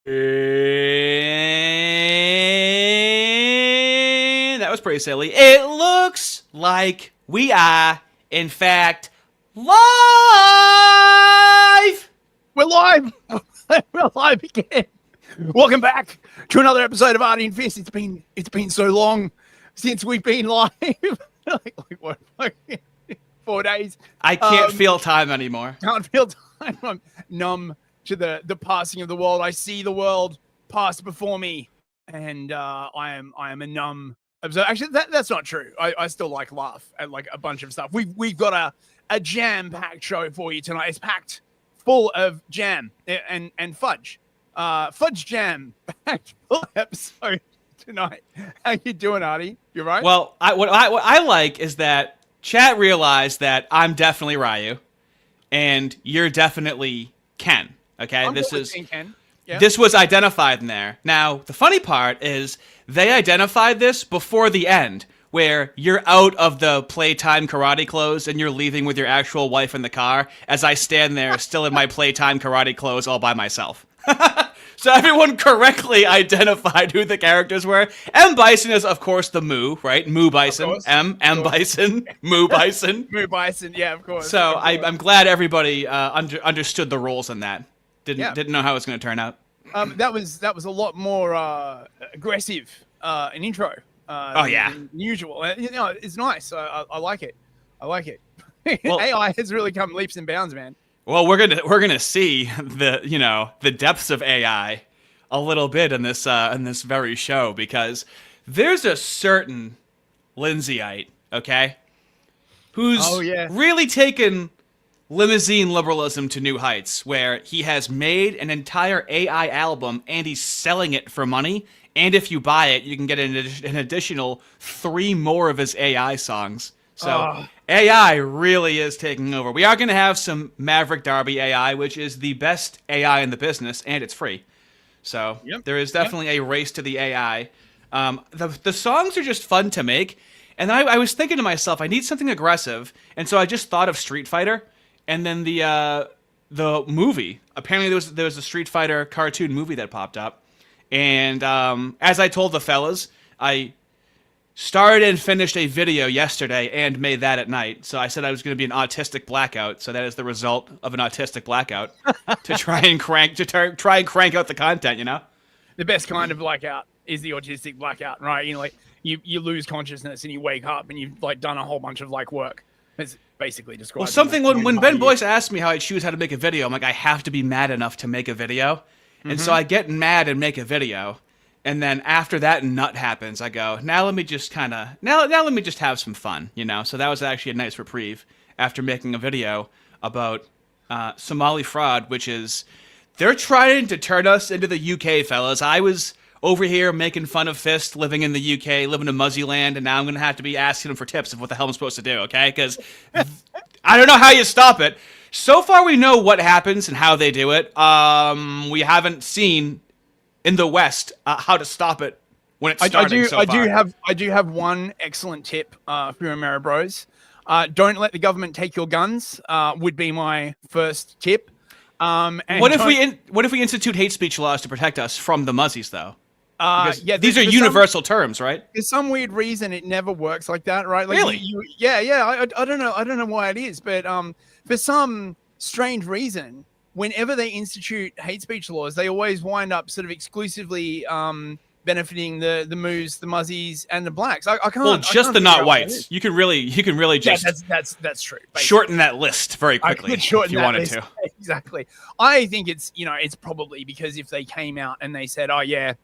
And that was pretty silly. It looks like we are, in fact, live. We're live. We're live again. Welcome back to another episode of AnF. It's been so long since we've been live. like what? Like 4 days. I can't feel time anymore. Can't feel time. I'm numb to the passing of the world. I see the world pass before me, and I am a numb observer. Actually, that's not true. I still laugh at like a bunch of stuff. We've got a jam-packed show for you tonight. It's packed full of jam and fudge. Fudge jam packed full episode tonight. How you doing, Artie? You right? Well, what I like is that chat realized that I'm definitely Ryu, and you're definitely Ken. Okay, this was identified in there. Now, the funny part is they identified this before the end, where you're out of the playtime karate clothes and you're leaving with your actual wife in the car, as I stand there still in my playtime karate clothes all by myself. So everyone correctly identified who the characters were. M. Bison is, of course, the Moo, right? Moo Bison. M. Bison. Moo Bison. Moo Bison, yeah, of course. So I'm glad everybody understood the roles in that. Didn't know how it was going to turn out. That was a lot more aggressive an intro. Than usual. It's nice. I like it. Well, AI has really come leaps and bounds, man. Well, we're gonna see the depths of AI a little bit in this very show, because there's a certain Lindsayite, okay, who's really taken limousine liberalism to new heights, where he has made an entire AI album and he's selling it for money. And if you buy it, you can get an additional 3 more of his AI songs. So AI really is taking over. We are going to have some Maverick Darby AI, which is the best AI in the business, and it's free. So there is definitely a race to the AI. The songs are just fun to make. And then I was thinking to myself, I need something aggressive. And so I just thought of Street Fighter. And then the movie. Apparently there was a Street Fighter cartoon movie that popped up. And as I told the fellas, I started and finished a video yesterday and made that at night. So I said I was going to be an autistic blackout. So that is the result of an autistic blackout to try and crank out the content. You know, the best kind of blackout is the autistic blackout, right? You know, like you lose consciousness and you wake up and you've like done a whole bunch of like work. It's basically described. Well, something when Ben Boyce asked me how I choose how to make a video, I'm like, I have to be mad enough to make a video. And so I get mad and make a video. And then after that nut happens, I go, now let me just have some fun, you know? So that was actually a nice reprieve after making a video about Somali fraud, which is, they're trying to turn us into the UK, fellas. I was over here making fun of Fist, living in the UK, living in Muzzyland, and now I'm going to have to be asking him for tips of what the hell I'm supposed to do, okay? Because I don't know how you stop it. So far, we know what happens and how they do it. We haven't seen in the West how to stop it when it's starting so far. I do have one excellent tip for your Ameri Bros. Don't let the government take your guns. Would be my first tip. And what if we institute hate speech laws to protect us from the Muzzies, though? These are universal terms, right? For some weird reason, it never works like that, right? Like really? I don't know. I don't know why it is, but for some strange reason, whenever they institute hate speech laws, they always wind up sort of exclusively benefiting the Moos, the Muzzies, and the blacks. I can't. Well, just the not whites. You can really just that's true. Basically. Shorten that list very quickly if you wanted to. Exactly. I think it's probably because if they came out and they said, "Oh yeah,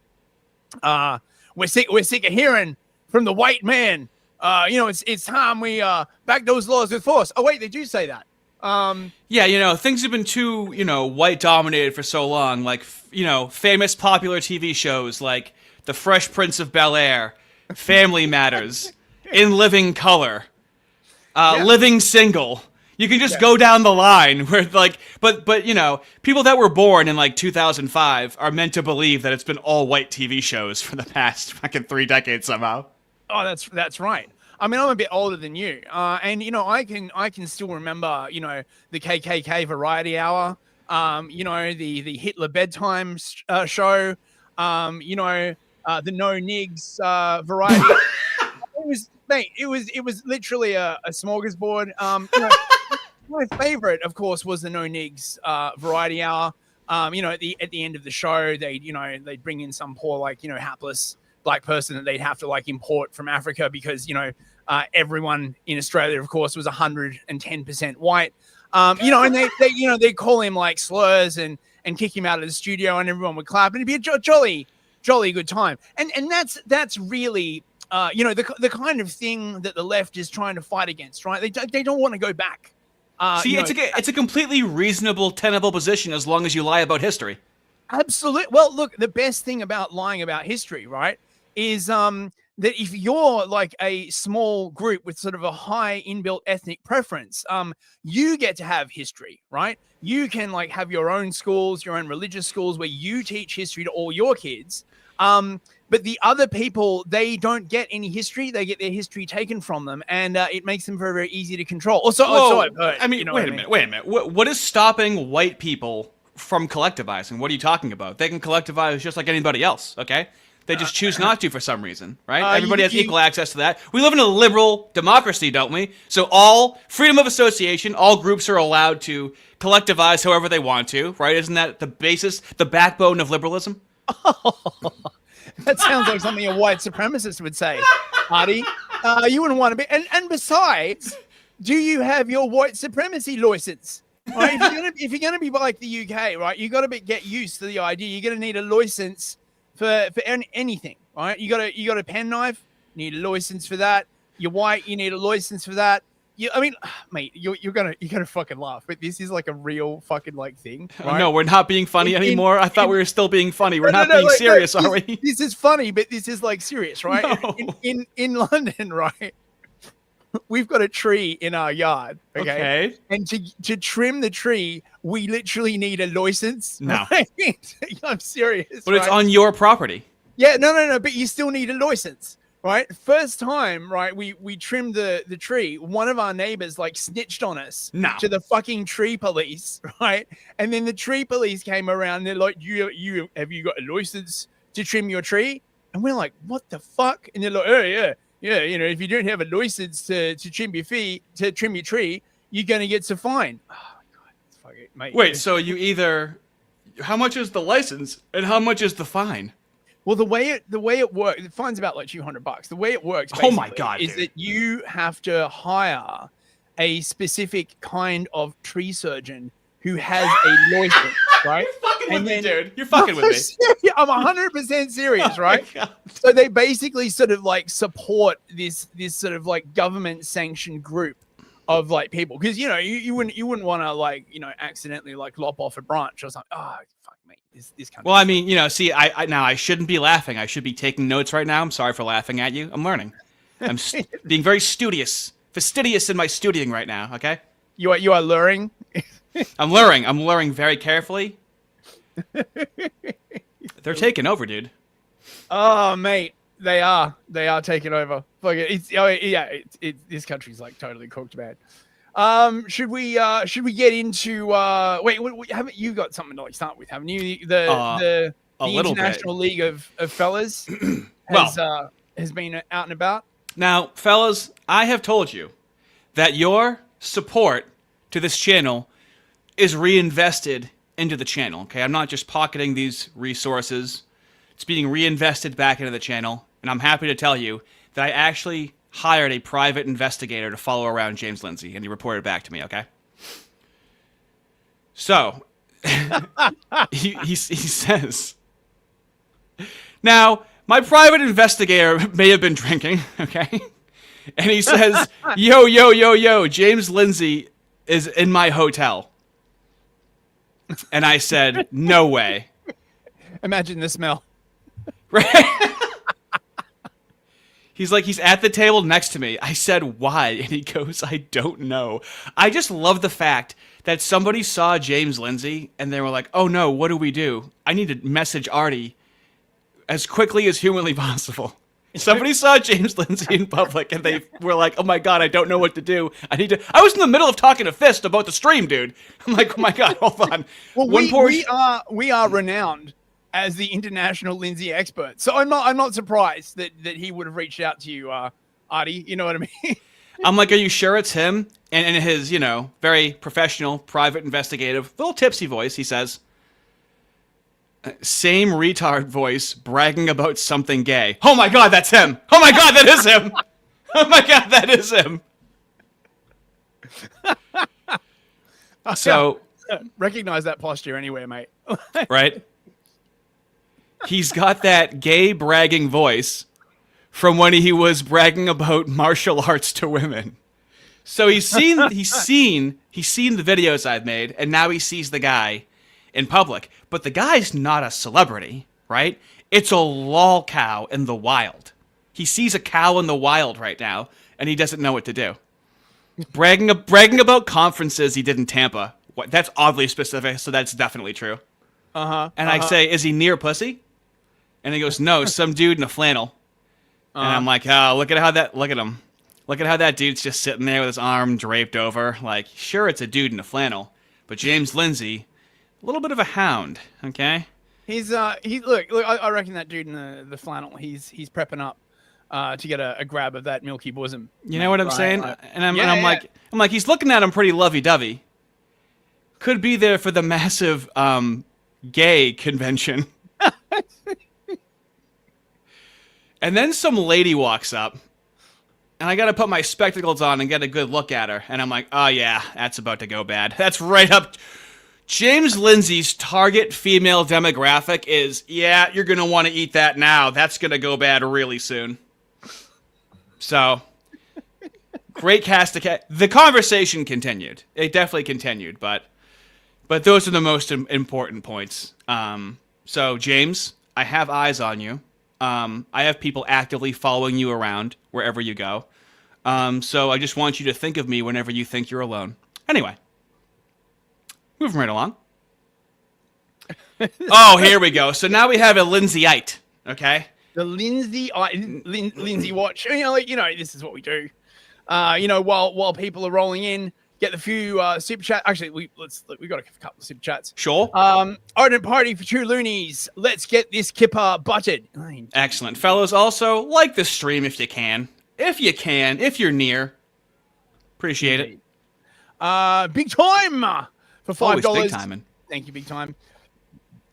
we're sick of hearing from the white man. It's time we back those laws with force." Oh wait, they do say that. Things have been too, white dominated for so long. Like, famous popular TV shows like The Fresh Prince of Bel-Air, Family Matters, In Living Color, Living Single. You can just go down the line where like, but people that were born in like 2005 are meant to believe that it's been all white TV shows for the past fucking 3 decades somehow. Oh, that's right. I mean, I'm a bit older than you, and I can still remember, the KKK Variety Hour The Hitler bedtime show, the No Nigs variety. It was literally a smorgasbord. My favorite, of course, was the No Nigs variety hour. At the end of the show, they'd bring in some poor, hapless black person that they'd have to import from Africa because everyone in Australia, of course, was 110% white. And they call him slurs and kick him out of the studio, and everyone would clap, and it'd be a jolly good time. And that's really the kind of thing that the left is trying to fight against, right? They don't want to go back. It's a completely reasonable, tenable position as long as you lie about history. Absolutely. Well, look, the best thing about lying about history, right, is that if you're a small group with sort of a high inbuilt ethnic preference, you get to have history, right? You can have your own schools, your own religious schools where you teach history to all your kids. But the other people, they don't get any history. They get their history taken from them, and it makes them very, very easy to control. Wait a minute. What is stopping white people from collectivizing? What are you talking about? They can collectivize just like anybody else, okay? They just choose not to for some reason, right? Everybody has equal access to that. We live in a liberal democracy, don't we? So all freedom of association, all groups are allowed to collectivize however they want to, right? Isn't that the basis, the backbone of liberalism? That sounds like something a white supremacist would say, Hardy. You wouldn't want to be. And besides, do you have your white supremacy license? Right? If you're gonna be like the UK, right? You got to get used to the idea. You're gonna need a license for anything, right? You got a penknife. You need a license for that. You're white. You need a license for that. Mate, you're gonna fucking laugh, but this is a real fucking thing. Right? No, we're not being funny anymore. I thought we were still being funny. We're not being serious, are we? This is funny, but this is serious, right? No. In London, right? We've got a tree in our yard, okay? And to trim the tree, we literally need a license. No, right? I'm serious. But it's on your property. Yeah, no, but you still need a license. Right, first time, right? We trimmed the tree. One of our neighbors snitched on us to the fucking tree police, right? And then the tree police came around. And they're like, "You have you got a license to trim your tree?" And we're like, "What the fuck?" And they're like, "Oh yeah. If you don't have a license to trim your tree, you're gonna get a fine." Oh my god, fuck it, mate. Wait, so how much is the license and how much is the fine? Well, the way it works, the fine's about $200. The way it works, oh my god, is that you have to hire a specific kind of tree surgeon who has a license, right? You're fucking with me, dude. You're fucking with me. I'm 100% serious, right? So they basically sort of support this sort of government sanctioned group of people, because you wouldn't want to accidentally lop off a branch or something. Oh, fuck me. This country. Well, I mean, see, I shouldn't be laughing. I should be taking notes right now. I'm sorry for laughing at you. I'm learning. I'm being very fastidious in my studying right now. Okay. You are luring. I'm luring. I'm luring very carefully. They're taking over, dude. Oh, mate, they are taking over. Fuck it. This country's totally cooked, man. Should we get into wait, haven't you got something to start with, haven't you? The International League of Fellas has been out and about. Now, fellas, I have told you that your support to this channel is reinvested into the channel, okay? I'm not just pocketing these resources. It's being reinvested back into the channel, and I'm happy to tell you that I actually hired a private investigator to follow around James Lindsay, and he reported back to me, okay? So, he says, now, my private investigator may have been drinking, okay? And he says, yo, James Lindsay is in my hotel. And I said, no way. Imagine the smell. Right? He's at the table next to me. I said, why? And he goes, I don't know. I just love the fact that somebody saw James Lindsay and they were like, oh no, what do we do? I need to message Artie as quickly as humanly possible. Somebody saw James Lindsay in public, and they were like, "Oh my god, I don't know what to do. I was in the middle of talking to Fist about the stream, dude. I'm like, oh my god, hold on. Well, we are renowned as the international Lindsay expert, so I'm not surprised that he would have reached out to you, Artie. You know what I mean? I'm like, are you sure it's him? And in his, very professional, private, investigative, little tipsy voice, he says, same retard voice bragging about something gay. Oh my god, that's him. Oh my god, that is him. Oh my god, that is him. So recognize that posture anywhere, mate. Right? He's got that gay bragging voice from when he was bragging about martial arts to women. So he's seen the videos I've made, and now he sees the guy in public. But the guy's not a celebrity, right? It's a lol cow in the wild. He sees a cow in the wild right now, and he doesn't know what to do. Bragging about conferences he did in Tampa. That's oddly specific, so that's definitely true. And I say, is he near pussy? And he goes, no, some dude in a flannel. And I'm like, oh, look at him. Look at how that dude's just sitting there with his arm draped over. Like, sure, it's a dude in a flannel, but James Lindsay, a little bit of a hound, okay? Look, I reckon that dude in the flannel, he's prepping up to get a grab of that milky bosom. You know what I'm saying? And I'm like, he's looking at him pretty lovey-dovey. Could be there for the massive gay convention. And then some lady walks up, and I gotta put my spectacles on and get a good look at her. And I'm like, oh yeah, that's about to go bad. That's right up. James Lindsay's target female demographic is, yeah, you're gonna want to eat that now. That's gonna go bad really soon. So, great cast. The conversation continued. It definitely continued, but those are the most important points. So, James, I have eyes on you. I have people actively following you around wherever you go. So I just want you to think of me whenever you think you're alone. Anyway, moving right along. Oh, here we go. So now we have a Lindsayite, okay? The Lindsay watch. This is what we do. While people are rolling in, get the few super chat. Actually, we got a couple of super chats. Sure. Ardent party for 2 loonies. Let's get this kipper butted. Excellent, fellas. Also, like the stream if you can. If you're near. Appreciate it. Big time for $5. Always big timing. Thank you, big time.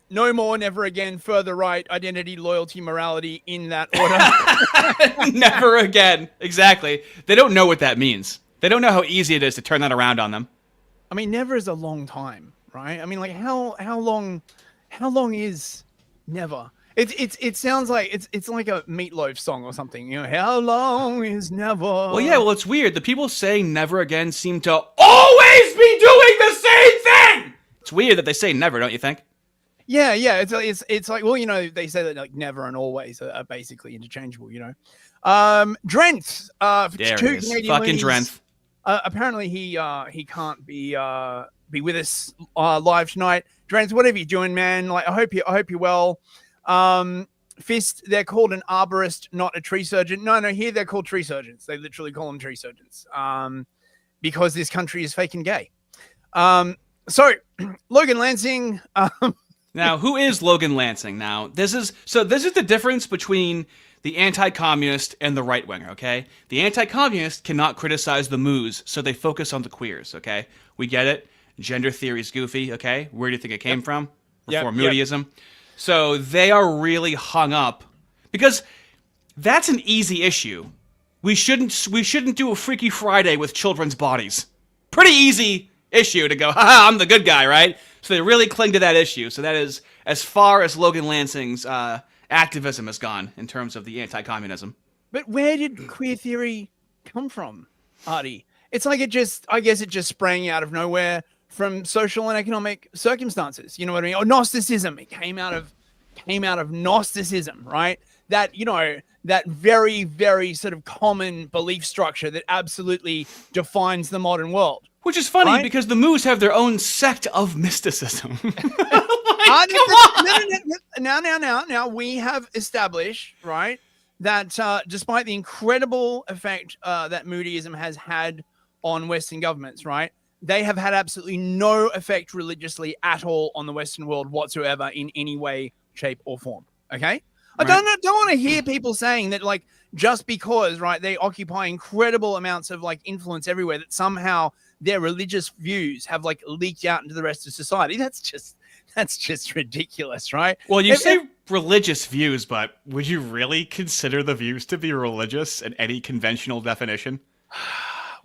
No more, never again. Further right, identity, loyalty, morality in that order. Never again. Exactly. They don't know what that means. They don't know how easy it is to turn that around on them. I mean, never is a long time, right? I mean, like how long is never? It sounds like it's like a Meatloaf song or something. How long is never? Well, yeah. Well, it's weird. The people saying never again seem to always be doing the same thing. It's weird that they say never, don't you think? Yeah. It's like, well, they say that like never and always are basically interchangeable. Drenth. There he is. Fucking Drenth. Apparently he can't be with us live tonight. Drenth, whatever you're doing, man. Like I hope you're well. Fist, they're called an arborist, not a tree surgeon. No, here they're called tree surgeons. They literally call them tree surgeons. Because this country is fake and gay. So Logan Lansing. Now, who is Logan Lansing? Now, this is the difference between the anti-communist and the right-winger, okay? The anti-communist cannot criticize the moos, so they focus on the queers, okay? We get it. Gender theory's goofy, okay? Where do you think it came from? Reform Moodyism. So they are really hung up because that's an easy issue. We shouldn't do a Freaky Friday with children's bodies. Pretty easy issue to go, haha, I'm the good guy, right? So they really cling to that issue. So that is as far as Logan Lansing's activism has gone in terms of the anti-communism. But where did queer theory come from, Artie? It's like I guess it just sprang out of nowhere from social and economic circumstances. You know what I mean? Or Gnosticism. It came out of Gnosticism, right? That, that very, very sort of common belief structure that absolutely defines the modern world. Which is funny because the Moos have their own sect of mysticism. Now, we have established, right, that despite the incredible effect that Moodyism has had on Western governments, right, they have had absolutely no effect religiously at all on the Western world whatsoever in any way, shape, or form. Okay, I don't want to hear people saying that like just because right they occupy incredible amounts of like influence everywhere that somehow their religious views have like leaked out into the rest of society. That's just ridiculous, right? Well, you say religious views, but would you really consider the views to be religious in any conventional definition?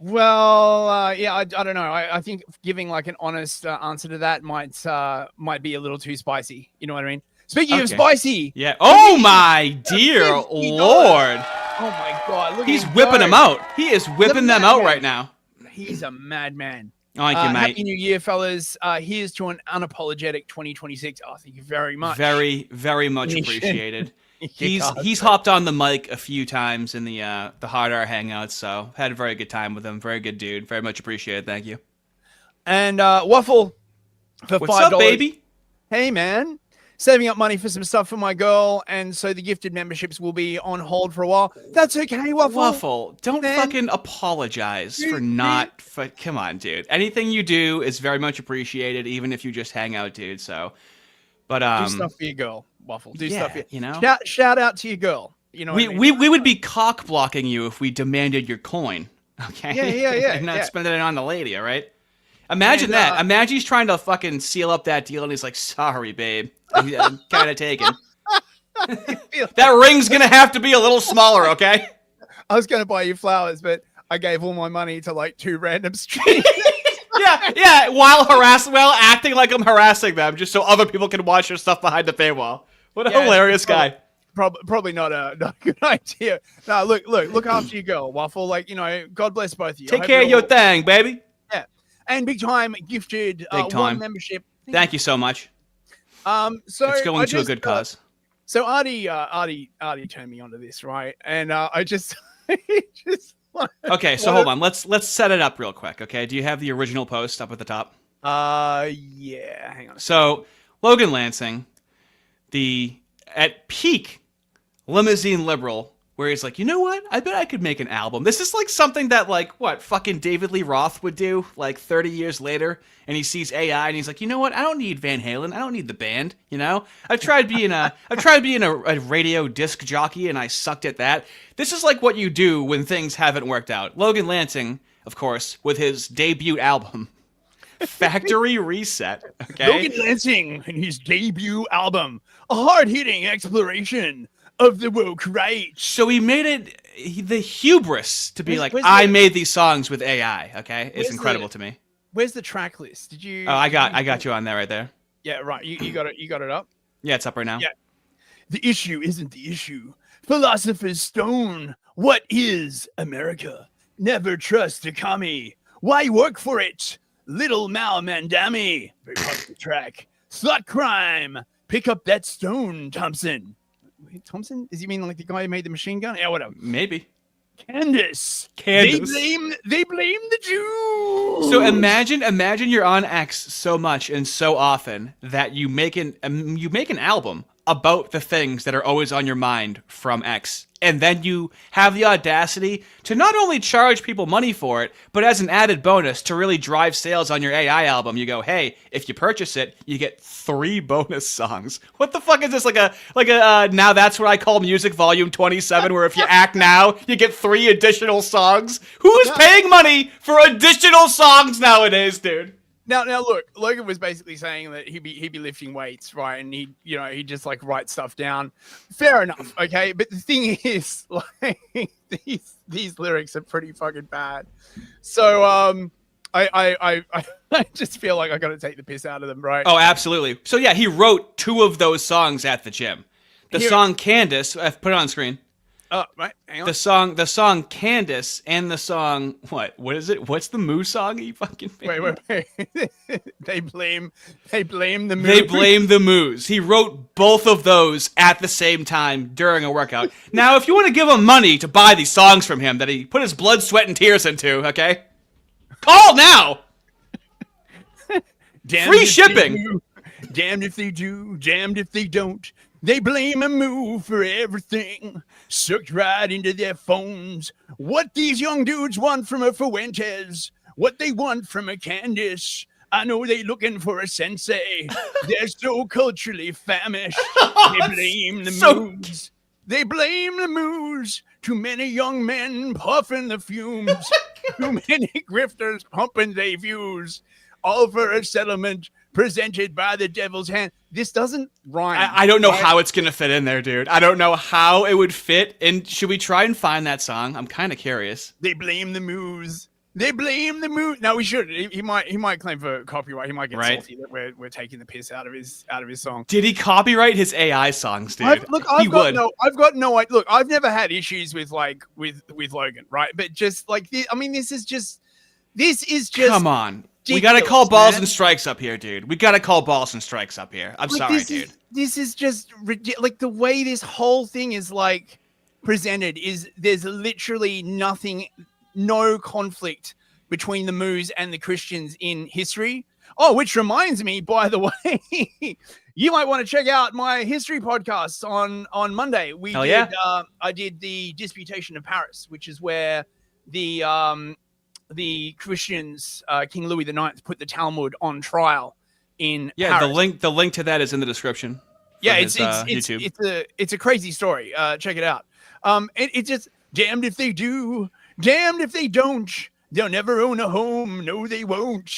Well, yeah, I don't know. I think giving like an honest answer to that might be a little too spicy. You know what I mean? Speaking of spicy, yeah. Oh my dear Lord! Oh my God! Look, he's whipping them out. He is whipping them out right now. He's a madman. Thank you, mate. Happy New Year, fellas. Here's to an unapologetic 2026. Oh, thank you very much. Very, very much appreciated. He's hopped on the mic a few times in the Hard R Hangouts, so had a very good time with him. Very good dude. Very much appreciated. Thank you. And Waffle for $5. What's up, baby? Hey, man. Saving up money for some stuff for my girl, and so the gifted memberships will be on hold for a while. That's okay, Waffle. Waffle, don't fucking apologize for not... Come on, dude. Anything you do is very much appreciated, even if you just hang out, dude, so... But, do stuff for your girl, Waffle. Do stuff for you know? Shout out to your girl. You know we would be cock-blocking you if we demanded your coin, okay? Yeah. And not spending it on the lady, all right? Imagine that. Imagine he's trying to fucking seal up that deal, and he's like, sorry, babe. I'm kind of taken. That ring's gonna have to be a little smaller, okay? I was gonna buy you flowers, but I gave all my money to like 2 random streamers. yeah. While acting like I'm harassing them, just so other people can watch your stuff behind the paywall. What a hilarious guy. Probably not a good idea. No, look after your girl, Waffle. Like, you know, God bless both of you. Take care of your thing, baby. Yeah, and big time gifted one membership. Thank you so much. So it's going to a good cause. So Artie turned me onto this, right? And I just okay. So hold on. Let's set it up real quick. Okay. Do you have the original post up at the top? Yeah. Hang on. So Logan Lansing, at peak limousine liberal, where he's like, you know what? I bet I could make an album. This is like something that like fucking David Lee Roth would do like 30 years later, and he sees AI and he's like, you know what? I don't need Van Halen. I don't need the band. You know, I've tried being a radio disc jockey and I sucked at that. This is like what you do when things haven't worked out. Logan Lansing, of course, with his debut album, Factory Reset. Okay, Logan Lansing and his debut album, a hard-hitting exploration of the woke right. So he made it the hubris to be I made these songs with AI. Okay, it's incredible to me. Where's the track list? Did you? Oh, I got you on there right there. Yeah, right. You got it. You got it up. Yeah, it's up right now. Yeah. The issue isn't the issue. Philosopher's Stone. What is America? Never trust a commie. Why work for it? Little Mal Mandami. Very popular track. Slut crime. Pick up that stone, Thompson. Wait, Thompson? Does he mean like the guy who made the machine gun? Yeah, whatever. Maybe. Candace. They blame the Jews. So imagine you're on X so much and so often that you make an album about the things that are always on your mind from X. And then you have the audacity to not only charge people money for it, but as an added bonus to really drive sales on your AI album, you go, hey, if you purchase it, you get 3 bonus songs. What the fuck is this? Like a Now That's What I Call Music Volume 27, where if you act now, you get 3 additional songs? Who is paying money for additional songs nowadays, dude? Now, look, Logan was basically saying that he'd be lifting weights, right? And he just like write stuff down. Fair enough, okay. But the thing is, like, these lyrics are pretty fucking bad. So, I just feel like I got to take the piss out of them, right? Oh, absolutely. So yeah, he wrote 2 of those songs at the gym. The song Candace, I've put it on screen. Oh, right. Hang on. The song Candace and the song what is it? What's the Moo song? You fucking wait. They blame the Moo. They blame the Moos. He wrote both of those at the same time during a workout. Now, if you want to give him money to buy these songs from him that he put his blood, sweat, and tears into, okay? Call now. Free shipping. Damned if they do, damned if they don't. They blame a move for everything, sucked right into their phones. What these young dudes want from a Fuentes, what they want from a Candace. I know they looking for a sensei. They're so culturally famished. They blame the moves. They blame the moves. Too many young men puffing the fumes. Too many grifters pumping their views. All for a settlement presented by the devil's hand. This doesn't rhyme. I don't know how it's gonna fit in there, dude. I don't know how it would fit. And should we try and find that song? I'm kind of curious. They blame the moves. They blame the moves. No, we should. He might claim for copyright. He might get salty that we're taking the piss out of his song. Did he copyright his AI songs, dude? I've got no. Look, I've never had issues with Logan, right? But just like this, I mean, this is just. Come on. We gotta call balls and strikes up here, dude. We gotta call balls and strikes up here. I'm sorry, dude. This is just like the way this whole thing is like presented is there's literally no conflict between the Moos and the Christians in history. Oh, which reminds me, by the way, you might want to check out my history podcast on Monday. I did the Disputation of Paris, which is where the Christians, King Louis IX, put the Talmud on trial in Paris. The link to that is in the description. Yeah, it's YouTube. It's a crazy story. Check it out. It's just damned if they do, damned if they don't. They'll never own a home. No, they won't.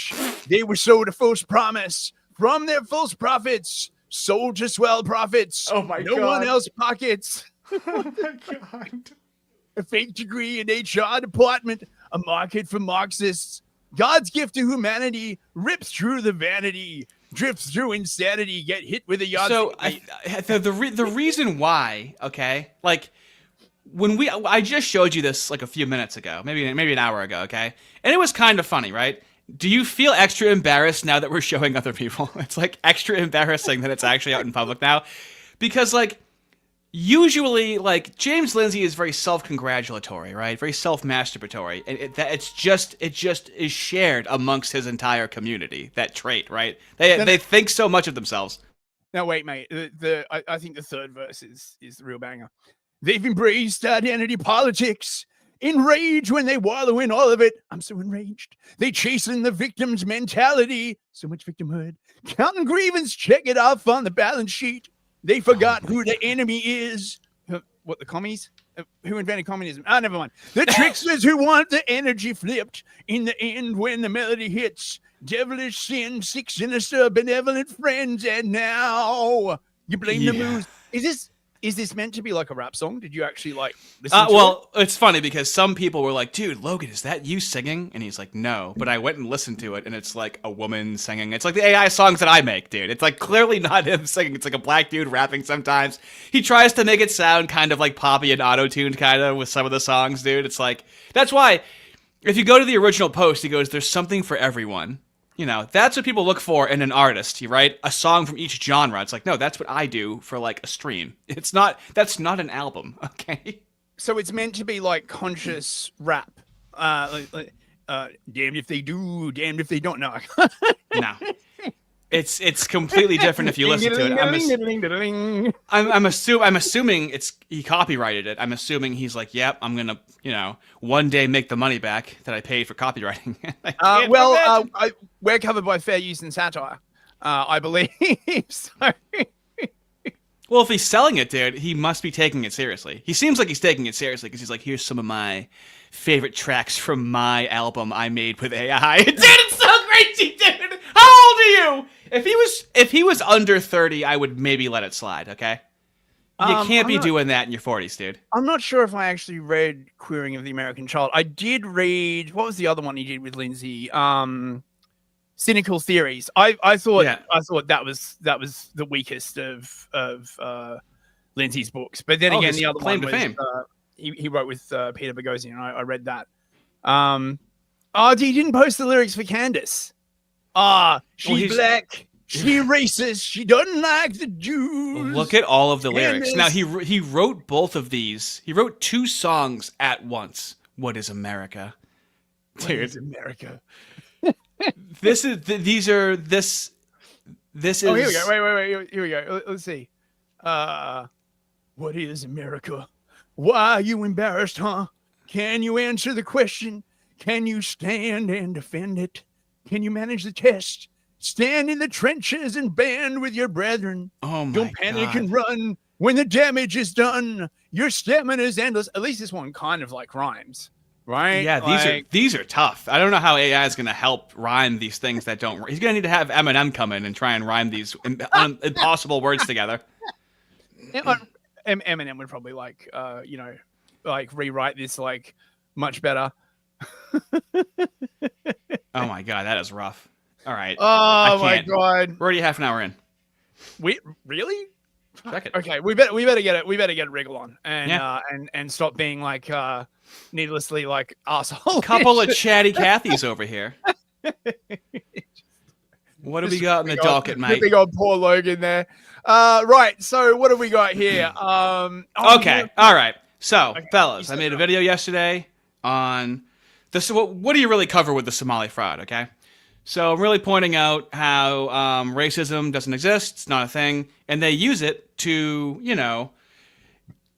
They were sold a false promise from their false prophets, sold to swell profits. Oh my God! No one else pockets. Oh my God! A fake degree in HR department, a market for Marxists. God's gift to humanity rips through the vanity, drifts through insanity, get hit with a yardstick. So the reason why, okay, like when I just showed you this like a few minutes ago, maybe an hour ago, okay, and it was kind of funny, right? Do you feel extra embarrassed now that we're showing other people? It's like extra embarrassing that it's actually out in public now, because like. Usually, like, James Lindsay is very self-congratulatory, right? Very self-masturbatory. And it just is shared amongst his entire community, that trait, right? They think so much of themselves. Now, wait, mate. I think the third verse is the real banger. They've embraced identity politics. Enraged when they wallow in all of it. I'm so enraged. They chasing the victim's mentality. So much victimhood. Counting grievance, check it off on the balance sheet. They forgot who the enemy is. What, the commies? Who invented communism? Never mind. The tricksters who want the energy flipped. In the end, when the melody hits, devilish sin, sick, sinister, benevolent friends, and now you blame the moves. Is this meant to be like a rap song? Did you actually like listen to it? It's funny because some people were like, dude, Logan, is that you singing? And he's like, no. But I went and listened to it, and it's like a woman singing. It's like the AI songs that I make, dude. It's like clearly not him singing. It's like a black dude rapping sometimes. He tries to make it sound kind of like poppy and auto-tuned kind of with some of the songs, dude. It's like, that's why if you go to the original post, he goes, there's something for everyone. You know, that's what people look for in an artist, right? A song from each genre. It's like, no, that's what I do for like a stream. That's not an album, okay? So it's meant to be like conscious rap. Damned if they do, damned if they don't. No. No. It's completely different if you listen to it. I'm assuming he copyrighted it. I'm assuming he's like, yep, I'm gonna, one day make the money back that I paid for copywriting. We're covered by fair use and satire, I believe. So. Well, if he's selling it, dude, he must be taking it seriously. He seems like he's taking it seriously because he's like, here's some of my favorite tracks from my album I made with AI. Dude, it's so crazy, dude. How old are you? If he was under 30, I would maybe let it slide, okay? You can't be doing that in your 40s, dude. I'm not sure if I actually read Queering of the American Child. I did read, what was the other one he did with Lindsay? Cynical Theories. I thought that was the weakest of Lindsay's books. But then again, the other one was he wrote with Peter Boghossian. I read that. He didn't post the lyrics for Candace. She's black. She racist. She doesn't like the Jews. Look at all of the lyrics. Now he wrote both of these. He wrote 2 songs at once. What is America? Dude. What is America? This is. Oh, here we go. Wait. Here we go. Let's see. What is America? Why are you embarrassed, huh? Can you answer the question? Can you stand and defend it? Can you manage the test? Stand in the trenches and band with your brethren. Oh my Don't panic God. and run when the damage is done. Your stamina is endless. At least this one kind of like rhymes, right? Yeah, these are tough. I don't know how AI is going to help rhyme these things that don't. He's going to need to have Eminem come in and try and rhyme these impossible words together. Eminem would probably like rewrite this like much better. Oh my God, that is rough. All right. Oh my God. We're already half an hour in. We really? Check it. Okay, we better get it. We better get a wriggle on and stop being like needlessly like asshole. Couple of chatty Cathys over here. What do we got in the docket, mate? Big old poor Logan there. Right. So what have we got here? Okay. All right. So, fellas, I made a video yesterday on this. What do you really cover with the Somali fraud? Okay. So I'm really pointing out how racism doesn't exist. It's not a thing. And they use it to,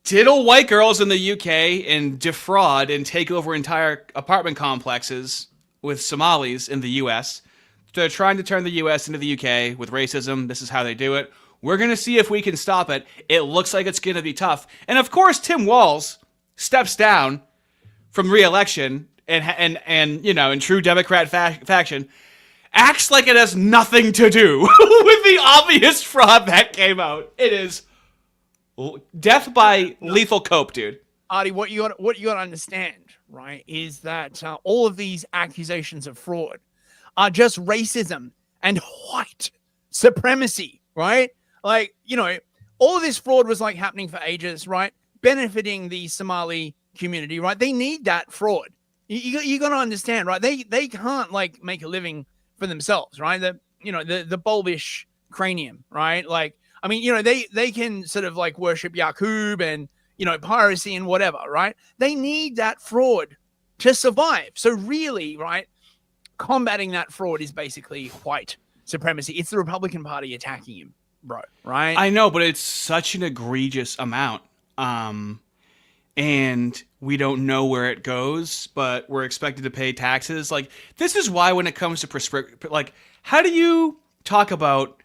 diddle white girls in the UK and defraud and take over entire apartment complexes with Somalis in the US. They're trying to turn the US into the UK with racism. This is how they do it. We're going to see if we can stop it. It looks like it's going to be tough. And of course, Tim Walz steps down from re-election and in true Democrat fashion, acts like it has nothing to do with the obvious fraud that came out. It is death by lethal cope, dude. Artie, what you got to understand, right, is that all of these accusations of fraud are just racism and white supremacy, right? Like, all of this fraud was like happening for ages, right? Benefiting the Somali community, right? They need that fraud. You got to understand, right? They can't like make a living for themselves, right? The bulbish cranium, right? Like, I mean, they can sort of like worship Yakub and, piracy and whatever, right? They need that fraud to survive. So really, right, combating that fraud is basically white supremacy. It's the Republican Party attacking him, bro, right? I know, but it's such an egregious amount. And we don't know where it goes, but we're expected to pay taxes. Like, this is why when it comes to how do you talk about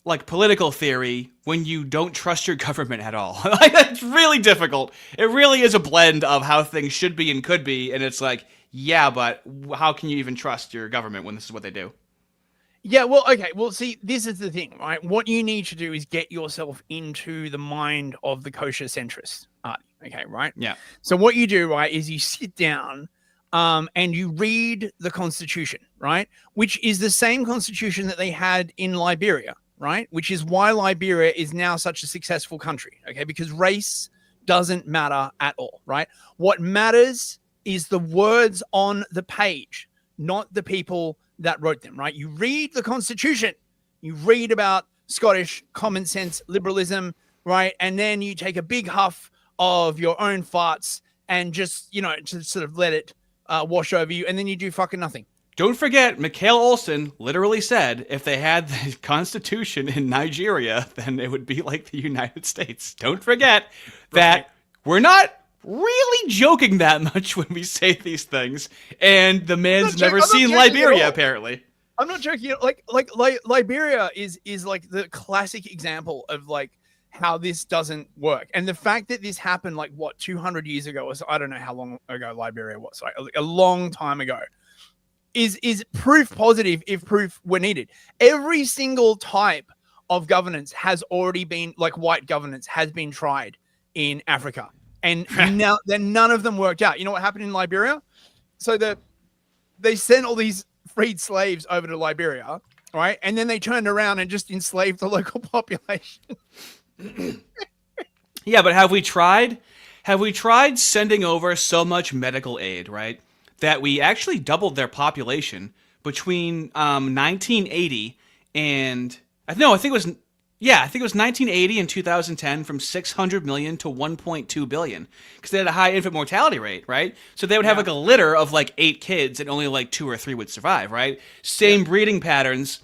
like political theory when you don't trust your government at all? Like, it's really difficult. It really is a blend of how things should be and could be. And it's like, yeah, but how can you even trust your government when this is what they do? Yeah, well, okay. Well, see, this is the thing, right? What you need to do is get yourself into the mind of the kosher centrist. Okay, right? Yeah. So what you do, right, is you sit down and you read the Constitution, right? Which is the same Constitution that they had in Liberia, right? Which is why Liberia is now such a successful country, okay? Because race doesn't matter at all, right? What matters is the words on the page, not the people that wrote them, right? You read the Constitution, you read about Scottish common sense liberalism, right? And then you take a big huff of your own farts and just, to sort of let it wash over you. And then you do fucking nothing. Don't forget, Mikhail Olsen literally said if they had the Constitution in Nigeria, then it would be like the United States. Don't forget that we're not really joking that much when we say these things. And the man's never seen Liberia, apparently. I'm not joking. Like Liberia is like the classic example of like how this doesn't work. And the fact that this happened like 200 years ago, or so, I don't know how long ago Liberia was, like a long time ago, is proof positive if proof were needed. Every single type of governance has already been, like white governance has been tried in Africa. And now then none of them worked out. You know what happened in Liberia? So they sent all these freed slaves over to Liberia, right? And then they turned around and just enslaved the local population. Yeah, but have we tried? Have we tried sending over so much medical aid, right, that we actually doubled their population between 1980 and I think it was 1980 and 2010 from 600 million to 1.2 billion because they had a high infant mortality rate, right? So they would have like a litter of like 8 kids and only like 2 or 3 would survive, right? Same breeding patterns,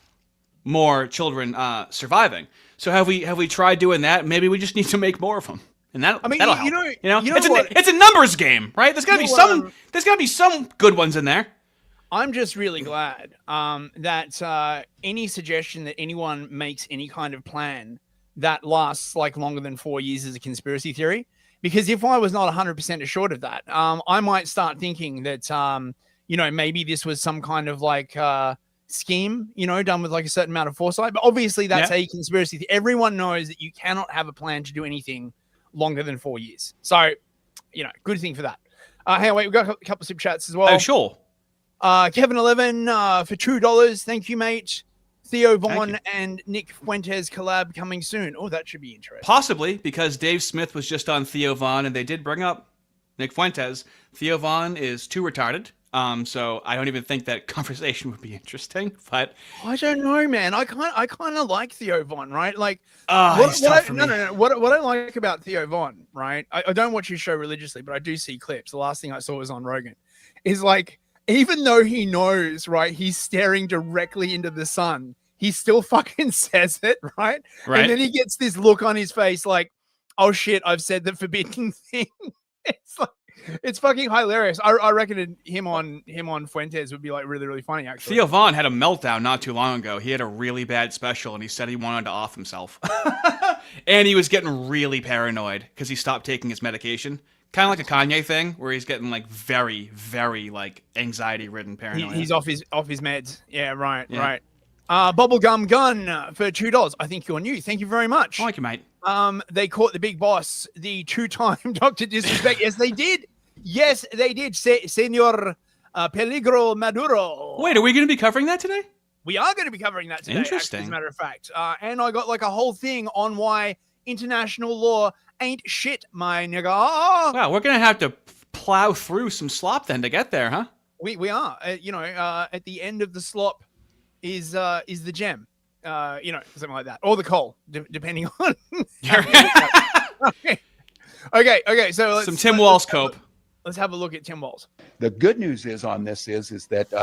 more children surviving. So have we tried doing that? Maybe we just need to make more of them, and that'll help. It's a numbers game, right? There's gotta be some good ones in there. I'm just really glad that any suggestion that anyone makes any kind of plan that lasts like longer than 4 years is a conspiracy theory. Because if I was not 100% assured of that, I might start thinking that, maybe this was some kind of like scheme, done with like a certain amount of foresight. But obviously that's a conspiracy theory. Everyone knows that you cannot have a plan to do anything longer than 4 years. So, good thing for that. Hey, wait, we've got a couple of super chats as well. Oh, sure. Kevin 11 for $2. Thank you, mate. Theo Vaughn and Nick Fuentes collab coming soon. Oh, that should be interesting. Possibly, because Dave Smith was just on Theo Vaughn, and they did bring up Nick Fuentes. Theo Vaughn is too retarded, so I don't even think that conversation would be interesting. But I don't know, man. I kind of like Theo Vaughn, right? Like, what I like about Theo Vaughn, right? I don't watch his show religiously, but I do see clips. The last thing I saw was on Rogan. Is like, even though he knows, right, he's staring directly into the sun, he still fucking says it, right? And then he gets this look on his face like, oh shit, I've said the forbidden thing. It's fucking hilarious. I reckon him on Fuentes would be like really, really funny, actually. Theo Vaughn had a meltdown not too long ago. He had a really bad special, and he said he wanted to off himself. And he was getting really paranoid because he stopped taking his medication. Kind of like a Kanye thing, where he's getting like very, very like anxiety-ridden paranoia. He's off his meds. Yeah, right. Bubblegum Gun for $2. I think you're new. Thank you very much. Thank you, mate. They caught the big boss, the two-time Dr. Disrespect. Yes, they did. Yes, they did. Senor Peligro Maduro. Wait, are we going to be covering that today? We are going to be covering that today. Interesting. As a matter of fact. And I got like a whole thing on why international law ain't shit, my nigga. Wow, we're going to have to plow through some slop then to get there, huh? We are. At the end of the slop is the gem. Something like that. Or the coal, depending on. Okay. So some Tim Walsh cope. Let's have a look at Tim Walsh. The good news is on this is that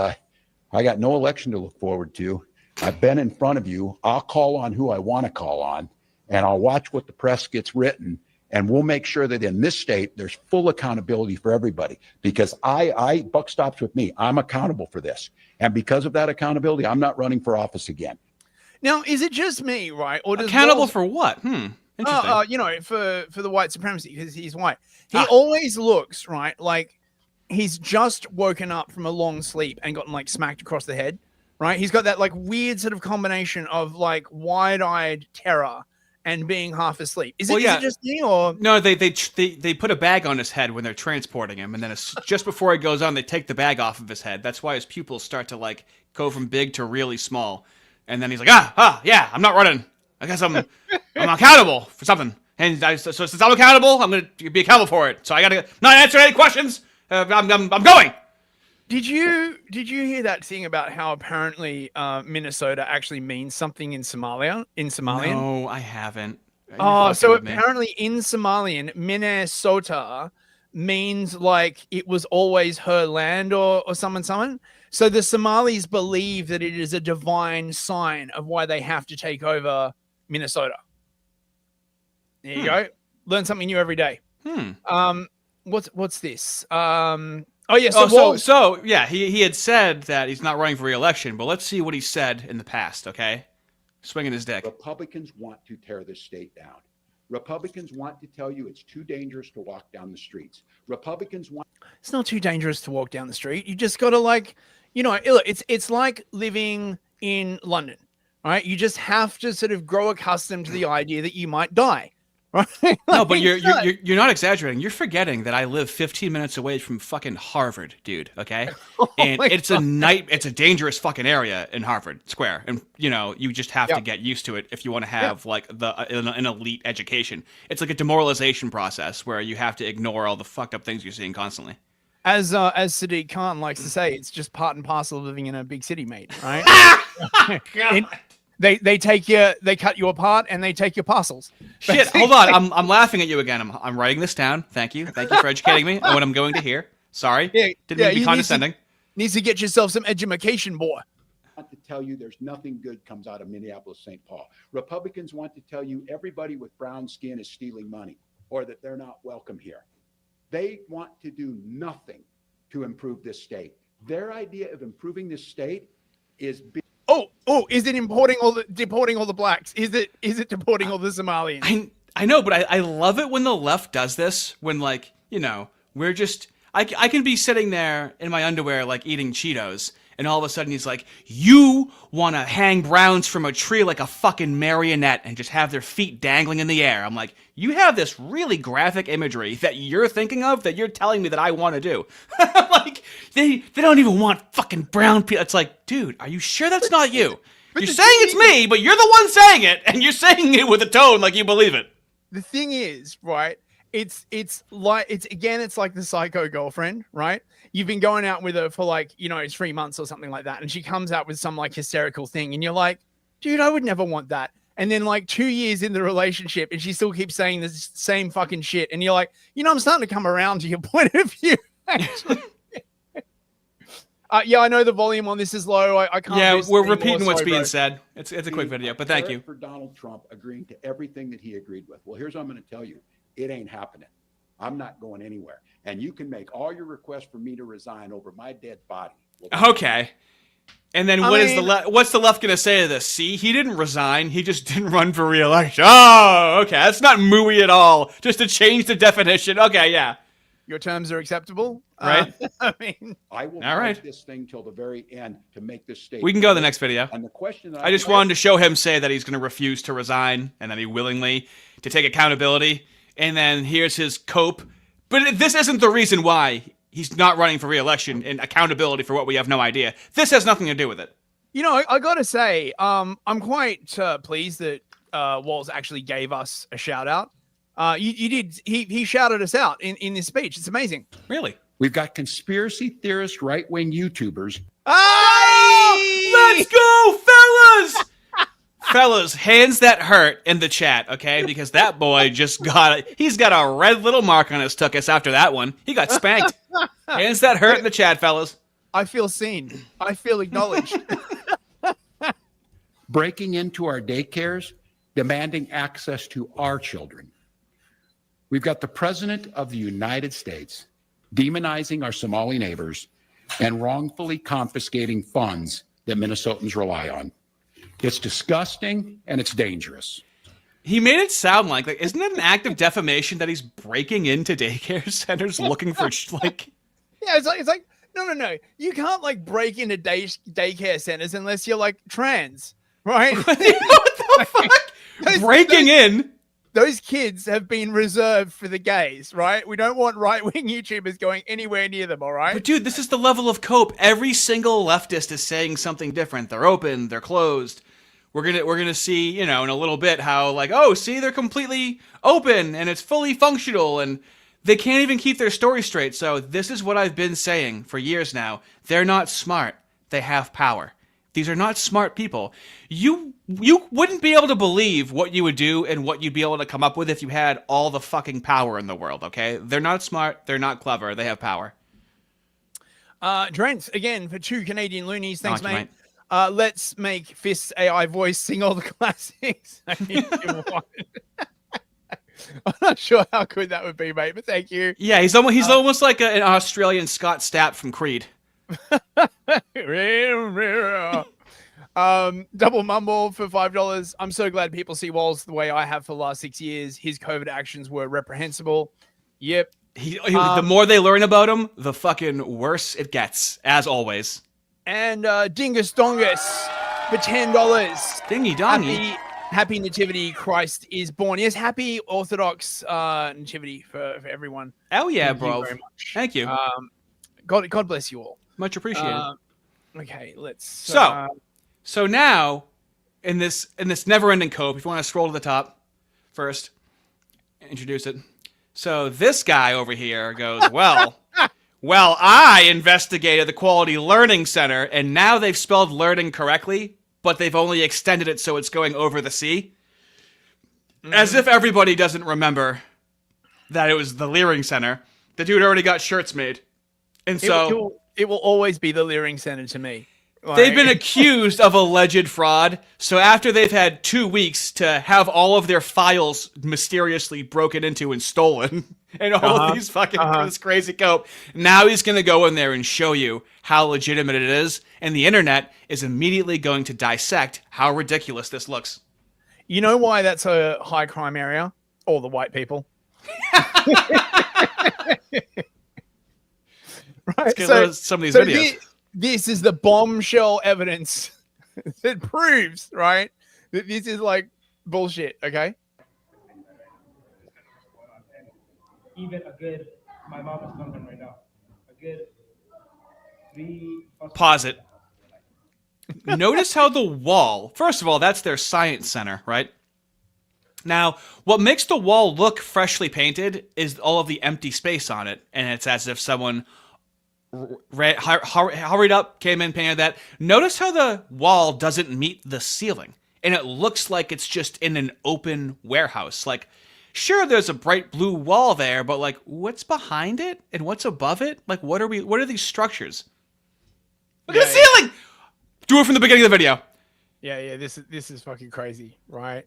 I got no election to look forward to. I've been in front of you. I'll call on who I want to call on, and I'll watch what the press gets written. And we'll make sure that in this state, there's full accountability for everybody, because I buck stops with me. I'm accountable for this. And because of that accountability, I'm not running for office again. Now, is it just me, right? Or does accountable for what? Interesting. For the white supremacy, because he's white. He always looks, right, like he's just woken up from a long sleep and gotten like smacked across the head, right? He's got that like weird sort of combination of like wide-eyed terror and being half asleep. Is it just me, or no? They put a bag on his head when they're transporting him, and then just before he goes on, they take the bag off of his head. That's why his pupils start to like go from big to really small, and then he's like, yeah, I'm not running. I guess I'm accountable for something, and so since I'm accountable, I'm gonna be accountable for it. So I gotta not answer any questions. I'm going. Did you hear that thing about how apparently Minnesota actually means something in Somalian? No, I haven't. So apparently in Somalian, Minnesota means like it was always her land or someone. So the Somalis believe that it is a divine sign of why they have to take over Minnesota. There you go. Learn something new every day. What's this? He had said that he's not running for re-election, but let's see what he said in the past, okay? Swinging his dick. Republicans want to tear this state down. Republicans want to tell you it's too dangerous to walk down the streets. Republicans want... It's not too dangerous to walk down the street. You just got to look, it's like living in London, right? You just have to sort of grow accustomed to the idea that you might die. Right? No, but you're not exaggerating. You're forgetting that I live 15 minutes away from fucking Harvard, dude. Okay, and it's a dangerous fucking area in Harvard Square, and you just have to get used to it if you want to have like an elite education. It's like a demoralization process where you have to ignore all the fucked up things you're seeing constantly. As Sadiq Khan likes to say, it's just part and parcel of living in a big city, mate. Right? They cut you apart and they take your parcels. Shit, hold on. I'm laughing at you again. I'm writing this down. Thank you for educating me on what I'm going to hear. Sorry, didn't mean to be condescending. Needs to get yourself some education, boy. to tell you there's nothing good comes out of Minneapolis, St. Paul. Republicans want to tell you everybody with brown skin is stealing money or that they're not welcome here. They want to do nothing to improve this state. Their idea of improving this state is is it deporting all the blacks? Is it deporting all the Somalians? I know, but I love it when the left does this. When, like, you know, we're just I can be sitting there in my underwear, like, eating Cheetos, and all of a sudden he's like, you want to hang Browns from a tree like a fucking marionette and just have their feet dangling in the air. I'm like, you have this really graphic imagery that you're thinking of that you're telling me that I want to do. Like, they don't even want fucking brown people. It's like, dude, are you sure that's not you? You're saying it's me, but you're the one saying it, and you're saying it with a tone like you believe it. The thing is, right, it's like the psycho girlfriend, right? You've been going out with her for, like, you know, 3 months or something like that, and she comes out with some, like, hysterical thing, and you're like, dude, I would never want that. And then, like, 2 years in the relationship, and she still keeps saying the same fucking shit, and you're like, you know, I'm starting to come around to your point of view, actually. Yeah, I know the volume on this is low. I can't. Yeah, we're repeating what's being said. It's a quick video, but thank you. For Donald Trump agreeing to everything that he agreed with. Well, here's what I'm going to tell you. It ain't happening. I'm not going anywhere. And you can make all your requests for me to resign over my dead body. Okay. And then what's the left going to say to this? See, he didn't resign. He just didn't run for re-election. Oh, okay. That's not mooey at all. Just to change the definition. Okay, yeah. Your terms are acceptable, right? I mean, I will fight this thing till the very end to make this state. We can go to the next video. And the question that I just wanted to show him say that he's going to refuse to resign and that he willingly to take accountability. And then here's his cope. But this isn't the reason why he's not running for re-election and accountability for what we have no idea. This has nothing to do with it. You know, I got to say, I'm quite pleased that Walls actually gave us a shout out. He shouted us out in this speech. It's amazing. Really? We've got conspiracy theorist right-wing YouTubers. Oh, let's go, fellas! Fellas, hands that hurt in the chat, okay? Because that boy he's got a red little mark on his tuchus after that one. He got spanked. Hands that hurt in the chat, fellas. I feel seen. I feel acknowledged. Breaking into our daycares, demanding access to our children. We've got the President of the United States demonizing our Somali neighbors and wrongfully confiscating funds that Minnesotans rely on. It's disgusting and it's dangerous. He made it sound like isn't it an act of defamation that he's breaking into daycare centers looking for like? Yeah, it's like no. You can't like break into daycare centers unless you're like trans, right? What the fuck? Breaking in. Those kids have been reserved for the gays, right? We don't want right-wing YouTubers going anywhere near them, all right? But dude, this is the level of cope. Every single leftist is saying something different. They're open, they're closed. We're gonna see, you know, in a little bit how like, oh, see, they're completely open and it's fully functional and they can't even keep their story straight. So this is what I've been saying for years now. They're not smart. They have power. These are not smart people. You wouldn't be able to believe what you would do and what you'd be able to come up with if you had all the fucking power in the world, okay? They're not smart. They're not clever. They have power. Drent, again, for 2 Canadian loonies. Thanks, mate. Let's make Fist's AI voice sing all the classics. I'm not sure how good that would be, mate, but thank you. Yeah, he's almost like an Australian Scott Stapp from Creed. Double Mumble for $5. I'm so glad people see Walls the way I have for the last 6 years. His COVID actions were reprehensible. Yep. The more they learn about him, the fucking worse it gets, as always. And Dingus Dongus for $10. Dingy dongy. Happy Nativity, Christ is born. Yes, happy Orthodox Nativity for everyone. Oh yeah, Thank bro. you very much. Thank you. God bless you all. Much appreciated. Okay, let's. So now, in this never-ending cope, if you want to scroll to the top first, introduce it. So this guy over here goes, well, I investigated the Quality Learning Center, and now they've spelled learning correctly, but they've only extended it so it's going over the C. Mm-hmm. As if everybody doesn't remember that it was the Learning Center. The dude already got shirts made. And so it will always be the Learning Center to me. They've been accused of alleged fraud, so after they've had 2 weeks to have all of their files mysteriously broken into and stolen, and all of these fucking this crazy cope, now he's going to go in there and show you how legitimate it is, and the internet is immediately going to dissect how ridiculous this looks. You know why that's a high crime area? All the white people. Right. So some of these videos. This is the bombshell evidence that proves, right, that this is like bullshit. Okay. Even a good, my mom is coming right now. A good Pause it. Notice how the wall, first of all, that's their science center, right? Now, what makes the wall look freshly painted is all of the empty space on it, and it's as if someone hurried up, came in, painted that. Notice how the wall doesn't meet the ceiling, and it looks like it's just in an open warehouse. Like, sure, there's a bright blue wall there, but like, what's behind it and what's above it? Like, what are these structures? Look at the ceiling! Do it from the beginning of the video. Yeah. This is fucking crazy, right?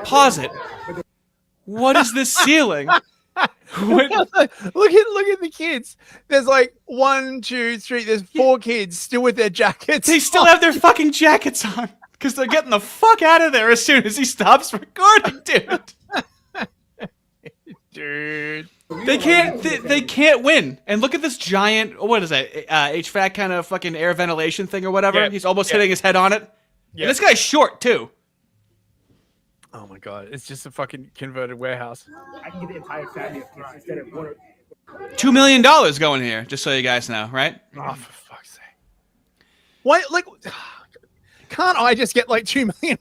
Pause it. What is this ceiling? Look at the kids. There's like 1, 2, 3. There's 4 kids still with their jackets. They still have their fucking jackets on because they're getting the fuck out of there as soon as he stops recording, dude. Dude, they can't win. And look at this giant. What is that? HVAC kind of fucking air ventilation thing or whatever. Yeah. He's almost hitting his head on it. Yeah. And this guy's short too. Oh my god, it's just a fucking converted warehouse. I can get the entire family of kids instead of one. $2 million going here, just so you guys know, right? Oh, for fuck's sake! Why, like, can't I just get like $2 million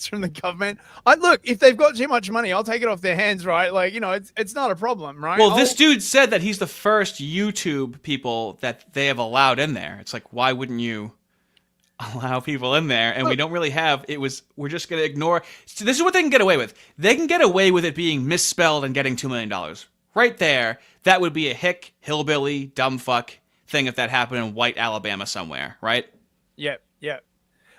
from the government? Look, if they've got too much money, I'll take it off their hands, right? Like, you know, it's not a problem, right? Well, this dude said that he's the first YouTube people that they have allowed in there. It's like, why wouldn't you allow people in there? And we don't really have, we're just going to ignore. So this is what they can get away with. They can get away with it being misspelled and getting $2 million. Right there, that would be a hick, hillbilly, dumb fuck thing if that happened in white Alabama somewhere, right? Yep.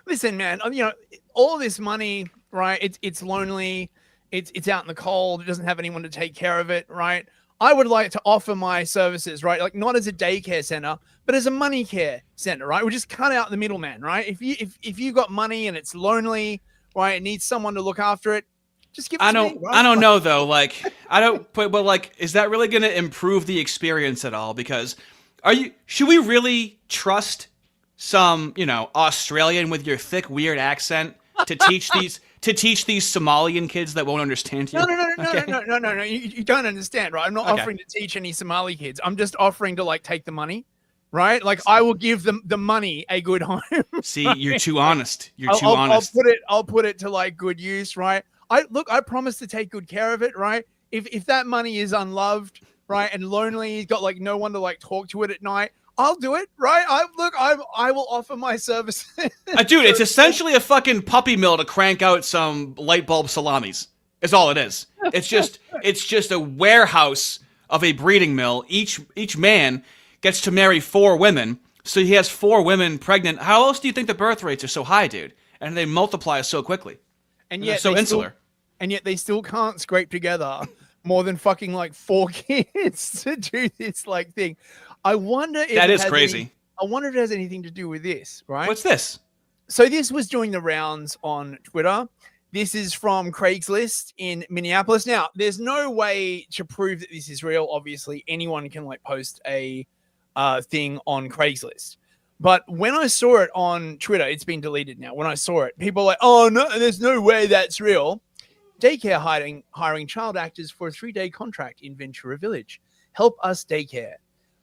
Listen, man, you know, all this money, right? It's lonely. It's out in the cold. It doesn't have anyone to take care of it, right? I would like to offer my services, right? Like not as a daycare center, but as a money care center, right? We just cut out the middleman, right? If you got money and it's lonely, right, it needs someone to look after it, just give it to me, right? I don't know though. Like but like, is that really going to improve the experience at all? Because should we really trust some, you know, Australian with your thick, weird accent to teach these Somalian kids that won't understand you? No. You don't understand, right? I'm not offering to teach any Somali kids. I'm just offering to like take the money, right? Like I will give them the money a good home. See, right? You're too honest. Honest. I'll put it to like good use, right? I promise to take good care of it, right? If that money is unloved, right, and lonely, got like no one to like talk to it at night, I'll do it, right? I will offer my services. Dude, it's essentially a fucking puppy mill to crank out some light bulb salamis. Is all it is. It's just a warehouse of a breeding mill. Each man gets to marry 4 women, so he has 4 women pregnant. How else do you think the birth rates are so high, dude? And they multiply so quickly. And yet they're so insular. And yet they still can't scrape together more than fucking like 4 kids to do this like thing. I wonder if that is crazy. I wonder if it has anything to do with this, right? What's this? So this was doing the rounds on Twitter. This is from Craigslist in Minneapolis. Now, there's no way to prove that this is real. Obviously, anyone can like post a thing on Craigslist. But when I saw it on Twitter, it's been deleted now. When I saw it, people were like, oh, no, there's no way that's real. Daycare hiring child actors for a 3-day contract in Ventura Village. Help us daycare.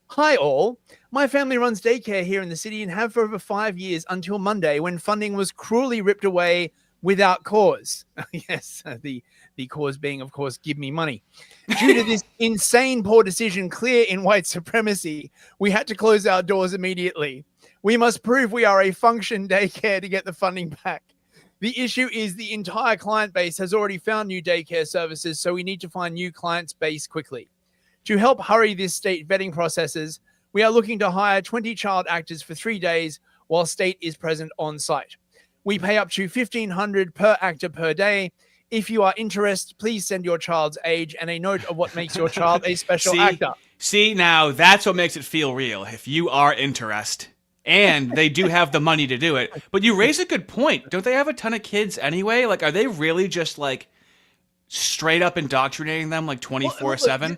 Hi all. My family runs daycare here in the city and have for over 5 years until Monday when funding was cruelly ripped away without cause. Yes, the cause being, of course, give me money. Due to this insane poor decision clear in white supremacy, we had to close our doors immediately. We must prove we are a function daycare to get the funding back. The issue is the entire client base has already found new daycare services, so we need to find new clients base quickly. To help hurry this state vetting processes, We are looking to hire 20 child actors for 3 days while state is present on site. We pay up to $1,500 per actor per day. If you are interested, please send your child's age and a note of what makes your child a special actor. See, now that's what makes it feel real. If you are interested. And they do have the money to do it. But you raise a good point. Don't they have a ton of kids anyway? Like, are they really just like straight up indoctrinating them like 24/7?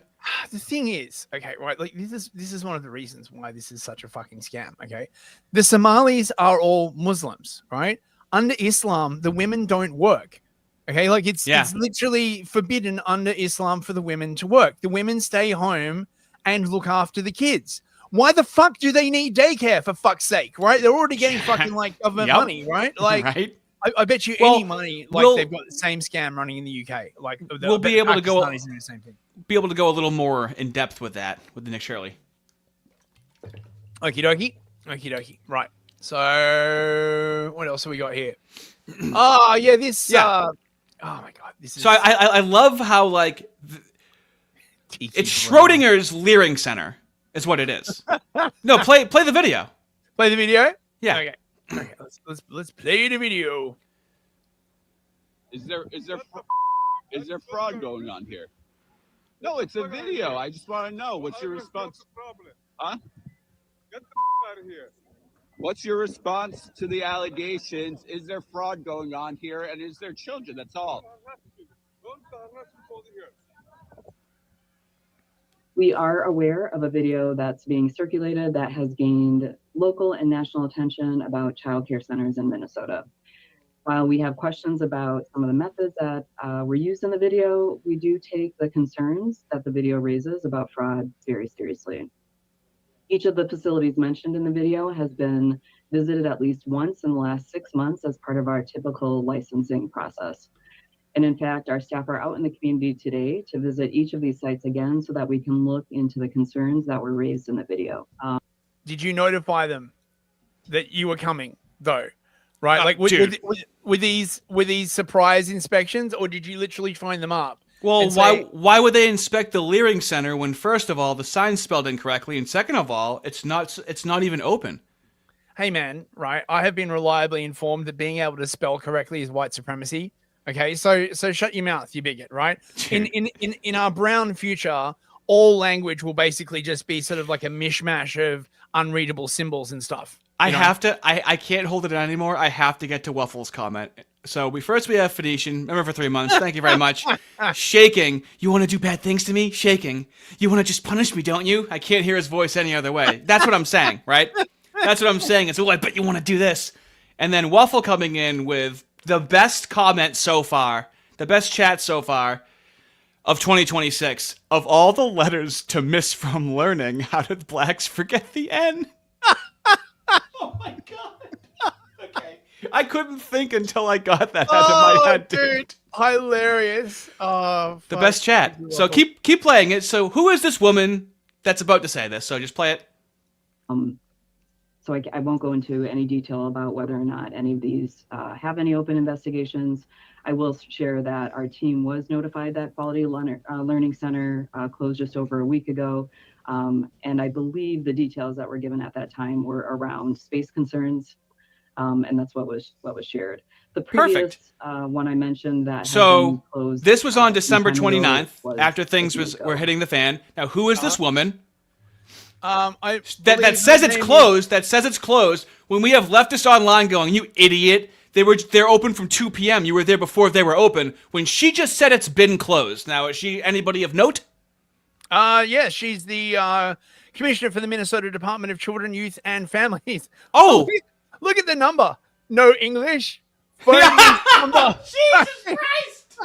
The thing is, okay, right, like this is one of the reasons why this is such a fucking scam, okay? The Somalis are all Muslims, right? Under Islam, the women don't work. Okay, like it's literally forbidden under Islam for the women to work. The women stay home and look after the kids. Why the fuck do they need daycare, for fuck's sake, right? They're already getting fucking like government money, right? Like, right? I bet you any money, like they've got the same scam running in the UK. Like, we'll be able to go the same thing. Be able to go a little more in depth with that with the Nick Shirley. Okie dokie. Right. So what else have we got here? Oh yeah, this. Oh my god, this is. So I love how like it's Schrodinger's Leering Center is what it is. No, play the video. Play the video. Yeah. Okay. Let's play the video. Is there fraud going on here? No, it's a video. I just want to know what's your response. Huh? Get the out of here. What's your response to the allegations? Is there fraud going on here? And is there children? That's all. We are aware of a video that's being circulated that has gained local and national attention about child care centers in Minnesota. While we have questions about some of the methods that were used in the video, we do take the concerns that the video raises about fraud very seriously. Each of the facilities mentioned in the video has been visited at least once in the last 6 months as part of our typical licensing process. And in fact, our staff are out in the community today to visit each of these sites again so that we can look into the concerns that were raised in the video. Did you notify them that you were coming, though? Right, like with these surprise inspections, or did you literally find them up? Well, why would they inspect the Leering Center when, first of all, the sign's spelled incorrectly, and second of all, it's not even open? Hey man, right? I have been reliably informed that being able to spell correctly is white supremacy. Okay, so shut your mouth, you bigot, right? In our brown future, all language will basically just be sort of like a mishmash of unreadable symbols and stuff. I can't hold it in anymore. I have to get to Waffle's comment. So we have Phoenician, remember for 3 months. Thank you very much. Shaking. You want to do bad things to me? Shaking. You want to just punish me, don't you? I can't hear his voice any other way. That's what I'm saying, right? That's what I'm saying. It's, I bet you want to do this. And then Waffle coming in with the best comment so far, the best chat so far of 2026. Of all the letters to miss from learning, how did blacks forget the N? Oh my god. Okay. I couldn't think until I got that out of my head, dude. Hilarious. Oh, the best chat. So keep playing it. So who is this woman that's about to say this? So just play it. So I won't go into any detail about whether or not any of these have any open investigations. I will share that our team was notified that Quality Learning Center closed just over a week ago. And I believe the details that were given at that time were around space concerns. And that's what was shared. The previous one I mentioned that so closed, this was on December 29th after things were hitting the fan. Now, who is this woman? That says it's closed. That says it's closed. When we have leftists online going, you idiot, they're open from 2 p.m. You were there before they were open. When she just said it's been closed. Now, is she anybody of note? Yeah, she's the commissioner for the Minnesota Department of Children, Youth, and Families. Oh, look at the number. No English. Number. Jesus Christ!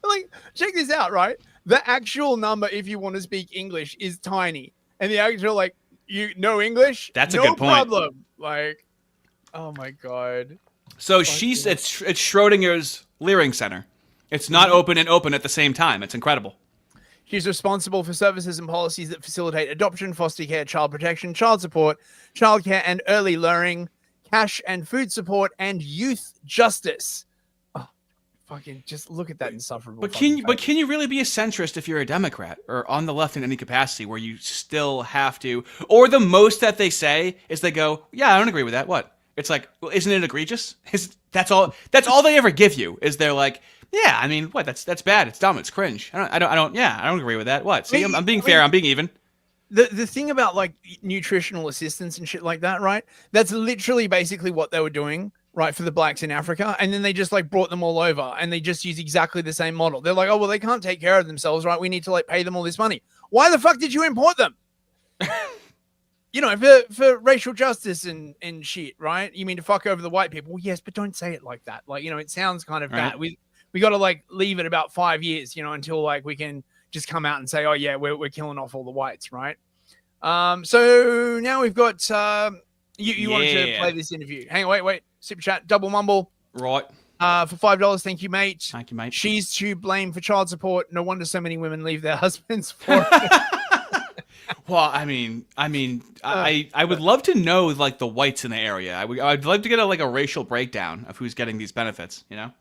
Like, check this out, right? The actual number, if you want to speak English, is tiny, and the actual you know English. That's no a good point. Problem. Like, oh my god. So it's Schrodinger's Leering Center. It's not open and open at the same time. It's incredible. She's responsible for services and policies that facilitate adoption, foster care, child protection, child support, childcare and early learning, cash and food support, and youth justice. Oh, fucking just look at that insufferable. But fucking can you really be a centrist if you're a Democrat or on the left in any capacity where you still have to? Or the most that they say is they go, "Yeah, I don't agree with that." What? It's like, well, isn't it egregious? That's all they ever give you is they're like, "Yeah, I mean, what? That's bad. It's dumb. It's cringe. I don't agree with that. What? See, I'm being fair. I'm being even." The thing about like nutritional assistance and shit like that, right? That's literally basically what they were doing, right, for the blacks in Africa. And then they just like brought them all over and they just use exactly the same model. They're like, oh, well, they can't take care of themselves, right? We need to like pay them all this money. Why the fuck did you import them? You know, for racial justice and shit, right? You mean to fuck over the white people? Well, yes, but don't say it like that. Like, you know, it sounds kind of bad. We got to like leave it about 5 years, you know, until like we can just come out and say, oh yeah, we're killing off all the whites, right? So now we've got you wanted to play this interview. Hang on, wait. Super chat, double mumble. Right. For $5. Thank you, mate. Thank you, mate. She's to blame for child support. No wonder so many women leave their husbands for it. Well, I mean, I would love to know like the whites in the area. I'd love to get a racial breakdown of who's getting these benefits. You know.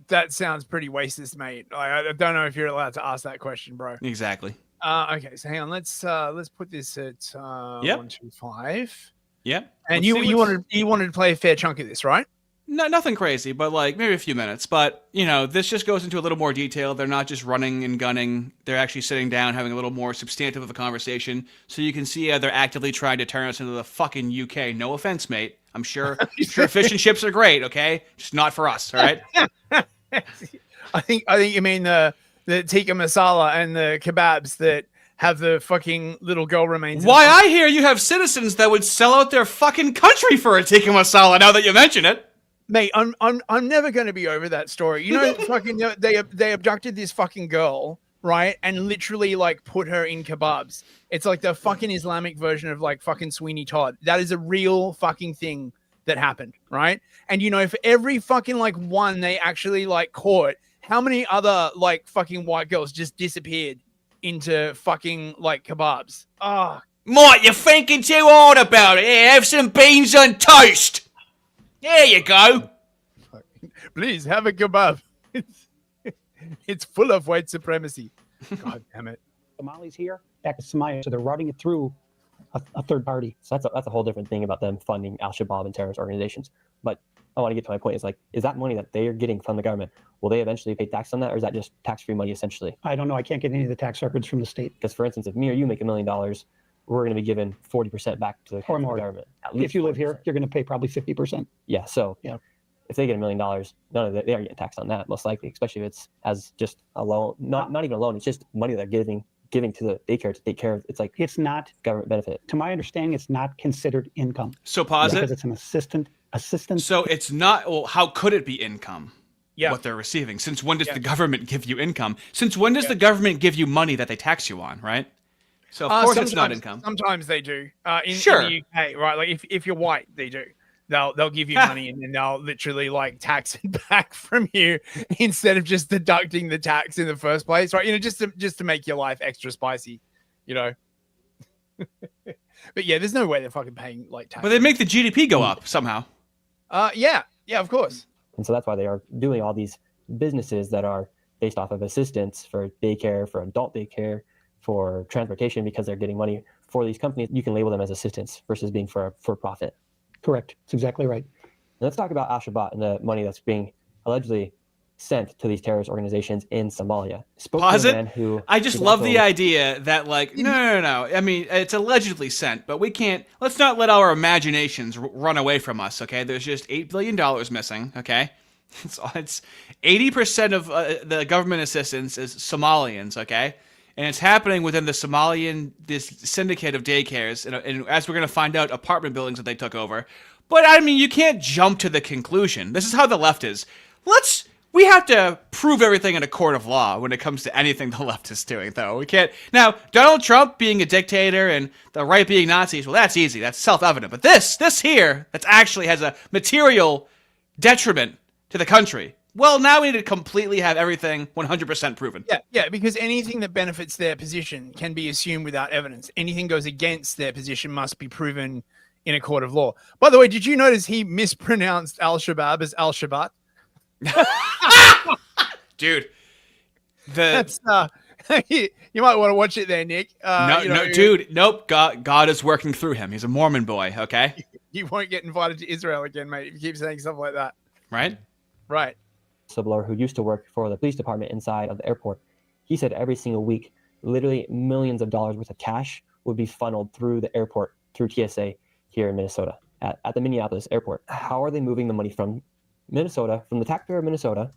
That sounds pretty racist, mate. I don't know if you're allowed to ask that question, bro. Exactly. Okay, so hang on. Let's put this at 125. Yep. And you wanted to play a fair chunk of this, right? No, nothing crazy, but like maybe a few minutes. But you know, this just goes into a little more detail. They're not just running and gunning. They're actually sitting down, having a little more substantive of a conversation. So you can see how they're actively trying to turn us into the fucking UK. No offense, mate. I'm sure fish and chips are great. Okay, just not for us. All right. I think you mean the tikka masala and the kebabs that have the fucking little girl remains. Why, I hear you have citizens that would sell out their fucking country for a tikka masala. Now that you mention it. Mate, I'm never going to be over that story. You know, fucking they abducted this fucking girl, right? And literally like put her in kebabs. It's like the fucking Islamic version of like fucking Sweeney Todd. That is a real fucking thing that happened, right? And you know, for every fucking like one they actually like caught, how many other like fucking white girls just disappeared into fucking like kebabs? Ah, Mike, you're thinking too hard about it. Here, have some beans on toast. There you go. Please have a kebab. It's full of white supremacy. God damn it. Somalis here, back to Somalia, so they're routing it through a third party. So that's a whole different thing about them funding Al-Shabaab and terrorist organizations. But I want to get to my point. Is like, is that money that they are getting from the government, will they eventually pay tax on that, or is that just tax-free money essentially? I don't know. I can't get any of the tax records from the state. Because, for instance, if me or you make $1 million, we're going to be given 40% back to the government. If you live here, you're going to pay probably 50%. Yeah. So if they get $1 million, none of they are getting taxed on that, most likely, especially if it's as just a loan, not even a loan. It's just money they're giving to the daycare to take care of. It's like, it's not government benefit. To my understanding, it's not considered income. So pause it. Because it's an assistant. So it's not. Well, how could it be income? Yeah. What they're receiving. Since when does the government give you income? Since when does the government give you money that they tax you on? Right. So of course it's not income. Sometimes they do. In Sure. the UK, right? Like if you're white, they do. They'll give you money and then they'll literally like tax it back from you instead of just deducting the tax in the first place, right? You know, just to make your life extra spicy, you know. But yeah, there's no way they're fucking paying like tax. But they make the GDP go up somehow. Yeah, of course. And so that's why they are doing all these businesses that are based off of assistance for daycare, for adult daycare, for transportation, because they're getting money for these companies. You can label them as assistance versus being for profit. Correct. That's exactly right. Now let's talk about Al-Shabaab and the money that's being allegedly sent to these terrorist organizations in Somalia. Pause it. I just love the idea that like, no. I mean, it's allegedly sent, but let's not let our imaginations run away from us, okay? There's just $8 billion missing, okay? It's 80% of the government assistance is Somalians, okay? And it's happening within the this syndicate of daycares, and as we're going to find out, apartment buildings that they took over. But, I mean, you can't jump to the conclusion. This is how the left is. We have to prove everything in a court of law when it comes to anything the left is doing, though. We can't. Now, Donald Trump being a dictator and the right being Nazis, well, that's easy. That's self-evident. But this here, that actually has a material detriment to the country. Well, now we need to completely have everything 100% proven. Yeah, because anything that benefits their position can be assumed without evidence. Anything goes against their position must be proven in a court of law. By the way, did you notice he mispronounced Al-Shabaab as Al-Shabaat? Dude. That's you might want to watch it there, Nick. Dude, nope. God is working through him. He's a Mormon boy, okay? You won't get invited to Israel again, mate, if you keep saying stuff like that. Right? Right. Whistleblower who used to work for the police department inside of the airport. He said every single week, literally millions of dollars worth of cash would be funneled through the airport, through TSA here in Minnesota, at the Minneapolis airport. How are they moving the money from Minnesota, from the taxpayer of Minnesota,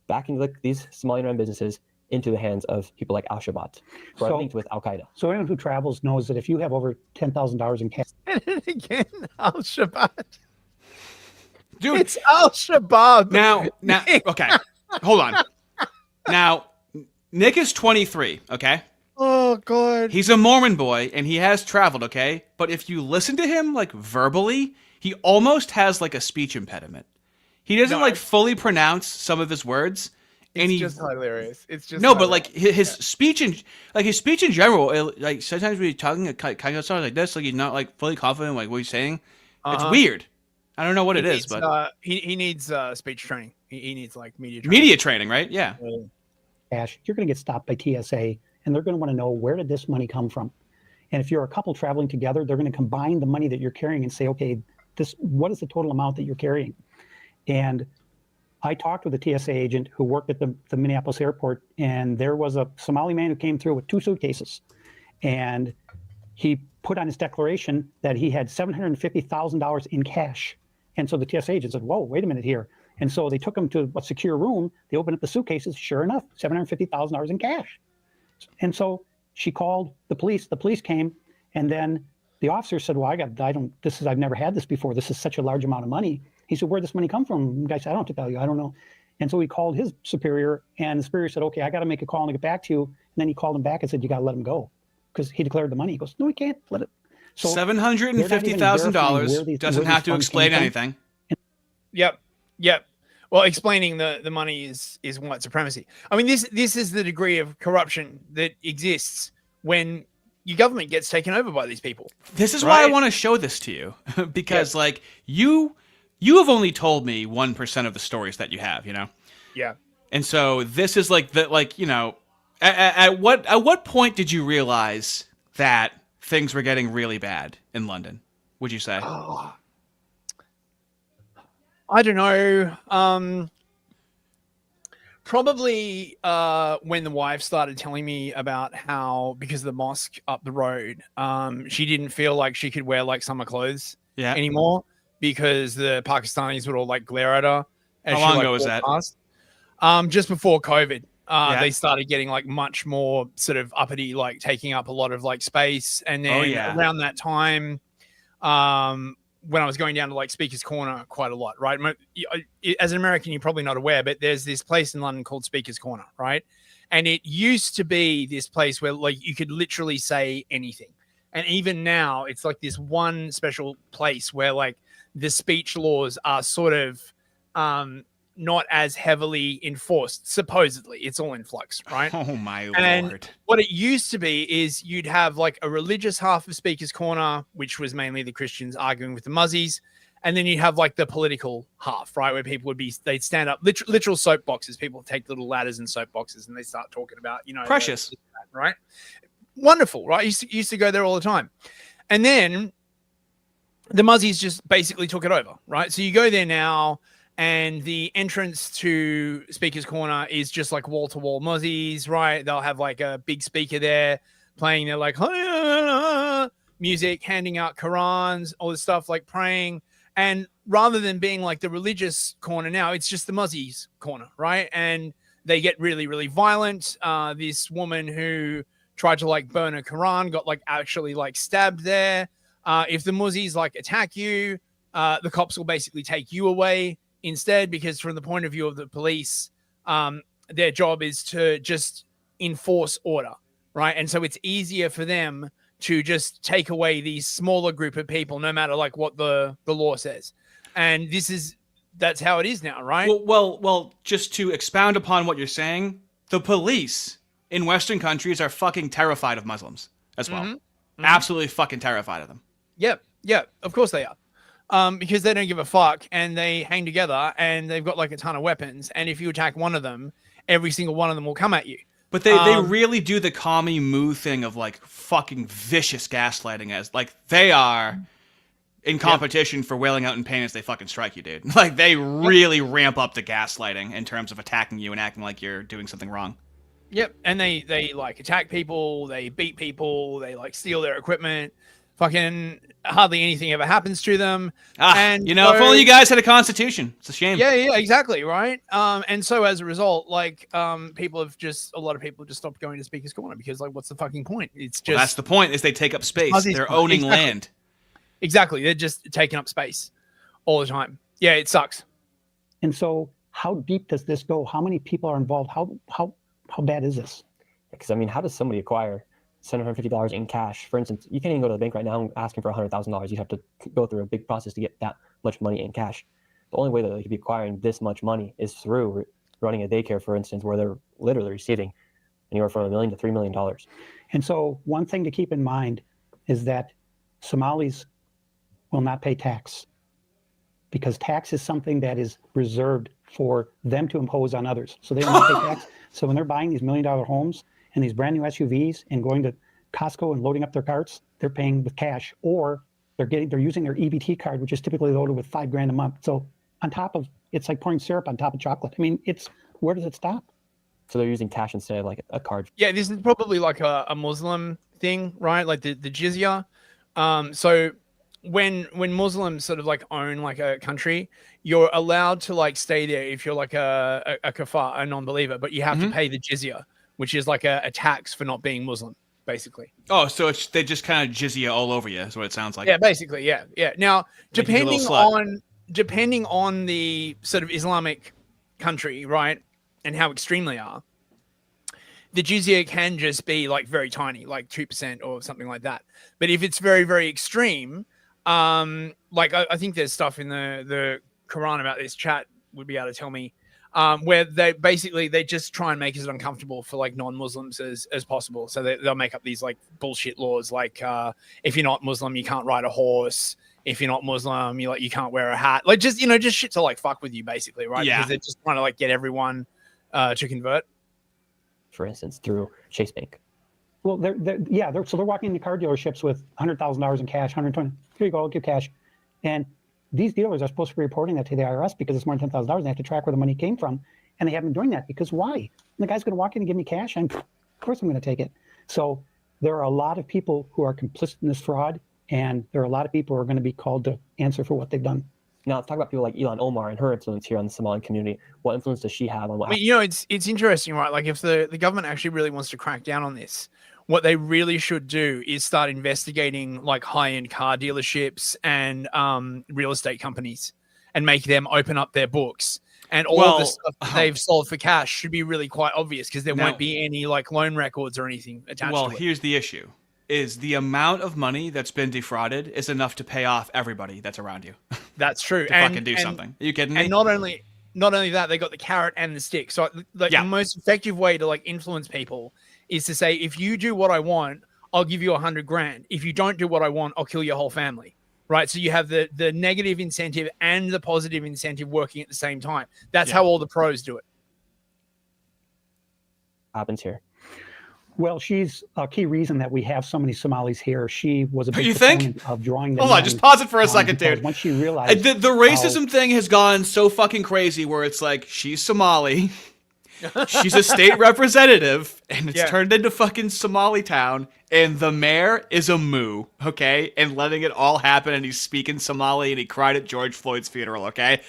back into these Somali-run businesses into the hands of people like Al-Shabaab, who are linked with Al-Qaeda? So anyone who travels knows that if you have over $10,000 in cash, And again, Al-Shabaab. Dude. It's Al-Shabaab. Now, okay. Hold on. Now, Nick is 23, okay? Oh, God. He's a Mormon boy, and he has traveled, okay? But if you listen to him, like, verbally, he almost has, like, a speech impediment. He doesn't, like, fully pronounce some of his words. It's just hilarious. It's just no, but like his speech in general, like sometimes when he's talking kind of something like this, like he's not like fully confident like what he's saying. It's weird. I don't know what it is, but he needs speech training. He needs like media training, right? Yeah. Cash, you're going to get stopped by TSA, and they're going to want to know, where did this money come from? And if you're a couple traveling together, they're going to combine the money that you're carrying and say, okay, what is the total amount that you're carrying? And I talked with a TSA agent who worked at the Minneapolis airport, and there was a Somali man who came through with 2 suitcases. And he put on his declaration that he had $750,000 in cash. And so the TSA agent said, whoa, wait a minute here. And so they took him to a secure room. They opened up the suitcases. Sure enough, $750,000 in cash. And so she called the police. The police came, and then the officer said, well, I've never had this before. This is such a large amount of money. He said, where'd this money come from? The guy said, I don't have to tell you. I don't know. And so he called his superior, and the superior said, okay, I got to make a call and get back to you. And then he called him back and said, you got to let him go, because he declared the money. He goes, no, we can't let it. So $750,000 doesn't have to explain anything. Yep. Well, explaining the money is white supremacy. I mean, this is the degree of corruption that exists when your government gets taken over by these people. This is why I want to show this to you, because like you have only told me 1% of the stories that you have, you know? Yeah. And so this is like at what point did you realize that things were getting really bad in London, would you say? Oh, I don't know. Probably when the wife started telling me about how, because of the mosque up the road, she didn't feel like she could wear like summer clothes anymore, because the Pakistanis would all like glare at her. How long ago was that? Just before COVID. They started getting like much more sort of uppity, like taking up a lot of like space. And then around that time, when I was going down to like Speaker's Corner quite a lot, right? As an American, you're probably not aware, but there's this place in London called Speaker's Corner, right? And it used to be this place where like you could literally say anything. And even now it's like this one special place where like the speech laws are sort of not as heavily enforced. Supposedly, it's all in flux, right? Oh my Lord. What it used to be is you'd have like a religious half of Speaker's Corner, which was mainly the Christians arguing with the Muzzies, and then you'd have like the political half, right, where people they'd stand up, literal soapboxes. People take little ladders and soapboxes, and they start talking about, you know, precious, right? Wonderful, right? Used to go there all the time, and then the Muzzies just basically took it over, right? So you go there now, and the entrance to Speaker's Corner is just like wall-to-wall Muzzies, right? They'll have like a big speaker there playing their like music, handing out Qurans, all this stuff, like praying. And rather than being like the religious corner now, it's just the Muzzies corner, right? And they get really, really violent. This woman who tried to like burn a Quran got like actually like stabbed there. If the Muzzies like attack you, the cops will basically take you away instead, because from the point of view of the police, their job is to just enforce order, right? And so it's easier for them to just take away these smaller group of people, no matter like what the law says. And that's how it is now, right? Well, just to expound upon what you're saying, the police in Western countries are fucking terrified of Muslims as well. Mm-hmm. Absolutely fucking terrified of them. Yep, of course they are. because they don't give a fuck and they hang together and they've got like a ton of weapons. And if you attack one of them, every single one of them will come at you. But they really do the commie moo thing of like fucking vicious gaslighting, as like they are in competition for wailing out in pain as they fucking strike you, dude. Like they really ramp up the gaslighting in terms of attacking you and acting like you're doing something wrong. Yep. And they like attack people, they beat people, they like steal their equipment. Fucking hardly anything ever happens to them. And you know, if only you guys had a constitution. It's a shame. Yeah, exactly, right. And so as a result, like, a lot of people have just stopped going to Speaker's Corner because, like, what's the fucking point? It's just that's the point. Is they take up space. They're owning land. Exactly, they're just taking up space all the time. Yeah, it sucks. And so, how deep does this go? How many people are involved? How bad is this? Because I mean, how does somebody acquire $750 in cash? For instance, you can't even go to the bank right now asking for $100,000. You have to go through a big process to get that much money in cash. The only way that they could be acquiring this much money is through running a daycare, for instance, where they're literally receiving anywhere from $1 million to $3 million. And so one thing to keep in mind is that Somalis will not pay tax, because tax is something that is reserved for them to impose on others. So they will not pay tax. So when they're buying these $1 million homes and these brand new SUVs and going to Costco and loading up their carts, they're paying with cash, or they're using their EBT card, which is typically loaded with $5,000 a month. So on top of, it's like pouring syrup on top of chocolate. I mean, where does it stop? So they're using cash instead of like a card. Yeah, this is probably like a Muslim thing, right? Like the jizya. So when Muslims sort of like own like a country, you're allowed to like stay there if you're like a kafir, a non-believer, but you have to pay the jizya, which is like a tax for not being Muslim, basically. Oh, so they just kind of jizya all over you is what it sounds like. Yeah, basically, yeah. Now, depending on the sort of Islamic country, right, and how extreme they are, the jizya can just be like very tiny, like 2% or something like that. But if it's very, very extreme, like I think there's stuff in the Quran about this. Chat would be able to tell me, where they just try and make it as uncomfortable for like non-Muslims as possible. So they'll make up these like bullshit laws, like if you're not Muslim, you can't ride a horse. If you're not Muslim, you can't wear a hat. Like just shit to like fuck with you, basically, right? Yeah. Because they're just trying to like get everyone to convert. For instance, through Chase Bank. Well, they're walking into car dealerships with $100,000 in cash, 120. Here you go, I'll give cash. And these dealers are supposed to be reporting that to the IRS because it's more than $10,000. They have to track where the money came from, and they haven't been doing that because why? And the guy's going to walk in and give me cash, and of course I'm going to take it. So there are a lot of people who are complicit in this fraud, and there are a lot of people who are going to be called to answer for what they've done. Now, let's talk about people like Ilhan Omar and her influence here on the Somali community. What influence does she have on what? It's interesting, right? Like if the government actually really wants to crack down on this, what they really should do is start investigating like high-end car dealerships and real estate companies and make them open up their books. And all of the stuff that they've sold for cash should be really quite obvious because there won't be any like loan records or anything attached to it. Well, here's the issue. Is the amount of money that's been defrauded is enough to pay off everybody that's around you. That's true. To fucking do something. Are you kidding me? And not only that, they got the carrot and the stick. So the most effective way to like influence people is to say, if you do what I want, I'll give you $100,000. If you don't do what I want, I'll kill your whole family. Right. So you have the negative incentive and the positive incentive working at the same time. That's how all the pros do it. Happens here. Well, she's a key reason that we have so many Somalis here. She was a big you proponent think? of drawing them. Hold on, just pause it for a second, dude. Once she realized the racism thing has gone so fucking crazy where it's like, she's Somali, she's a state representative, and it's turned into fucking Somali town, and the mayor is a moo, okay? And letting it all happen, and he's speaking Somali, and he cried at George Floyd's funeral, okay?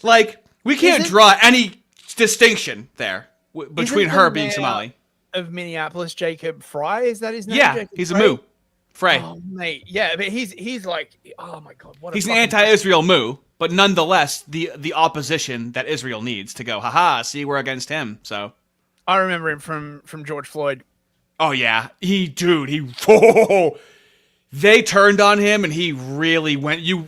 Like, we can't draw any distinction there between her being Somali. Of Minneapolis, Jacob Fry, is that his name? Yeah, Jacob he's a Frey? moo. Frey. Oh, mate. Yeah, but he's like, oh my God. He's an anti-Israel moo, but nonetheless, the opposition that Israel needs to go, haha, see, we're against him, so. I remember him from George Floyd. Oh, yeah. They turned on him, and he really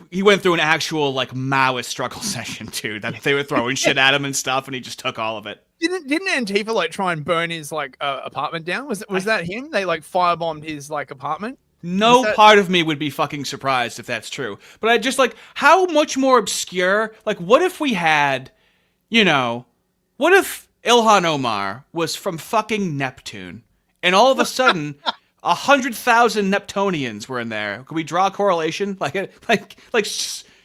he went through an actual, like, Maoist struggle session, too, that they were throwing shit at him and stuff, and he just took all of it. Didn't Antifa, like, try and burn his, like, apartment down? Was that him? They, like, firebombed his, like, apartment? No part of me would be fucking surprised if that's true. But I just like, how much more obscure? Like, what if we had, what if Ilhan Omar was from fucking Neptune, and all of a sudden, 100,000 Neptunians were in there? Could we draw a correlation? Like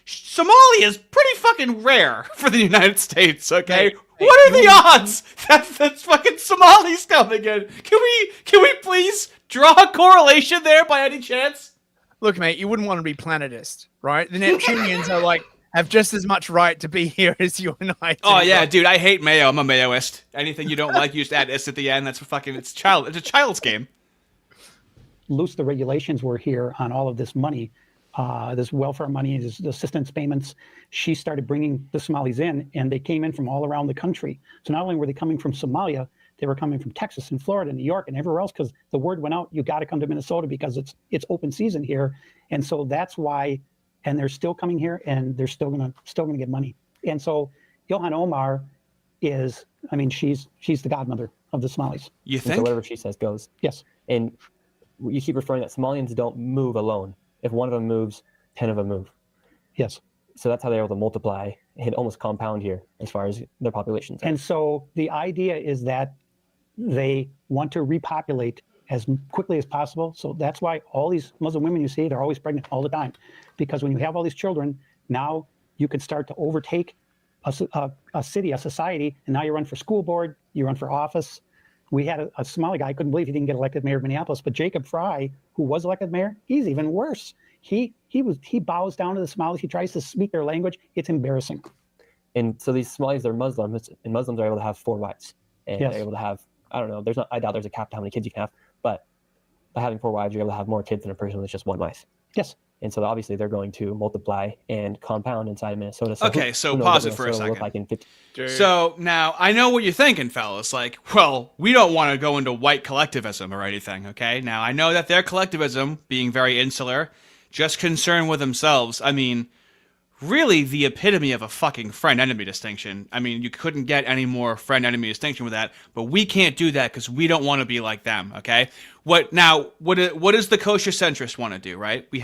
Somalia is pretty fucking rare for the United States. Okay, what are the odds that fucking Somalis coming in? Can we please draw a correlation there by any chance? Look, mate, you wouldn't want to be planetist, right? The Neptunians are like have just as much right to be here as you and I do. Oh yeah, dude, I hate Mayo. I'm a Mayoist. Anything you don't like, you just add "ist" at the end. That's fucking. It's a child's game. Loose the regulations were here on all of this money, this welfare money, this assistance payments. She started bringing the Somalis in, and they came in from all around the country. So not only were they coming from Somalia, they were coming from Texas and Florida, and New York, and everywhere else, because the word went out, you got to come to Minnesota because it's open season here, and so that's why. And they're still coming here, and they're still gonna get money. And so Ilhan Omar is, I mean, she's the godmother of the Somalis. You And think? so whatever she says goes. Yes. And you keep referring that Somalians don't move alone. If one of them moves, 10 of them move. Yes. So that's how they're able to multiply and almost compound here as far as their populations. And so the idea is that they want to repopulate as quickly as possible. So that's why all these Muslim women you see, they're always pregnant all the time. Because when you have all these children, now you can start to overtake a city, a society, and now you run for school board, you run for office. We had a Somali guy, I couldn't believe he didn't get elected mayor of Minneapolis, but Jacob Fry, who was elected mayor, he's even worse. He bows down to the Somalis, he tries to speak their language. It's embarrassing. And so these Somalis are Muslims, and Muslims are able to have 4 wives. And Yes. they're able to have, I don't know, I doubt there's a cap to how many kids you can have, but by having 4 wives, you're able to have more kids than a person with just 1 wife. Yes. And so obviously they're going to multiply and compound inside of Minnesota. Okay, so pause it for a second. So now I know what you're thinking, fellas. Like, well, we don't want to go into white collectivism or anything, okay? Now I know that their collectivism, being very insular, just concerned with themselves. I mean, really the epitome of a fucking friend-enemy distinction. I mean, you couldn't get any more friend-enemy distinction with that, but we can't do that because we don't want to be like them, okay? What does the kosher centrist want to do, right? We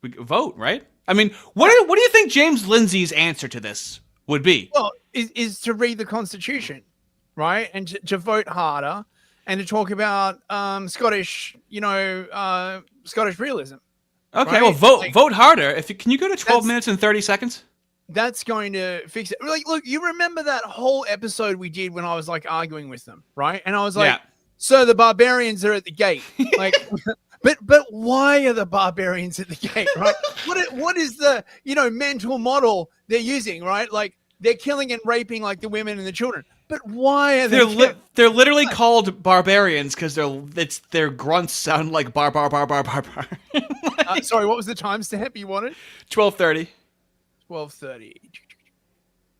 vote, right? I mean, what do you think James Lindsay's answer to this would be? Well, is to read the Constitution, right? And to vote harder and to talk about Scottish realism. Okay, right? well, vote harder. Can you go to 12 minutes and 30 seconds? That's going to fix it. Like, look, you remember that whole episode we did when I was like arguing with them, right? And I was like, so the barbarians are at the gate. Like, but why are the barbarians at the gate, right? What is the, mental model they're using, right? Like, they're killing and raping like the women and the children. But why are they? They're literally called barbarians because their grunts sound like bar. Sorry, what was the timestamp you wanted? 12:30. 12:30.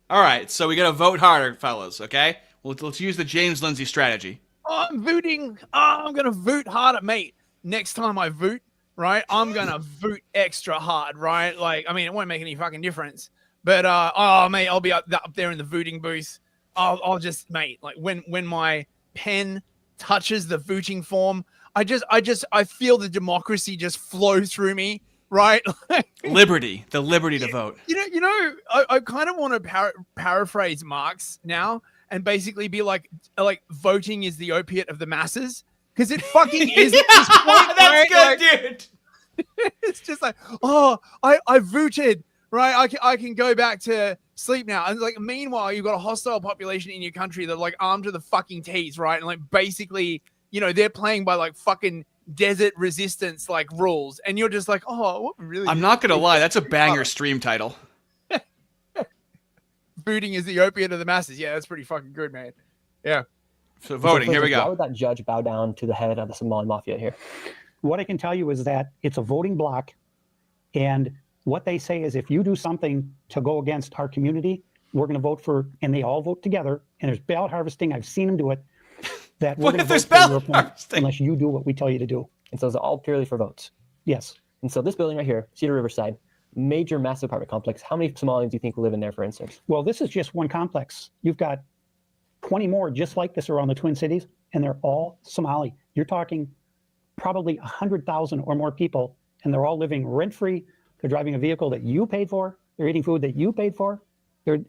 All right, so we got to vote harder, fellas. Okay, let's use the James Lindsay strategy. Oh, I'm voting. Oh, I'm gonna vote harder, mate. Next time I vote, right, I'm gonna vote extra hard, right? Like, I mean, it won't make any fucking difference. But mate, I'll be up there in the voting booth. I'll just, mate, like when my pen touches the voting form, I feel the democracy just flow through me, right? The liberty to vote. I kind of want to paraphrase Marx now and basically be like voting is the opiate of the masses, because it fucking is at this point. That's right? good, dude. It's just like, I voted. Right, I can go back to sleep now. And like, meanwhile, you've got a hostile population in your country that are like armed to the fucking teeth, right? And like, basically, they're playing by like fucking desert resistance like rules, and you're just like, what really? I'm not gonna lie, that's a banger stream title. Voting is the opiate of the masses. Yeah, that's pretty fucking good, man. Yeah. So voting, here we go. Why would that judge bow down to the head of the Somali mafia here? What I can tell you is that it's a voting block, and what they say is if you do something to go against our community, we're going to vote for, and they all vote together, and there's ballot harvesting. I've seen them do it. That we're going to vote for your opponent unless you do what we tell you to do. And so it's all purely for votes. Yes. And so this building right here, Cedar Riverside, massive apartment complex. How many Somalians do you think live in there, for instance? Well, this is just one complex. You've got 20 more just like this around the Twin Cities, and they're all Somali. You're talking probably 100,000 or more people, and they're all living rent-free. They're driving a vehicle that you paid for. They're eating food that you paid for.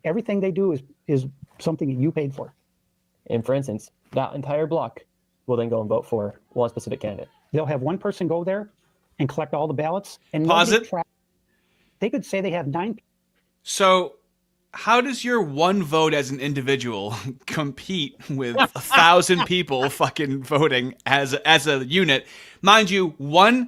Everything they do is something that you paid for. And for instance, that entire block will then go and vote for one specific candidate. They'll have one person go there and collect all the ballots. And Pause it. They could say they have 9. So how does your one vote as an individual compete with 1,000 people fucking voting as a unit? Mind you,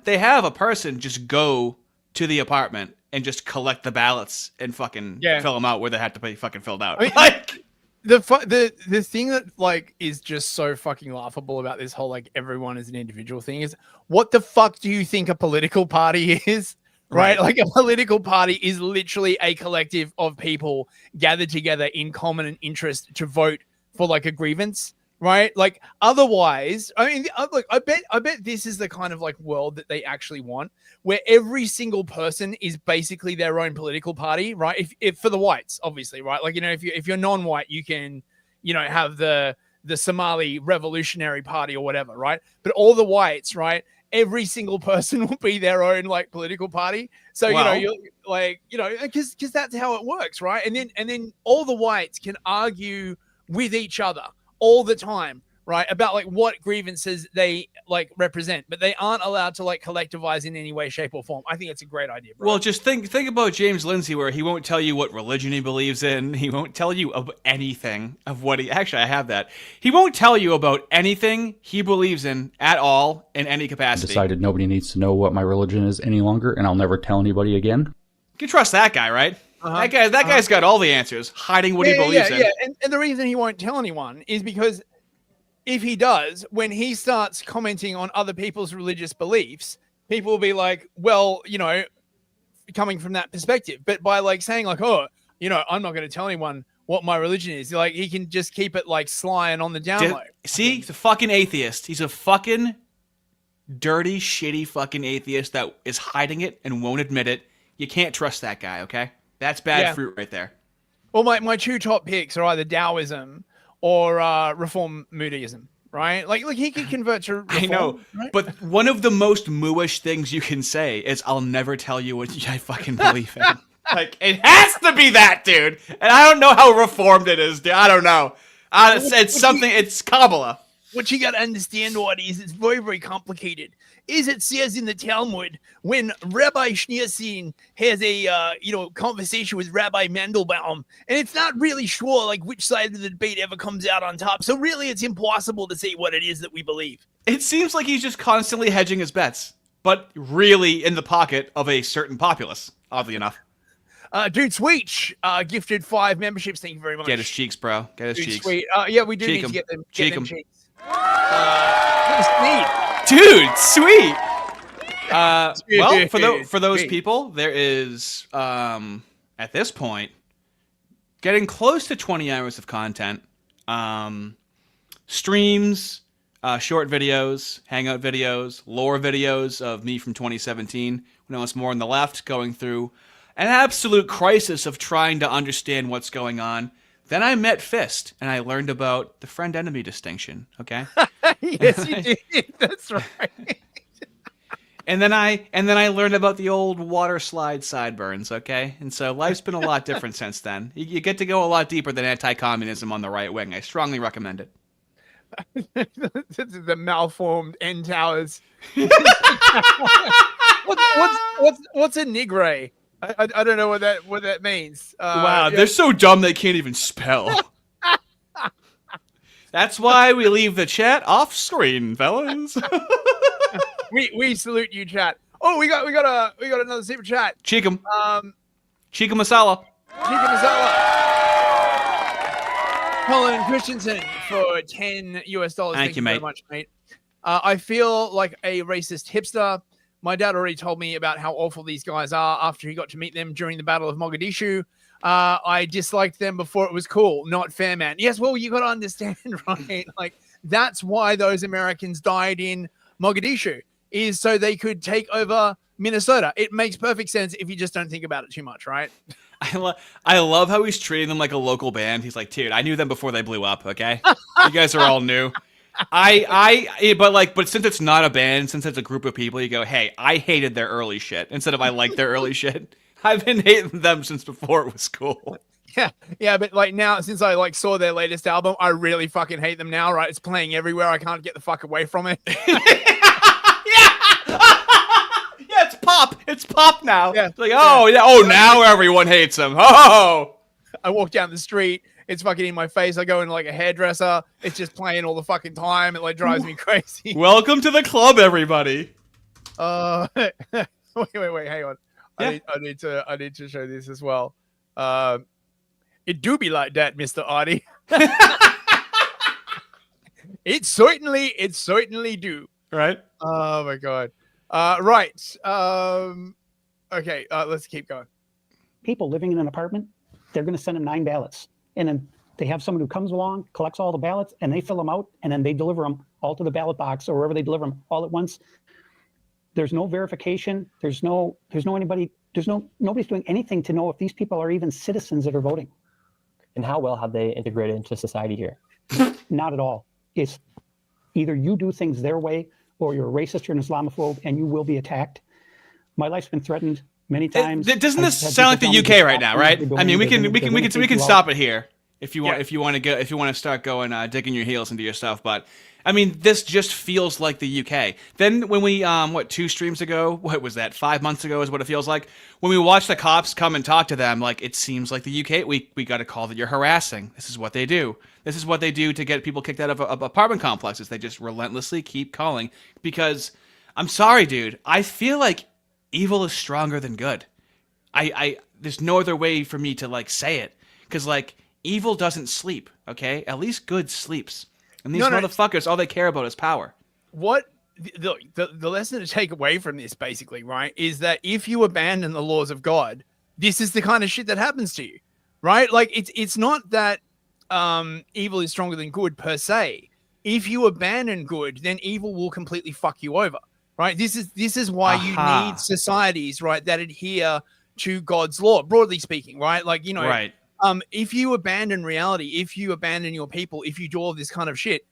they have a person just go to the apartment and just collect the ballots and fucking fill them out where they have to be fucking filled out. I mean, like, the thing that like is just so fucking laughable about this whole like everyone is an individual thing is, what the fuck do you think a political party is? Right? Like a political party is literally a collective of people gathered together in common interest to vote for like a grievance, right? Like otherwise, I mean, look, I bet this is the kind of like world that they actually want, where every single person is basically their own political party, right? If for the whites, obviously, right? Like, you know, if you're non-white, you can, you know, have the Somali Revolutionary Party or whatever, right? But all the whites, right? Every single person will be their own like political party. So, you know, you're like, you know, because that's how it works, right? And then all the whites can argue with each other all the time, right? About like what grievances they like represent, but they aren't allowed to like collectivize in any way, shape, or form. I think it's a great idea, bro. well, just think about James Lindsay, where he won't tell you what religion he believes in. He won't tell you of anything of what he actually. I have that. He won't tell you about anything he believes in at all in any capacity. Decided nobody needs to know what my religion is any longer, and I'll never tell anybody again. You can trust that guy, right? That guy's got all the answers, hiding what he believes in. Yeah. And the reason he won't tell anyone is because if he does, when he starts commenting on other people's religious beliefs, people will be like, well, you know, coming from that perspective. But by like saying like, oh, you know, I'm not going to tell anyone what my religion is, like he can just keep it like sly and on the down low. See, he's a fucking atheist. He's a fucking dirty, shitty fucking atheist that is hiding it and won't admit it. You can't trust that guy, okay? That's bad fruit right there. Well, my two top picks are either Taoism or Reform Moodyism, right? Like he could convert to Reform. I know, right? but one of the most mooish things you can say is, I'll never tell you what I fucking believe in. Like, it has to be that, dude. And I don't know how reformed it is, dude. I don't know. It's something, it's Kabbalah. What you got to understand what is, it's very, very complicated. Is it says in the Talmud, when Rabbi Schneerson has a conversation with Rabbi Mandelbaum, and it's not really sure like which side of the debate ever comes out on top. So really, it's impossible to say what it is that we believe. It seems like he's just constantly hedging his bets, but really in the pocket of a certain populace, oddly enough. Dude Sweet gifted 5 memberships. Thank you very much. Get his cheeks, bro. Get his cheeks. Sweet. Yeah, we do Cheek need to him. get them. Cheek Get them him. cheeks. What Dude, sweet. Well, for those Sweet. people, there is at this point getting close to 20 hours of content. Streams, short videos, hangout videos, lore videos of me from 2017 when I was more on the left, going through an absolute crisis of trying to understand what's going on. Then I met Fist, and I learned about the friend-enemy distinction, okay? Yes, you did. That's right. And then I learned about the old water slide sideburns, okay? And so life's been a lot different since then. You get to go a lot deeper than anti-communism on the right wing. I strongly recommend it. The malformed end towers. What's a nigre? I don't know what that means. Wow, they're so dumb they can't even spell. That's why we leave the chat off screen, fellas. we salute you, chat. Oh, we got another super chat. Cheekum. Chica Masala. Chica Masala. Colin Christensen for $10 US. Thank you, mate. very much, mate. I feel like a racist hipster. My dad already told me about how awful these guys are after he got to meet them during the Battle of Mogadishu. I disliked them before it was cool, not fair, man. Yes, well, you got to understand, right? Like, that's why those Americans died in Mogadishu, is so they could take over Minnesota. It makes perfect sense if you just don't think about it too much, right? I love how he's treating them like a local band. He's like, dude, I knew them before they blew up, okay? You guys are all new. but since it's not a band, since it's a group of people, you go, hey, I hated their early shit instead of I liked their early shit. I've been hating them since before it was cool. Yeah, but like now, since I like saw their latest album, I really fucking hate them now. Right, it's playing everywhere. I can't get the fuck away from it. Yeah, it's pop. It's pop now. Yeah. It's like, oh yeah, oh now everyone hates him. Oh. I walk down the street, it's fucking in my face. I go in like a hairdresser, it's just playing all the fucking time. It like drives me crazy. Welcome to the club, everybody. Wait, hang on. Yeah. I need to show this as well. It do be like that, Mr. Artie. It certainly do. Right. Oh my god. Right. Okay. Let's keep going. People living in an apartment, they're going to send them 9 ballots. And then they have someone who comes along, collects all the ballots, and they fill them out, and then they deliver them all to the ballot box or wherever they deliver them all at once. There's no verification. Nobody's doing anything to know if these people are even citizens that are voting. And how well have they integrated into society here? Not at all. It's either you do things their way or you're a racist or an Islamophobe and you will be attacked. My life's been threatened many times. Doesn't this sound like the UK right now, right? I mean, we can stop it here if you want to start going digging your heels into your stuff, but I mean, this just feels like the UK. Then when we 2 streams ago, what was that? 5 months ago is what it feels like. When we watch the cops come and talk to them, like it seems like the UK. We got a call that you're harassing. This is what they do. This is what they do to get people kicked out of apartment complexes. They just relentlessly keep calling because I'm sorry, dude. I feel like evil is stronger than good. I there's no other way for me to like say it because like evil doesn't sleep. Okay, at least good sleeps. And these motherfuckers, all they care about is power. What the lesson to take away from this, basically, right, is that if you abandon the laws of God, this is the kind of shit that happens to you, right? Like it's not that evil is stronger than good per se. If you abandon good, then evil will completely fuck you over, right? This is why you need societies, right, that adhere to God's law, broadly speaking, right? Like right. If you abandon reality, if you abandon your people, if you do all this kind of shit,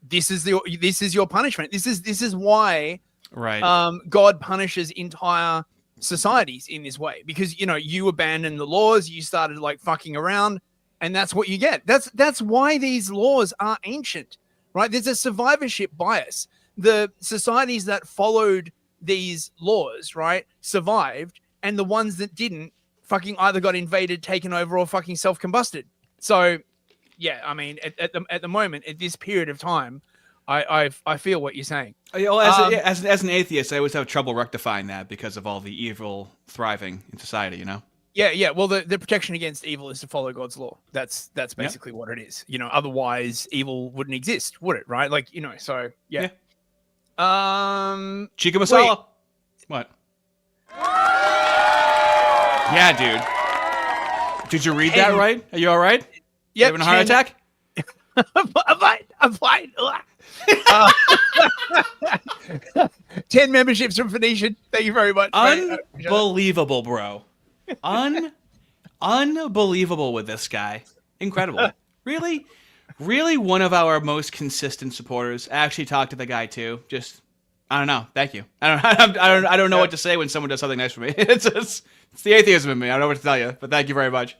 this is your punishment. This is why God punishes entire societies in this way, because you abandon the laws, you started like fucking around, and that's what you get. That's why these laws are ancient, right? There's a survivorship bias. The societies that followed these laws, right, survived, and the ones that didn't fucking either got invaded, taken over, or fucking self-combusted. So, yeah, I mean, at the moment, at this period of time, I feel what you're saying. As an atheist, I always have trouble rectifying that because of all the evil thriving in society. Yeah. Well, the protection against evil is to follow God's law. That's basically what it is. Otherwise, evil wouldn't exist, would it? Right? Like, So yeah. Chica masala. What? Yeah, dude. Did you read that right? Are you all right? Yeah. Having a heart attack? I'm fine. 10 memberships from Phoenician. Thank you very much. Unbelievable, bro. Unbelievable with this guy. Incredible. Really one of our most consistent supporters. I actually talked to the guy too. Just, I don't know. Thank you. I don't know what to say when someone does something nice for me. It's the atheism in me. I don't know what to tell you, but thank you very much.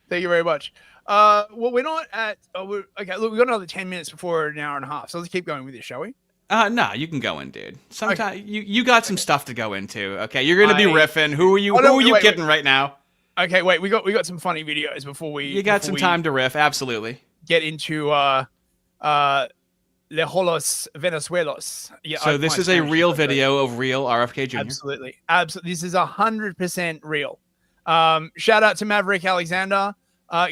Thank you very much. Well, we're not at. Okay, look, we've got another 10 minutes before an hour and a half, so let's keep going with this, shall we? No, you can go in, dude. Sometimes you got some stuff to go into. Okay, you're gonna be riffing. Who are you kidding right now? Okay, wait. We got some funny videos before we. You got some time to riff. Absolutely. Get into Le Holos Venezuelos. Yeah. So this is a real video of real RFK Jr. Absolutely. This is 100% real. Shout out to Maverick Alexander.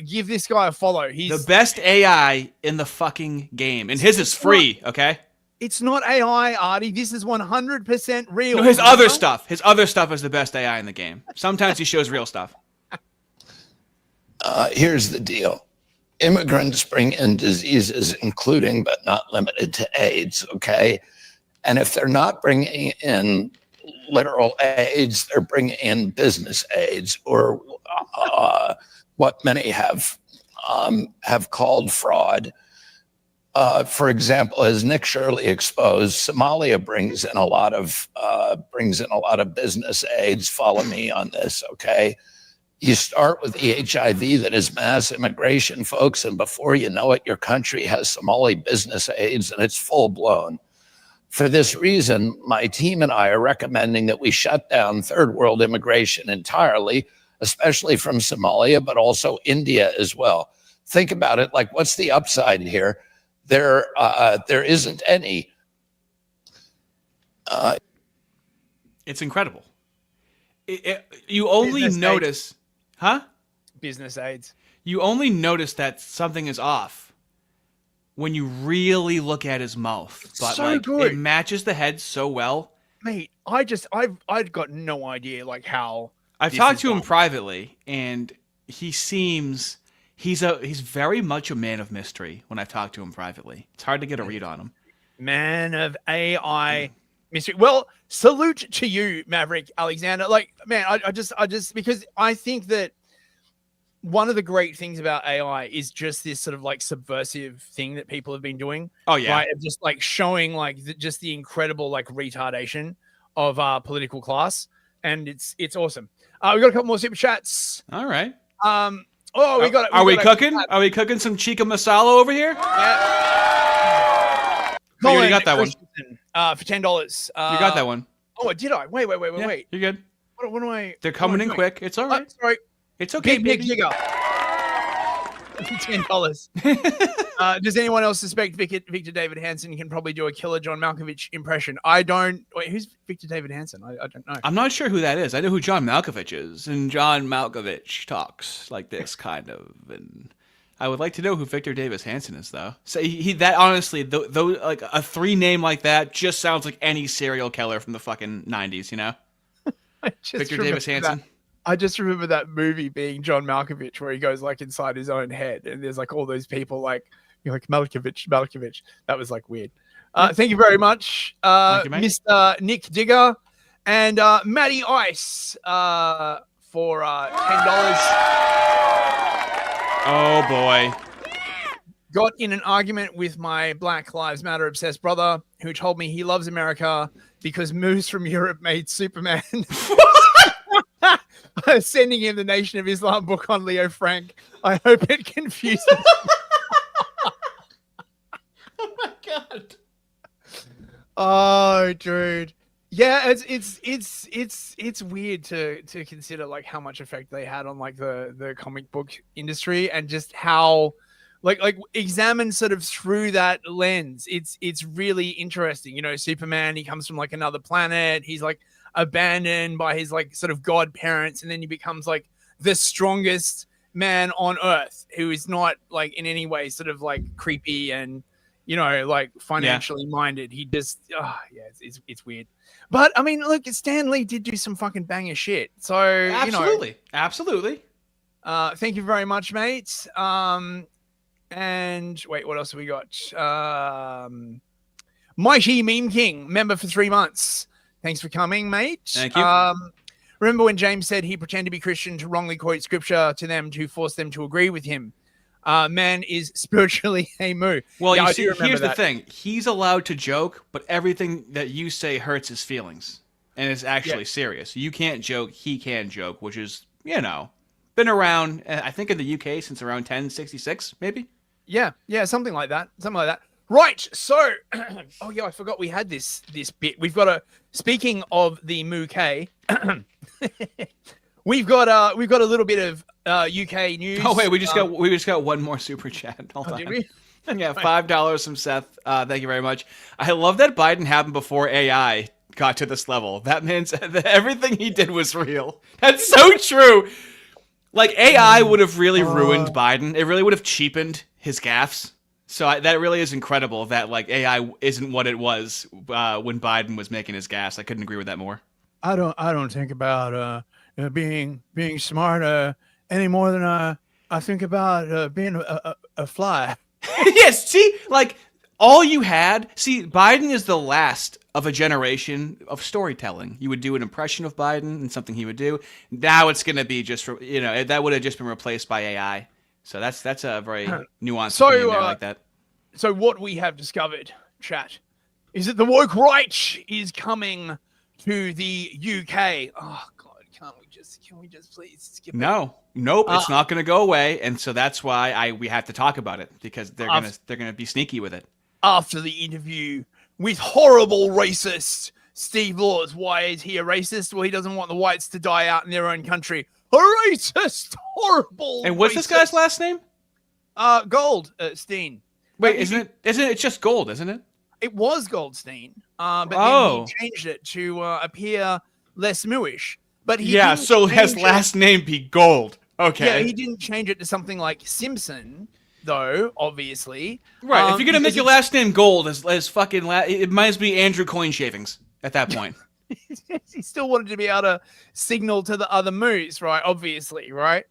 Give this guy a follow. He's the best AI in the fucking game, and his is free. Okay. It's not AI, Artie. This is 100% real. No, his other stuff is the best AI in the game. Sometimes he shows real stuff. Here's the deal. Immigrants bring in diseases, including but not limited to AIDS, okay? And if they're not bringing in literal AIDS, they're bringing in business AIDS, or what many have called fraud. For example, as Nick Shirley exposed, Somalia brings in a lot of business aids. Follow me on this, okay? You start with the HIV that is mass immigration, folks, and before you know it, your country has Somali business aids, and it's full blown. For this reason, my team and I are recommending that we shut down third world immigration entirely, especially from Somalia, but also India as well. Think about it, like, what's the upside here? There isn't any. It's incredible. You only Business notice, huh? Business aids. You only notice that something is off when you really look at his mouth. But So like, good. it matches the head so well. Mate, I've got no idea like how I've this talked is to him done. privately, and he seems he's very much a man of mystery. When I've talked to him privately, it's hard to get a read on him. Man of AI mystery. Well, salute to you, Maverick Alexander. Like, man, I just because I think that one of the great things about AI is just this sort of like subversive thing that people have been doing. Oh yeah, Right? Of just like showing like just the incredible like retardation of our political class, and it's awesome. We got a couple more super chats. all right. Oh, we got. Are we cooking? Are we cooking some chica masala over here? Yeah. You already got that one. For $10. You got that one. Oh, did I? Wait. Yeah, you're good. What do I? They're coming in quick. It's all right. Sorry. It's okay, Big baby. Jigger. $10. Does anyone else suspect Victor David Hansen can probably do a killer John Malkovich impression? I don't. Wait, who's Victor David Hansen? I don't know. I'm not sure who that is. I know who John Malkovich is, and John Malkovich talks like this kind of. And I would like to know who Victor Davis Hansen is, though. So he that honestly, though, like a 3 name like that just sounds like any serial killer from the fucking 90s, you know? Victor Davis Hansen. I just remember that movie being John Malkovich, where he goes like inside his own head, and there's like all those people like you're like Malkovich. That was like weird. Thank you very much, Thank you, mate. Mr. Nick Digger and Matty Ice for $10. Oh boy. Got in an argument with my Black Lives Matter obsessed brother, who told me he loves America because moves from Europe made Superman. Sending him the Nation of Islam book on Leo Frank. I hope it confuses. Oh my god. Oh, dude. Yeah, it's weird to consider like how much effect they had on like the comic book industry, and just how like examine sort of through that lens. It's really interesting. You know, Superman, he comes from like another planet. He's like abandoned by his like sort of godparents, and then he becomes like the strongest man on earth, who is not like in any way sort of like creepy and, you know, like financially minded. He just it's weird. But I mean, look, Stan Lee did do some fucking banger shit. So Absolutely. thank you very much, mate. And wait, what else have we got? Mighty Meme King, member for 3 months. Thanks for coming, mate. Thank you. Remember when James said he pretended to be Christian to wrongly quote scripture to them to force them to agree with him? Man is spiritually a moo. Well, Yeah, you I see, do remember here's the that. thing. He's allowed to joke, but everything that you say hurts his feelings. And it's actually serious. You can't joke. He can joke, which is, you know, been around, I think, in the UK since around 1066, maybe? Yeah, something like that. Right, so, oh yeah, I forgot we had this bit. We've got speaking of the Moo K, we've got a little bit of UK news. Oh wait, we just got one more super chat. Hold on. Did we? Yeah, $5 from Seth. Thank you very much. I love that Biden happened before AI got to this level. That means that everything he did was real. That's so true. Like, AI would have really ruined Biden. It really would have cheapened his gaffes. So that really is incredible that like AI isn't what it was when Biden was making his gaffes. I couldn't agree with that more. I don't think about being smart any more than I think about being a fly. Yes, see, like all you had. See, Biden is the last of a generation of storytelling. You would do an impression of Biden and something he would do. Now it's going to be just for, you know, that would have just been replaced by AI. So that's a very nuanced opinion there, like that. So what we have discovered, chat, is that the woke right is coming to the UK. Oh God, can we just please skip it? No, nope, it's not going to go away, and so that's why we have to talk about it, because they're gonna be sneaky with it. After the interview with horrible racist Steve Laws. Why is he a racist? Well, he doesn't want the whites to die out in their own country. A racist, horrible. And what's this guy's last name? Goldstein. Wait, isn't it just Gold, isn't it? It was Goldstein, but then he changed it to appear less mooish. But so his last name be Gold. Okay. Yeah, he didn't change it to something like Simpson, though. Obviously, right. If you're gonna make your last name Gold, as fucking, it might as be Andrew Coin Shavings at that point. He still wanted to be able to signal to the other moos, right? Obviously, right?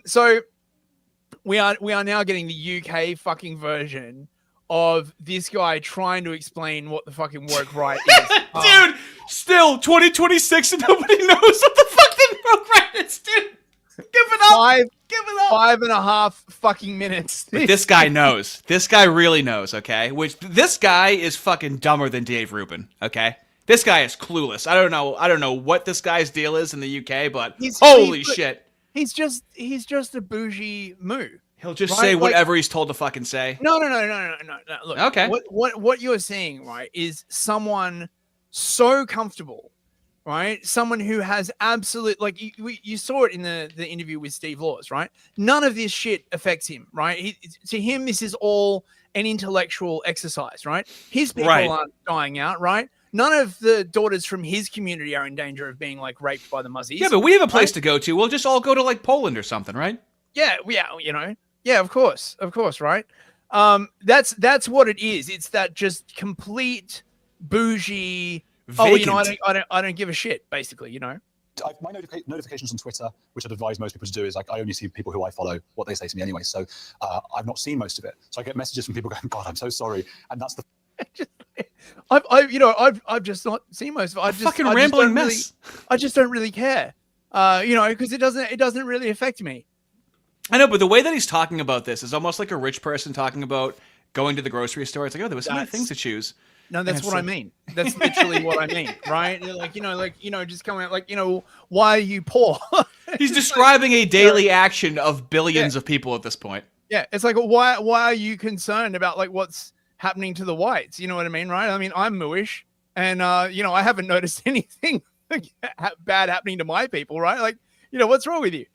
So we are now getting the UK fucking version of this guy trying to explain what the fucking woke right is. Dude, still 2026 and nobody knows what the fuck the woke right is, dude. Give it up. Give it up. 5.5 fucking minutes. But this guy knows. This guy really knows, okay? This guy is fucking dumber than Dave Rubin, okay? This guy is clueless. I don't know what this guy's deal is in the UK, but holy shit. He's just a bougie moo. He'll just say whatever he's told to fucking say. No. Look, okay. What you're seeing, right, is someone so comfortable, right? Someone who has absolute, like, you saw it in the interview with Steve Laws, right? None of this shit affects him, right? To him, this is all an intellectual exercise, right? His people aren't dying out, right? None of the daughters from his community are in danger of being, like, raped by the muzzies. Yeah, but we have a place to go to. We'll just all go to, like, Poland or something, right? Yeah, you know. Yeah, of course, right? That's what it is. It's that just complete bougie. Vacant. Oh, you know, I don't give a shit, basically, you know. My notifications on Twitter, which I'd advise most people to do, is like I only see people who I follow what they say to me anyway. So I've not seen most of it. So I get messages from people going, "God, I'm so sorry," and that's the. I've just not seen most of it. Fucking rambling mess. I just don't really care, because it doesn't really affect me. I know, but the way that he's talking about this is almost like a rich person talking about going to the grocery store. It's like, oh, there was so many things to choose. No, that's what I mean. That's literally what I mean, right? Just coming out why are you poor? He's describing a daily action of billions of people at this point. Yeah, it's like, why are you concerned about, like, what's happening to the whites? You know what I mean, right? I mean, I'm mooish, and I haven't noticed anything bad happening to my people, right? Like, what's wrong with you?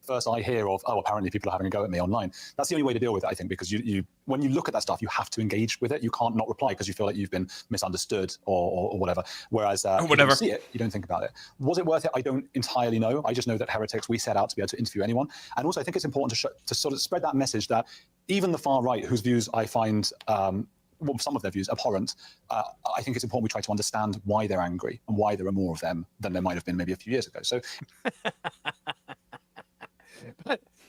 First I hear of, apparently people are having a go at me online. That's the only way to deal with it, I think, because you when you look at that stuff, you have to engage with it. You can't not reply because you feel like you've been misunderstood or whatever. Whereas if you don't see it, you don't think about it. Was it worth it? I don't entirely know. I just know that Heretics, we set out to be able to interview anyone. And also I think it's important to sort of spread that message that even the far right, whose views I find, some of their views abhorrent, I think it's important we try to understand why they're angry and why there are more of them than there might have been maybe a few years ago. So.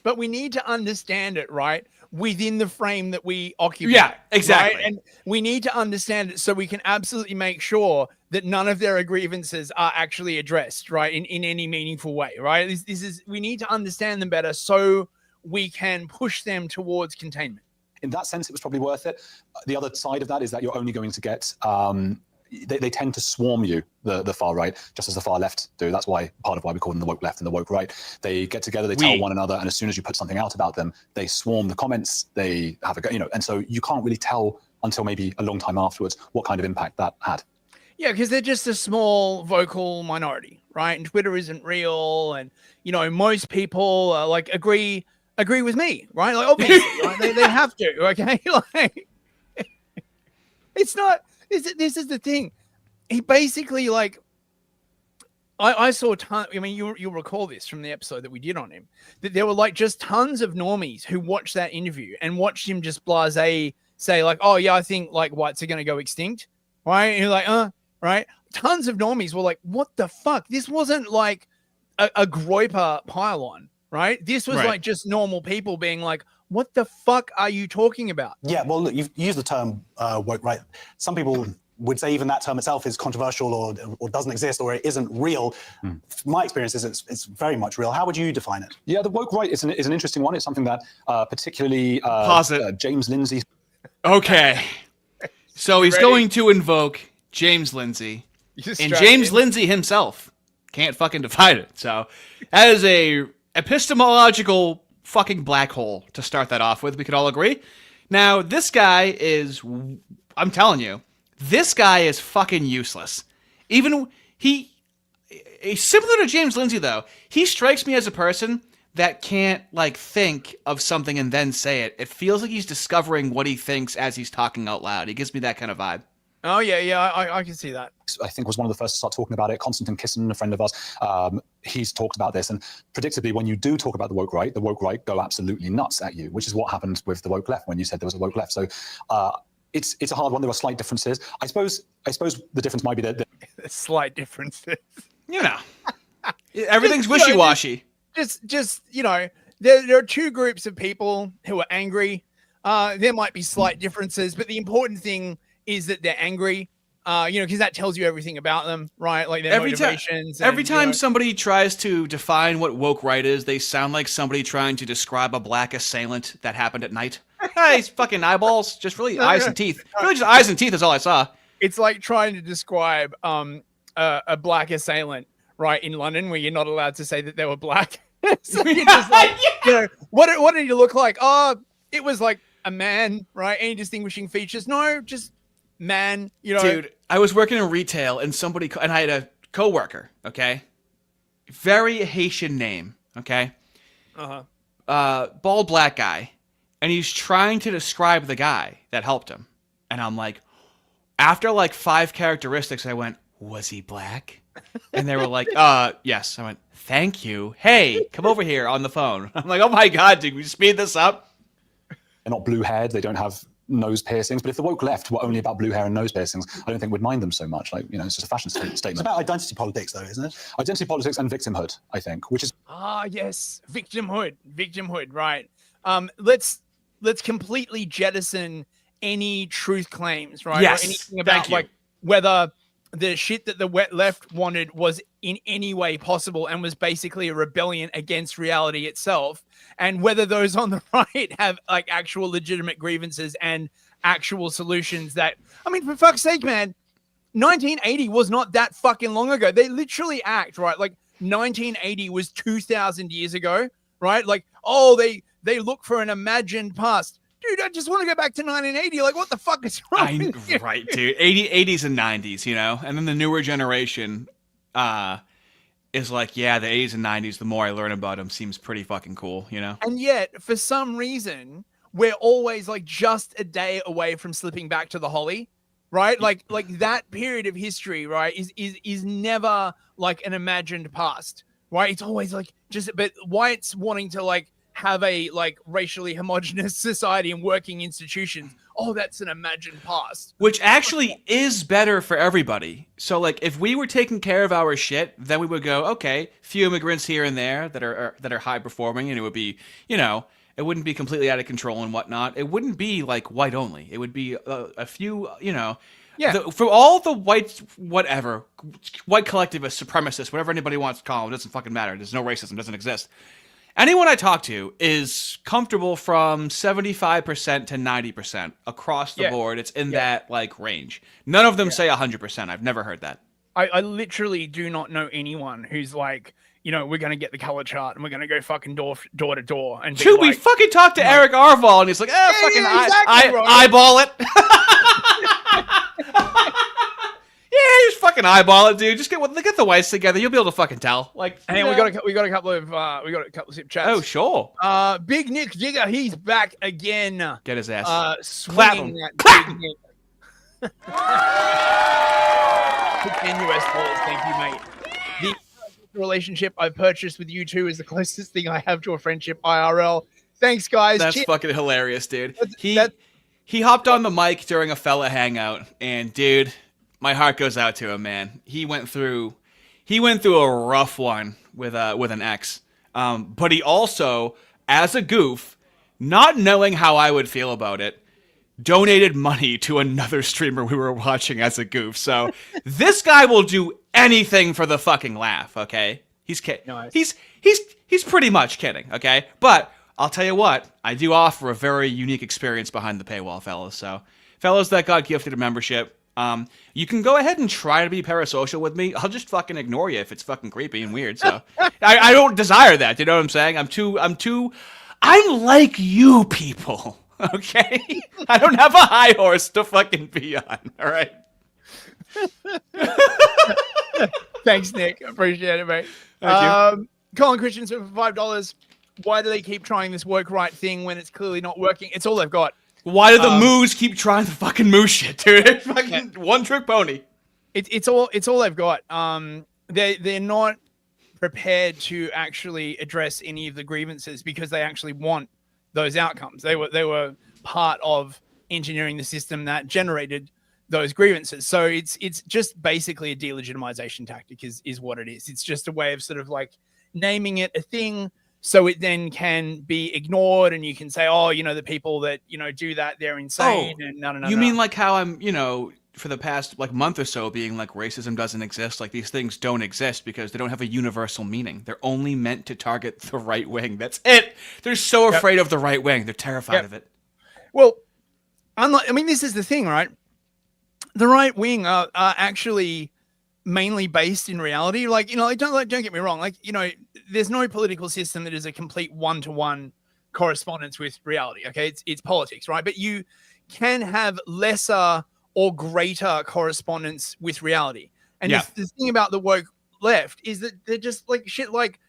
But we need to understand it, right, within the frame that we occupy. Yeah, exactly. Right? And we need to understand it so we can absolutely make sure that none of their grievances are actually addressed, right, in any meaningful way, right? We need to understand them better so we can push them towards containment. In that sense, it was probably worth it. The other side of that is that you're only going to get... They tend to swarm you, the far right, just as the far left do. That's part of why we call them the woke left and the woke right. They get together, they tell one another, and as soon as you put something out about them, they swarm the comments, they have a go, and so you can't really tell until maybe a long time afterwards what kind of impact that had. Yeah, because they're just a small vocal minority, right? And Twitter isn't real, and most people agree with me, right? Like, obviously, right? They have to, okay? Like, it's not. This is the thing. He basically, like, I saw you'll recall this from the episode that we did on him, that there were, like, just tons of normies who watched that interview and watched him just blasé say, like, oh yeah, I think, like, whites are going to go extinct, right? And you're like, right? Tons of normies were like, what the fuck? This wasn't like a groiper pile-on, right? This was like just normal people being like, what the fuck are you talking about? Yeah, well, look, you've used the term woke, right? Some people would say even that term itself is controversial or doesn't exist or it isn't real. My experience is it's very much real. How would you define it? Yeah, the woke right is an interesting one. It's something that particularly James Lindsay. Okay. So he's ready? going to invoke James Lindsay. And James Lindsay himself can't fucking define it. So that is a epistemological fucking black hole to start that off with. We could all agree. Now, this guy is, I'm telling you, this guy is fucking useless. Even similar to James Lindsay, though, he strikes me as a person that can't, like, think of something and then say it. It feels like he's discovering what he thinks as he's talking out loud. He gives me that kind of vibe. Oh, yeah, I can see that. I think was one of the first to start talking about it. Konstantin Kisin, a friend of ours, he's talked about this. And predictably, when you do talk about the woke right go absolutely nuts at you, which is what happened with the woke left when you said there was a woke left. So it's a hard one. There are slight differences. I suppose the difference might be that slight differences. You know, everything's wishy-washy. Just there are two groups of people who are angry. There might be slight differences, but the important thing is that they're angry, because that tells you everything about them, right? Like their motivations. Every time somebody tries to define what woke right is, they sound like somebody trying to describe a black assailant that happened at night. Hey, he's fucking eyeballs, just really eyes and teeth. Really just eyes and teeth is all I saw. It's like trying to describe a black assailant, right, in London, where you're not allowed to say that they were black. So you're just like, what did he look like? Oh, it was like a man, right? Any distinguishing features? No, just man, Dude, I was working in retail and I had a coworker, okay? Very Haitian name, okay? Bald black guy. And he's trying to describe the guy that helped him. And I'm like, after like 5 characteristics, I went, was he black? And they were like, yes. I went, thank you. Hey, come over here on the phone. I'm like, oh my God, dude, we speed this up? they're not blue-haired, they don't have nose piercings. But if the woke left were only about blue hair and nose piercings, I don't think we'd mind them so much. Like, it's just a fashion statement. It's about identity politics, though, isn't it? Identity politics and victimhood, I think, which is... yes, victimhood, right. Let's completely jettison any truth claims, right? Yes, or anything about like whether the shit that the wet left wanted was in any way possible and was basically a rebellion against reality itself, and whether those on the right have like actual legitimate grievances and actual solutions. That, I mean, for fuck's sake, man, 1980 was not that fucking long ago. They literally act, right? Like 1980 was 2,000 years ago, right? Like, oh, they look for an imagined past. Dude, I just want to go back to 1980. Like, what the fuck is wrong with you? Right, dude. 80s and 90s, And then the newer generation is like, yeah, the 80s and 90s, the more I learn about them, seems pretty fucking cool, And yet, for some reason, we're always like just a day away from slipping back to the Holly, right? Like that period of history, right, is never like an imagined past, right? It's always like but whites wanting to like have a like racially homogenous society and working institutions. Oh, that's an imagined past. Which actually is better for everybody. So like if we were taking care of our shit, then we would go, okay, few immigrants here and there that are high performing, and it would be, it wouldn't be completely out of control and whatnot. It wouldn't be like white only. It would be a few, for all the white, whatever, white collectivists, supremacists, whatever anybody wants to call them, it doesn't fucking matter. There's no racism, doesn't exist. Anyone I talk to is comfortable from 75% to 90% across the board. It's in that like range. None of them say 100%. I've never heard that. I literally do not know anyone who's like, we're going to get the color chart and we're going to go fucking door to door. And dude, we fucking talked to Eric Arval and he's like, eyeball it. Yeah, just fucking eyeball it, dude. Just get the whites together. You'll be able to fucking tell. Like, and we got a couple of sip chats. Oh, sure. Big Nick Digger, he's back again. Get his ass. Clap him. Clap. Big Nick. $10 US, thank you, mate. The relationship I've purchased with you two is the closest thing I have to a friendship IRL. Thanks, guys. That's fucking hilarious, dude. He hopped on the mic during a fella hangout, and dude, my heart goes out to him, man. He went through a rough one with an ex. But he also, as a goof, not knowing how I would feel about it, donated money to another streamer we were watching as a goof. So this guy will do anything for the fucking laugh, okay? He's kidding. Nice. He's pretty much kidding, okay? But I'll tell you what, I do offer a very unique experience behind the paywall, fellas. So, fellas that got gifted a membership, you can go ahead and try to be parasocial with me. I'll just fucking ignore you if it's fucking creepy and weird. So, I don't desire that. You know what I'm saying? I'm like you people. Okay, I don't have a high horse to fucking be on. All right. Thanks, Nick. Appreciate it, mate. Thank you. Colin Christensen for $5. Why do they keep trying this work right thing when it's clearly not working? It's all they've got. Why do the moos keep trying the fucking moo shit, dude? It's fucking one trick pony. It's all they've got. They're not prepared to actually address any of the grievances because they actually want those outcomes. They were part of engineering the system that generated those grievances. So it's just basically a delegitimization tactic is what it is. It's just a way of sort of like naming it a thing so it then can be ignored and you can say, oh, you know, the people that, you know, do that, they're insane. And no. You mean like how I'm, you know, for the past like month or so being like racism doesn't exist, like these things don't exist because they don't have a universal meaning. They're only meant to target the right wing. That's it. They're so afraid of the right wing. They're terrified of it. Well, this is the thing, right? The right wing are actually mainly based in reality. Like, you know, don't get me wrong. Like, you know, there's no political system that is a complete one-to-one correspondence with reality. Okay, it's politics, right? But you can have lesser or greater correspondence with reality. And the thing about the woke left is that they're just like shit. Like,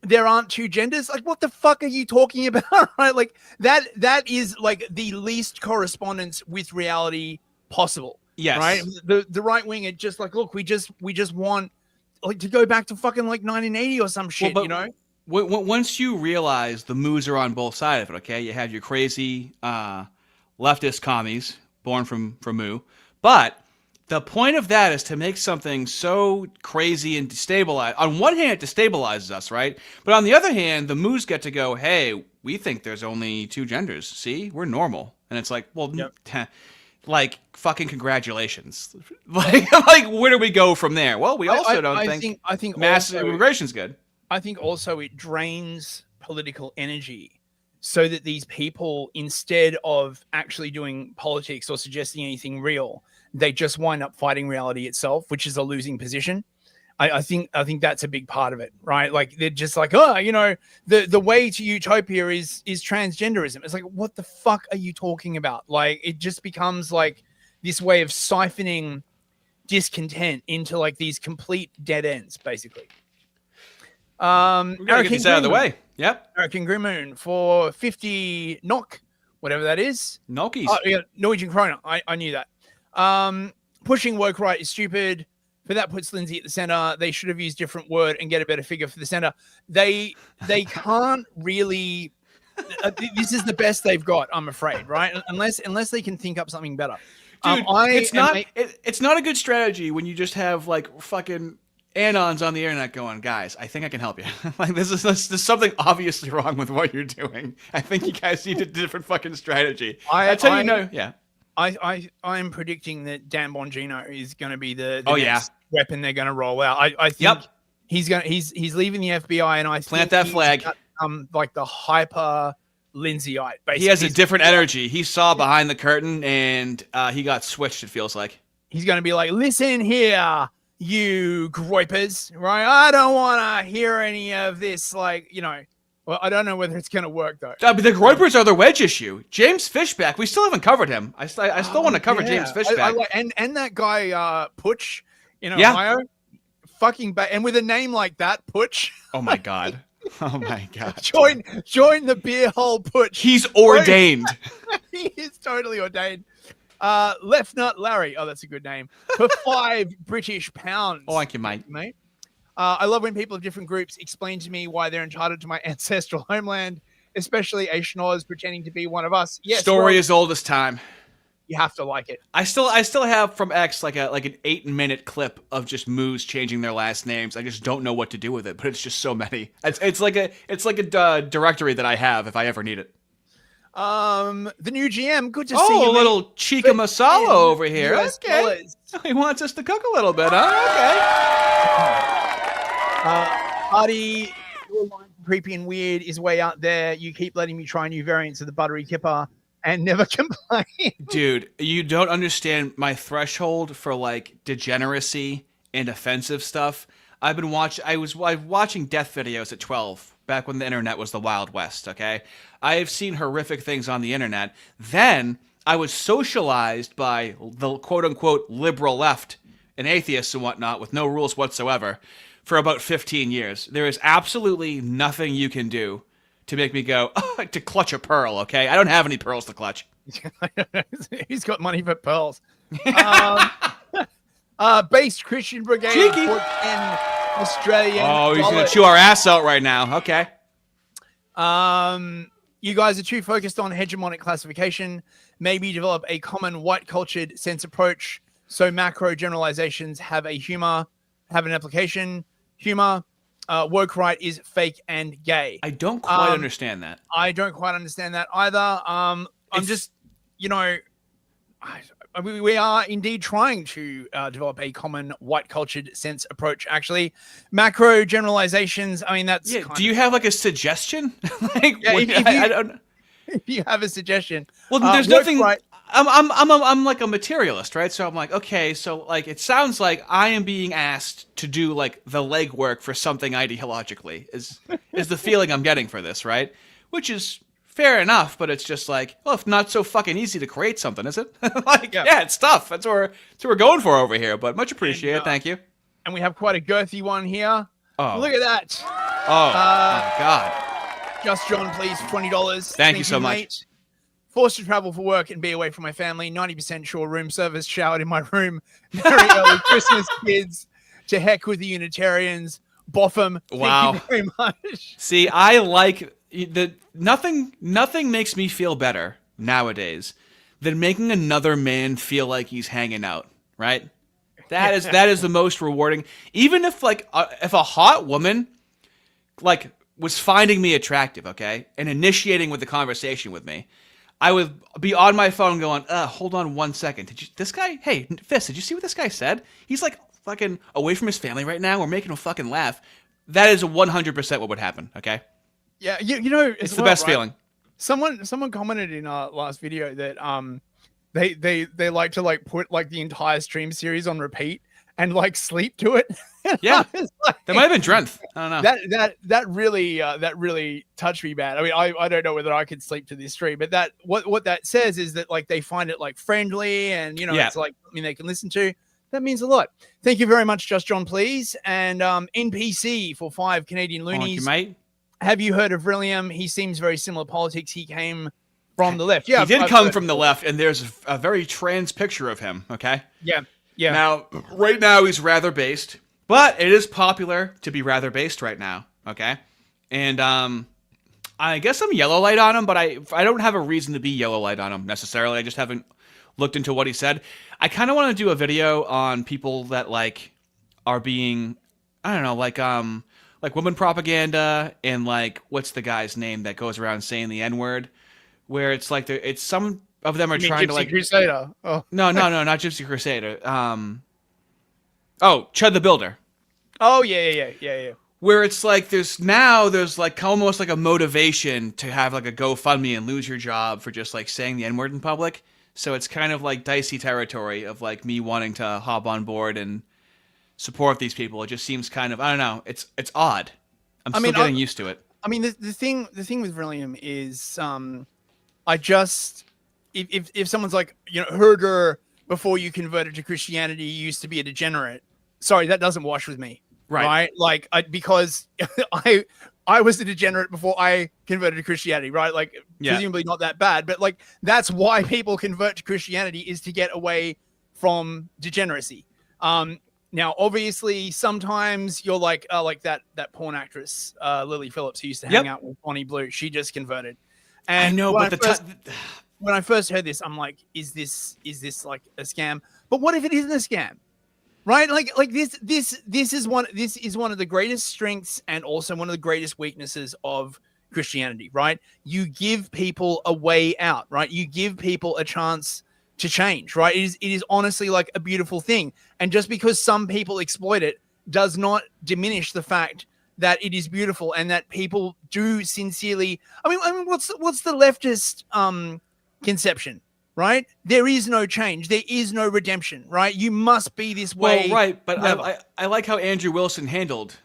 there aren't two genders. Like, what the fuck are you talking about? Right? Like that is like the least correspondence with reality possible. Yes. Right. The right wing are just like, look, we just want like to go back to fucking like 1980 or some shit. Well, you know. Once you realize the moos are on both sides of it, okay, you have your crazy leftist commies born from moo, but the point of that is to make something so crazy and destabilize. On one hand, it destabilizes us, right? But on the other hand, the moos get to go, hey, we think there's only two genders. See, we're normal, and it's like, well. Like, fucking congratulations. like where do we go from there? Well, we also don't think mass immigration's good. I think also it drains political energy so that these people, instead of actually doing politics or suggesting anything real, they just wind up fighting reality itself, which is a losing position. I think that's a big part of it, right? Like they're just like, oh, you know, the way to utopia is transgenderism. It's like, what the fuck are you talking about? Like, it just becomes like this way of siphoning discontent into like these complete dead ends, basically. We're gonna get this out of the way. Yep. American Grimoon for 50 NOK, whatever that is. Nokis. Oh, yeah, Norwegian krona. I knew that. Pushing woke right is stupid. For that puts Lindsay at the center. They should have used a different word and get a better figure for the center. They can't really. This is the best they've got, I'm afraid, right? Unless they can think up something better. Dude, it's not a good strategy when you just have like fucking anons on the internet going, guys, I think I can help you. Like there's something obviously wrong with what you're doing. I think you guys need a different fucking strategy. That's how you know. Yeah. I'm predicting that Dan Bongino is going to be the next weapon they're going to roll out. I think he's leaving the FBI, and I plant that flag. Like the hyper Lindsayite. Basically. He has a different energy. He saw behind the curtain, and he got switched. It feels like he's going to be like, "Listen here, you groypers, right? I don't want to hear any of this." Like, you know. Well, I don't know whether it's going to work, though. But the Groypers are the wedge issue. James Fishback, we still haven't covered him. I still want to cover James Fishback. And that guy, Putsch, in Ohio. Fucking bad. And with a name like that, Putsch. Oh, my God. Oh, my God. Join the beer hole, Putsch. He's ordained. He is totally ordained. Left Nut Larry. Oh, that's a good name. For £5 British pounds. Oh, thank you, mate. I love when people of different groups explain to me why they're entitled to my ancestral homeland, especially a schnoz pretending to be one of us. Yes, story as old as time. You have to like it. I still have from X like an 8-minute clip of just moos changing their last names. I just don't know what to do with it, but it's just so many. It's like a directory that I have if I ever need it. The new GM, good to see you. Oh, a little Chica Masala over here. Okay. He wants us to cook a little bit, huh? Okay. Hardy, your line for creepy and weird is way out there. You keep letting me try new variants of the buttery kipper and never complain. Dude, you don't understand my threshold for like degeneracy and offensive stuff. I was watching death videos at 12, back when the internet was the Wild West, okay? I have seen horrific things on the internet. Then I was socialized by the quote-unquote liberal left and atheists and whatnot with no rules whatsoever for about 15 years. There is absolutely nothing you can do to make me go, oh, to clutch a pearl, okay? I don't have any pearls to clutch. He's got money for pearls. Based Christian Brigade Cheeky. for 10 Australian Oh, he's going dollars. to chew our ass out right now. Okay. You guys are too focused on hegemonic classification. Maybe develop a common white cultured sense approach so macro generalizations have an application. Humor, woke right is fake and gay. I don't quite understand that. I don't quite understand that either. I'm just, we are indeed trying to develop a common white cultured sense approach. Actually, macro generalizations. I mean, that's. Yeah. Do you have like a suggestion? Like, Yeah, I don't. if you have a suggestion? Well, there's woke nothing. right- I'm like a materialist, right? So I'm like, okay, so like it sounds like I am being asked to do like the legwork for something ideologically. Is the feeling I'm getting for this, right? Which is fair enough, but it's just like, well, it's not so fucking easy to create something, is it? Like, yeah, it's tough. That's what we're going for over here. But much appreciated, thank you. And we have quite a girthy one here. Oh, Look at that. oh my God. Just John, please, $20. Thank you so much. mate. Forced to travel for work and be away from my family. 90% sure room service, showered in my room. Very early Christmas, kids. To heck with the Unitarians. Boffin. Wow. Thank you very much. See, I like nothing makes me feel better nowadays than making another man feel like he's hanging out, right? That is the most rewarding. Even if like if a hot woman like was finding me attractive, okay, and initiating with the conversation with me, I would be on my phone going, hold on 1 second. Hey, Fist, did you see what this guy said? He's like fucking away from his family right now. We're making him fucking laugh. That is 100% what would happen, okay? Yeah, you know, It's the best feeling. Someone commented in our last video that they like to like put like the entire stream series on repeat and like sleep to it. Yeah, like, that might have been Drenth. I don't know. That really touched me bad. I mean, I don't know whether I could sleep to this stream, but that what that says is that like they find it like friendly and it's like something they can listen to. That means a lot. Thank you very much, Just John, please. And NPC for 5 Canadian loonies. Thank you, mate. Have you heard of William? He seems very similar politics. He came from the left. Yeah, he did come from the left, and there's a very trans picture of him, okay? Yeah. Now, right now, he's rather based, but it is popular to be rather based right now, okay? And I guess I'm yellow light on him, but I don't have a reason to be yellow light on him necessarily. I just haven't looked into what he said. I kind of want to do a video on people that like are being, I don't know, like women propaganda and like what's the guy's name that goes around saying the N-word, where it's like it's some of them are trying Gypsy to like Crusader. Oh. No, not Gypsy Crusader. Chud the Builder. Oh yeah. Where it's like there's like almost like a motivation to have like a GoFundMe and lose your job for just like saying the N-word in public. So it's kind of like dicey territory of like me wanting to hop on board and support these people. It just seems kind of, I don't know, it's odd. I'm still getting used to it. I mean, the thing with William is, I just if someone's like, Herder before you converted to Christianity you used to be a degenerate. Sorry, that doesn't wash with me. Right? Like because I was a degenerate before I converted to Christianity, right? Like presumably not that bad, but like that's why people convert to Christianity is to get away from degeneracy. Now, obviously, sometimes you're like that porn actress, Lily Phillips, who used to hang out with Bonnie Blue. She just converted. And I know, but when I first heard this, I'm like, is this like a scam? But what if it isn't a scam? Right? Like this is one of the greatest strengths and also one of the greatest weaknesses of Christianity, right? You give people a way out, right? You give people a chance to change, right? It is honestly like a beautiful thing. And just because some people exploit it does not diminish the fact that it is beautiful and that people do sincerely. I mean, what's the leftist conception, right? There is no change. There is no redemption, right? You must be this way. Well, right, but I like how Andrew Wilson handled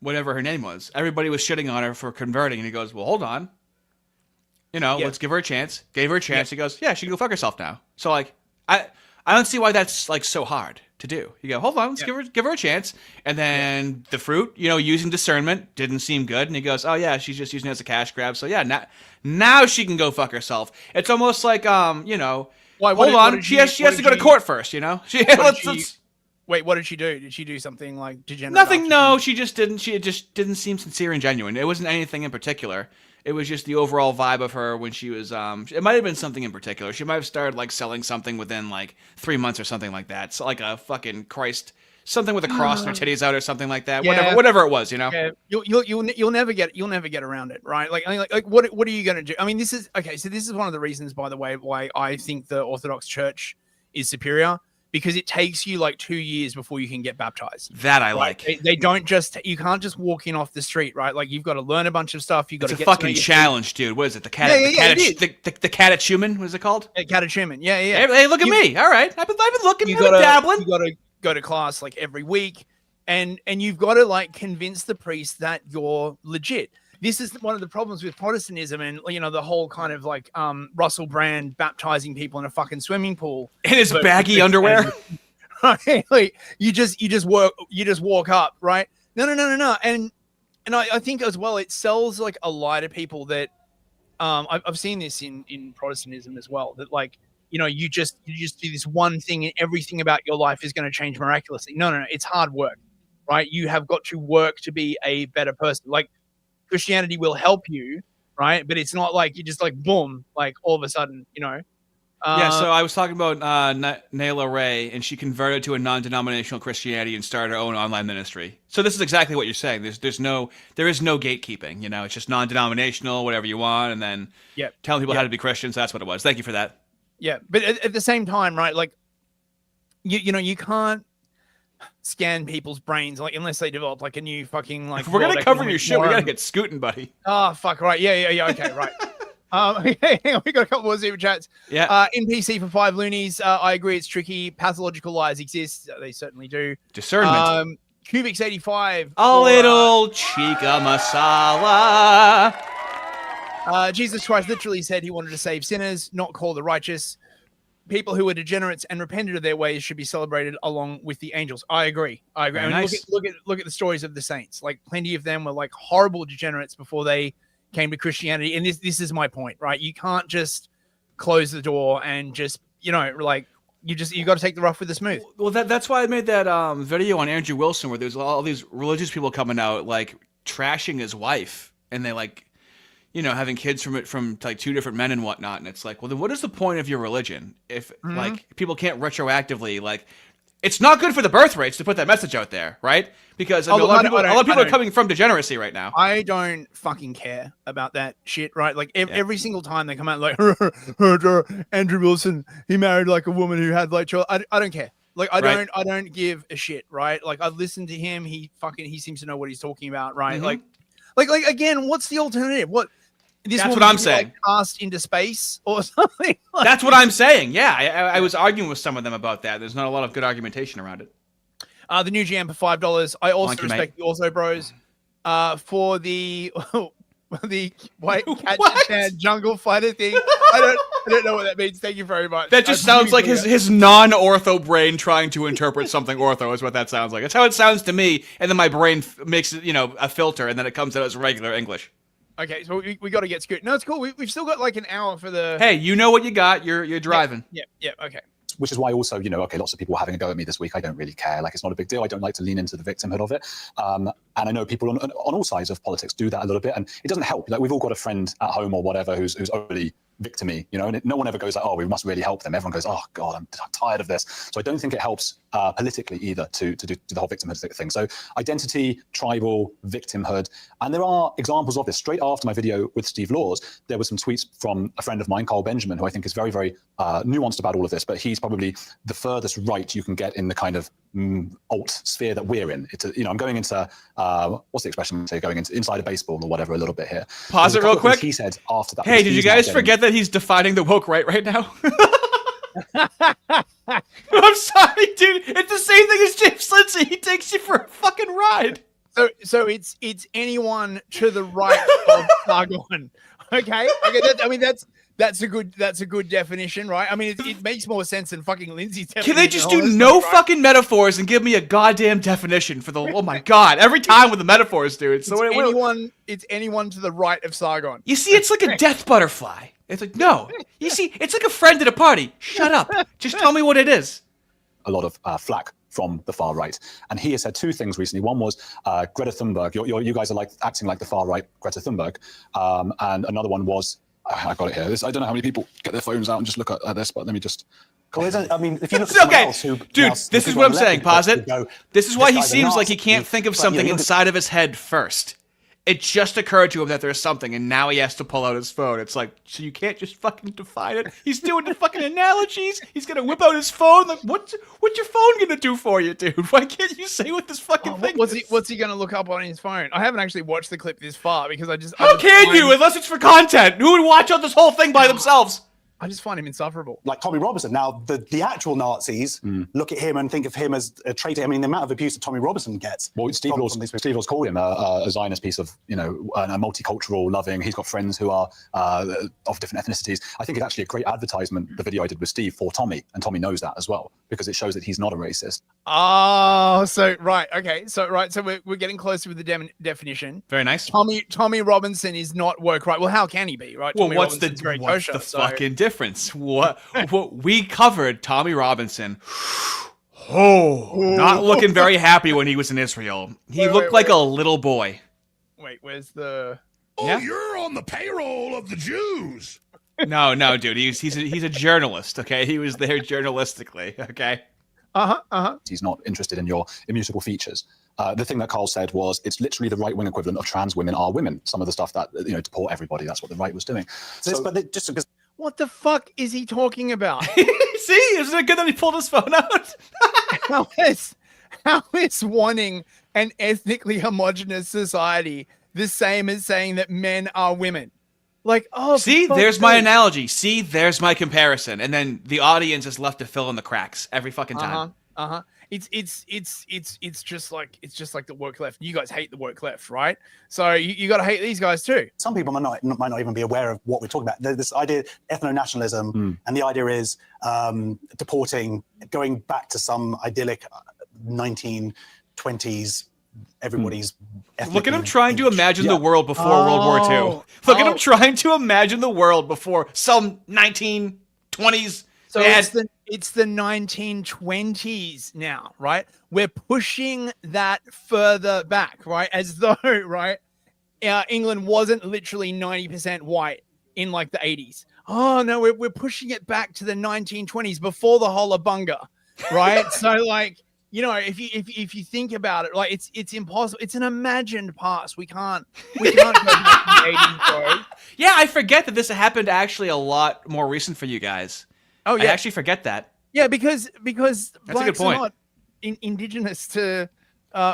whatever her name was. Everybody was shitting on her for converting, and he goes, "Well, hold on, let's give her a chance." Gave her a chance. He goes, "Yeah, she can go fuck herself now." So like, I don't see why that's like so hard to do. You go, hold on, let's give her a chance. And then the fruit, using discernment didn't seem good. And he goes, oh yeah, she's just using it as a cash grab. So yeah, now she can go fuck herself. It's almost like, hold on, she has to go to court first, Wait, what did she do? Did she do something like degenerate? Nothing. No, she just didn't. It just didn't seem sincere and genuine. It wasn't anything in particular. It was just the overall vibe of her when she was, it might have been something in particular. She might have started like selling something within like 3 months or something like that. So like a fucking something with a cross and her titties out or something like that. Yeah. Whatever it was, Yeah. You'll never get around it, right? Like what are you going to do? I mean, this is one of the reasons, by the way, why I think the Orthodox Church is superior. Because it takes you like 2 years before you can get baptized. That I like. They don't you can't just walk in off the street, right? Like you've got to learn a bunch of stuff. You got to get a fucking challenge, dude. What is it? The catechumen? What is it called? Catechumen. Yeah. Hey, look at me. All right, I've been looking. You I've been dabbling. You got to go to class like every week, and you've got to like convince the priest that you're legit. This is one of the problems with Protestantism and, the whole kind of like Russell Brand baptizing people in a fucking swimming pool. In his baggy underwear. Right? Like, you just walk up, right? No. And I think as well, it sells like a lie to people that I've seen this in Protestantism as well, that like, you just do this one thing and everything about your life is going to change miraculously. No. It's hard work, right? You have got to work to be a better person. Like, Christianity will help you, right? But it's not like you just like boom, like all of a sudden, Yeah, so I was talking about Nayla Ray, and she converted to a non-denominational Christianity and started her own online ministry. So this is exactly what you're saying. There is no gatekeeping. It's just non-denominational, whatever you want, and then telling people how to be Christians. That's what it was. Thank you for that. Yeah, but at the same time, right? Like, you can't scan people's brains like unless they develop like a new fucking like. If we're gonna cover your shit, we gotta get scooting, buddy. Oh fuck! Right? Yeah. Okay, right. Hang on, we got a couple more super chats. Yeah. NPC for 5 loonies. I agree, it's tricky. Pathological lies exist. They certainly do. Discernment. Cubics 85. A little chica masala. Jesus Christ literally said he wanted to save sinners, not call the righteous. People who are degenerates and repented of their ways should be celebrated along with the angels. I agree. I mean, nice. Look at the stories of the saints. Like plenty of them were like horrible degenerates before they came to Christianity. And this is my point, right? You can't just close the door and just, you got to take the rough with the smooth. Well, that's why I made that video on Andrew Wilson where there's all these religious people coming out like trashing his wife, and they like, having kids from like 2 different men and whatnot. And it's like, well, then what is the point of your religion if like people can't retroactively like, it's not good for the birth rates to put that message out there, right? Because a lot of people are coming from degeneracy right now. I don't fucking care about that shit, right? Like every single time they come out like, Andrew Wilson, he married like a woman who had like children. I don't care. Like I don't give a shit, right? Like I've listened to him. He seems to know what he's talking about, right? Like again, what's the alternative? That's what I'm saying. Like cast into space or something. That's what I'm saying. Yeah, I was arguing with some of them about that. There's not a lot of good argumentation around it. The new GM for $5. I also respect the Ortho Bros. For the white cat jungle fighter thing. I don't know what that means. Thank you very much. That just sounds like his non-ortho brain trying to interpret something ortho is what that sounds like. That's how it sounds to me. And then my brain makes a filter, and then it comes out as regular English. Okay, so we got to get Scoot. No, it's cool. We've still got like an hour for the. Hey, you know what you got. You're driving. Yeah. Okay. Which is why also, lots of people were having a go at me this week. I don't really care. Like, it's not a big deal. I don't like to lean into the victimhood of it. And I know people on all sides of politics do that a little bit, and it doesn't help. Like, we've all got a friend at home or whatever who's overly victim-y, and no one ever goes like, oh, we must really help them. Everyone goes, oh God, I'm tired of this. So I don't think it helps politically either to do the whole victimhood thing. So identity, tribal, victimhood. And there are examples of this. Straight after my video with Steve Laws, there were some tweets from a friend of mine, Carl Benjamin, who I think is very, very nuanced about all of this, but he's probably the furthest right you can get in the kind of alt sphere that we're in. It's I'm going into what's the expression? Say going into inside a baseball or whatever a little bit here. Pause it real quick. He said after that. Hey, did you guys forget that he's defining the woke right now? I'm sorry, dude. It's the same thing as James Lindsay. He takes you for a fucking ride. So it's anyone to the right of Sargon. Okay. That's a good definition, right? I mean, it makes more sense than fucking Lindsay's definition. Can they just do no fucking metaphors and give me a goddamn definition for the? Oh my god! Every time with the metaphors, dude. So it's anyone to the right of Sargon. You see, it's like a death butterfly. It's like no. You see, it's like a friend at a party. Shut up. Just tell me what it is. A lot of flack from the far right, and he has said two things recently. One was Greta Thunberg. You guys are like acting like the far right Greta Thunberg, and another one was. I got it here. I don't know how many people get their phones out and just look at this, but let me just. Well, I mean, if you look at someone else who, dude, this is what I'm saying. Pause it. This is why he seems like he can't think of something inside of his head first. It just occurred to him that there's something, and now he has to pull out his phone. It's like, so you can't just fucking define it. He's doing the fucking analogies. He's gonna whip out his phone. Like, what's your phone gonna do for you, dude? Why can't you say what this fucking thing is? What's he gonna look up on his phone? I haven't actually watched the clip this far because How can you, unless it's for content? Who would watch out this whole thing by themselves? I just find him insufferable. Like Tommy Robinson. Now, the actual Nazis look at him and think of him as a traitor. I mean, the amount of abuse that Tommy Robinson gets. Well, Steve Law's called him a Zionist piece of, a multicultural, loving. He's got friends who are of different ethnicities. I think it's actually a great advertisement, the video I did with Steve, for Tommy. And Tommy knows that as well, because it shows that he's not a racist. Oh, so right. Okay. So we're getting closer with the definition. Very nice. Tommy Robinson is not woke, right? Well, how can he be, right? Well, Tommy what's Robinson's the fucking difference? What we covered Tommy Robinson. Not looking very happy when he was in Israel. He looked like a little boy. Wait, where's the? Oh, you're on the payroll of the Jews. No, dude. He's a journalist. Okay, he was there journalistically. Okay. He's not interested in your immutable features. The thing that Carl said was it's literally the right-wing equivalent of trans women are women. Some of the stuff that deport everybody. That's what the right was doing. But just because. What the fuck is he talking about? See, isn't it good that he pulled his phone out? How is wanting an ethnically homogenous society the same as saying that men are women? Like, oh, see, there's my analogy. See, there's my comparison, and then the audience is left to fill in the cracks every fucking time. It's just like the woke left. You guys hate the woke left, right? So you got to hate these guys too. Some people might not even be aware of what we're talking about. There's this idea, ethno-nationalism, and the idea is deporting, going back to some idyllic 1920s. Everybody's look at him trying to imagine the world before World War II. Look at him trying to imagine the world before some 1920s. So it's the 1920s now, right? We're pushing that further back, right? As though, right, England wasn't literally 90% white in like the 80s. Oh no, we're pushing it back to the 1920s before the Hollabunga, right? So like, if you think about it, like it's impossible. It's an imagined past. We can't go back to the 80s, bro. Yeah, I forget that this happened actually a lot more recent for you guys. Oh yeah, I actually forget that. Yeah, because that's blacks are not indigenous to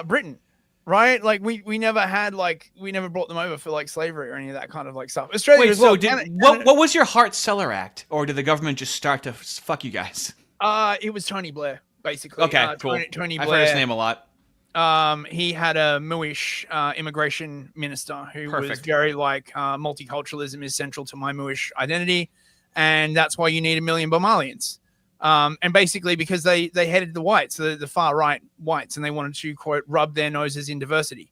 Britain, right? Like we never brought them over for like slavery or any of that kind of like stuff. Australia as well. What was your Hart Celler Act, or did the government just start to fuck you guys? It was Tony Blair, basically. Okay, cool. Tony I've Blair. heard his name a lot. He had a Muish immigration minister who was very like multiculturalism is central to my Muish identity, and that's why you need 1 million Somalians. And basically because they headed the whites, the far right whites, and they wanted to, quote, rub their noses in diversity.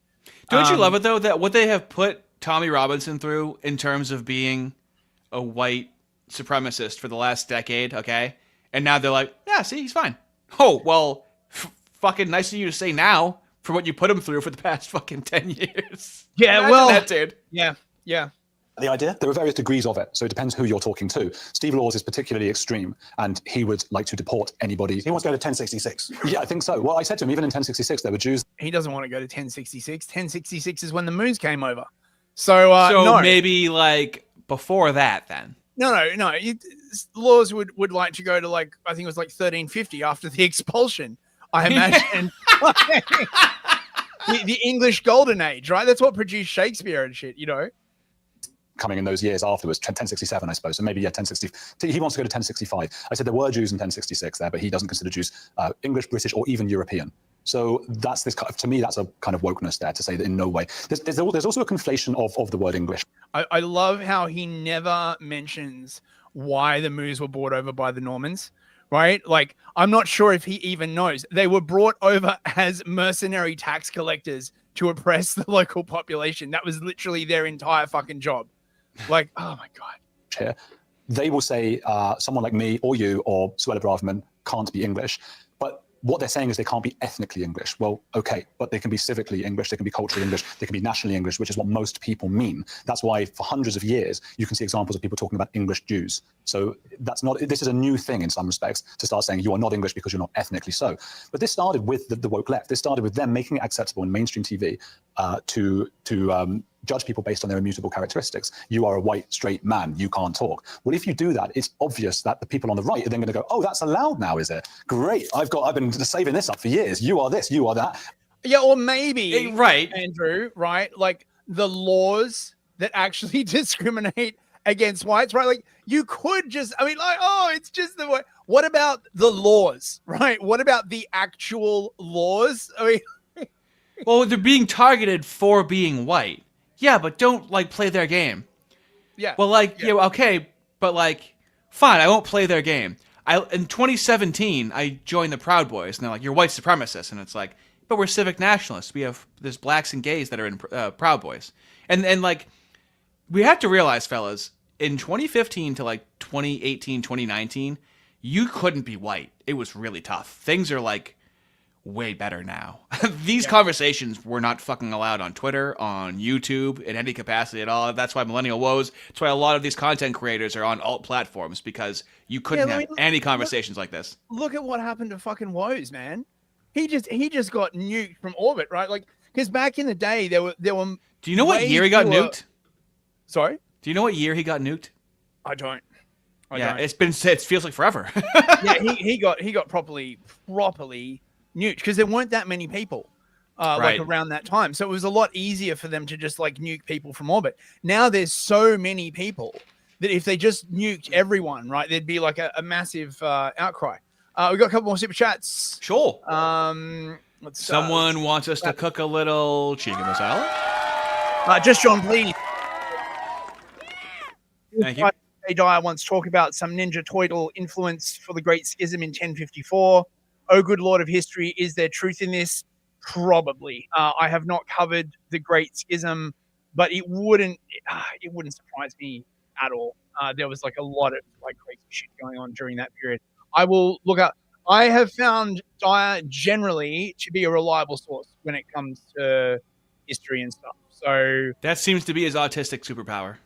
Don't you love it, though, that what they have put Tommy Robinson through in terms of being a white supremacist for the last decade, okay? And now they're like, yeah, see, he's fine. Oh, well, fucking nice of you to say now for what you put him through for the past fucking 10 years. Yeah, Imagine well, that, dude. Yeah. The idea? There are various degrees of it, so it depends who you're talking to. Steve Laws is particularly extreme, and he would like to deport anybody. He wants to go to 1066. Yeah, I think so. Well, I said to him, even in 1066, there were Jews. He doesn't want to go to 1066. 1066 is when the moons came over. So no. Maybe like before that, then. No. Laws would like to go to like, I think it was like 1350 after the expulsion I imagine the English Golden Age, right? That's what produced Shakespeare and shit, you know. Coming in those years afterwards, 1067, I suppose. So maybe, yeah, 1060. He wants to go to 1065. I said there were Jews in 1066 there, but he doesn't consider Jews English, British, or even European. So that's this, to me, that's a kind of wokeness there to say that in no way. There's also a conflation of the word English. I love how he never mentions why the Moors were brought over by the Normans, right? Like, I'm not sure if he even knows. They were brought over as mercenary tax collectors to oppress the local population. That was literally their entire fucking job. Like, oh my God. Here, they will say someone like me or you or Suella Braverman can't be English, but what they're saying is they can't be ethnically English. Well, okay, but they can be civically English, they can be culturally English, they can be nationally English, which is what most people mean. That's why for hundreds of years, you can see examples of people talking about English Jews. So this is a new thing in some respects to start saying you are not English because you're not ethnically so. But this started with the woke left. This started with them making it acceptable in mainstream TV to judge people based on their immutable characteristics. You are a white, straight man, you can't talk. Well, if you do that, it's obvious that the people on the right are then going to go, oh, that's allowed now, is it? Great, I've been saving this up for years. You are this, you are that. Yeah, or maybe, right, Andrew, right? Like the laws that actually discriminate against whites, right? Like you could just, I mean, like, oh, it's just the way. What about the laws, right? What about the actual laws? I mean, well, they're being targeted for being white. Yeah, but don't like play their game. Yeah. Well, like, yeah, okay, but like, fine, I won't play their game. In 2017, I joined the Proud Boys, and they're like, you're white supremacists, and it's like, but we're civic nationalists. There's blacks and gays that are in Proud Boys, and like, we have to realize, fellas, in 2015 to like 2018, 2019, you couldn't be white. It was really tough. Things are like way better now. These conversations were not fucking allowed on Twitter, on YouTube, in any capacity at all. That's why Millennial Woes, that's why a lot of these content creators are on alt platforms, because you couldn't have any conversations like this. Look at what happened to fucking Woes, man. He just got nuked from orbit, right? Like, because back in the day, there were. Do you know what year he got nuked? Sorry? Do you know what year he got nuked? I don't. It feels like forever. Yeah, he got properly nuked because there weren't that many people like around that time. So it was a lot easier for them to just like nuke people from orbit. Now there's so many people that if they just nuked everyone, right, there'd be like a massive outcry. We got a couple more super chats. Sure. Someone wants us to cook a little chicken masala. Just John, please. Thank you. Dyer once talked about some Ninja Turtle influence for the Great Schism in 1054. Oh, good Lord of history, is there truth in this? Probably. I have not covered the Great Schism, but it wouldn't surprise me at all. There was like a lot of like crazy shit going on during that period. I will look up. I have found Dyer generally to be a reliable source when it comes to history and stuff. So that seems to be his autistic superpower.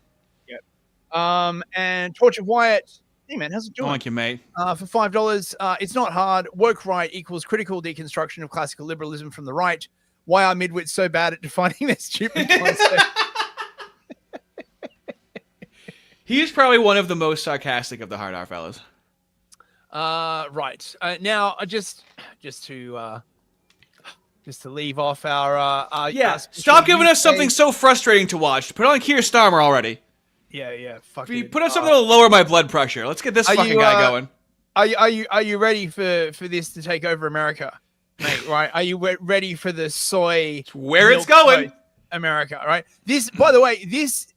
And Torch of Wyatt. Hey man, how's it doing? Thank you, mate. For $5, it's not hard. Woke right equals critical deconstruction of classical liberalism from the right. Why are midwits so bad at defining their stupid concept? He's probably one of the most sarcastic of the hard R fellas. Right. Now, just to leave off our stop giving us something so frustrating to watch. Put on Keir Starmer already. Yeah. Fuck you. Put on something to lower my blood pressure. Let's get this fucking guy going. Are you ready for this to take over America, mate? Right? Are you ready for the soy? It's where it's going, America. Right? This, by the way,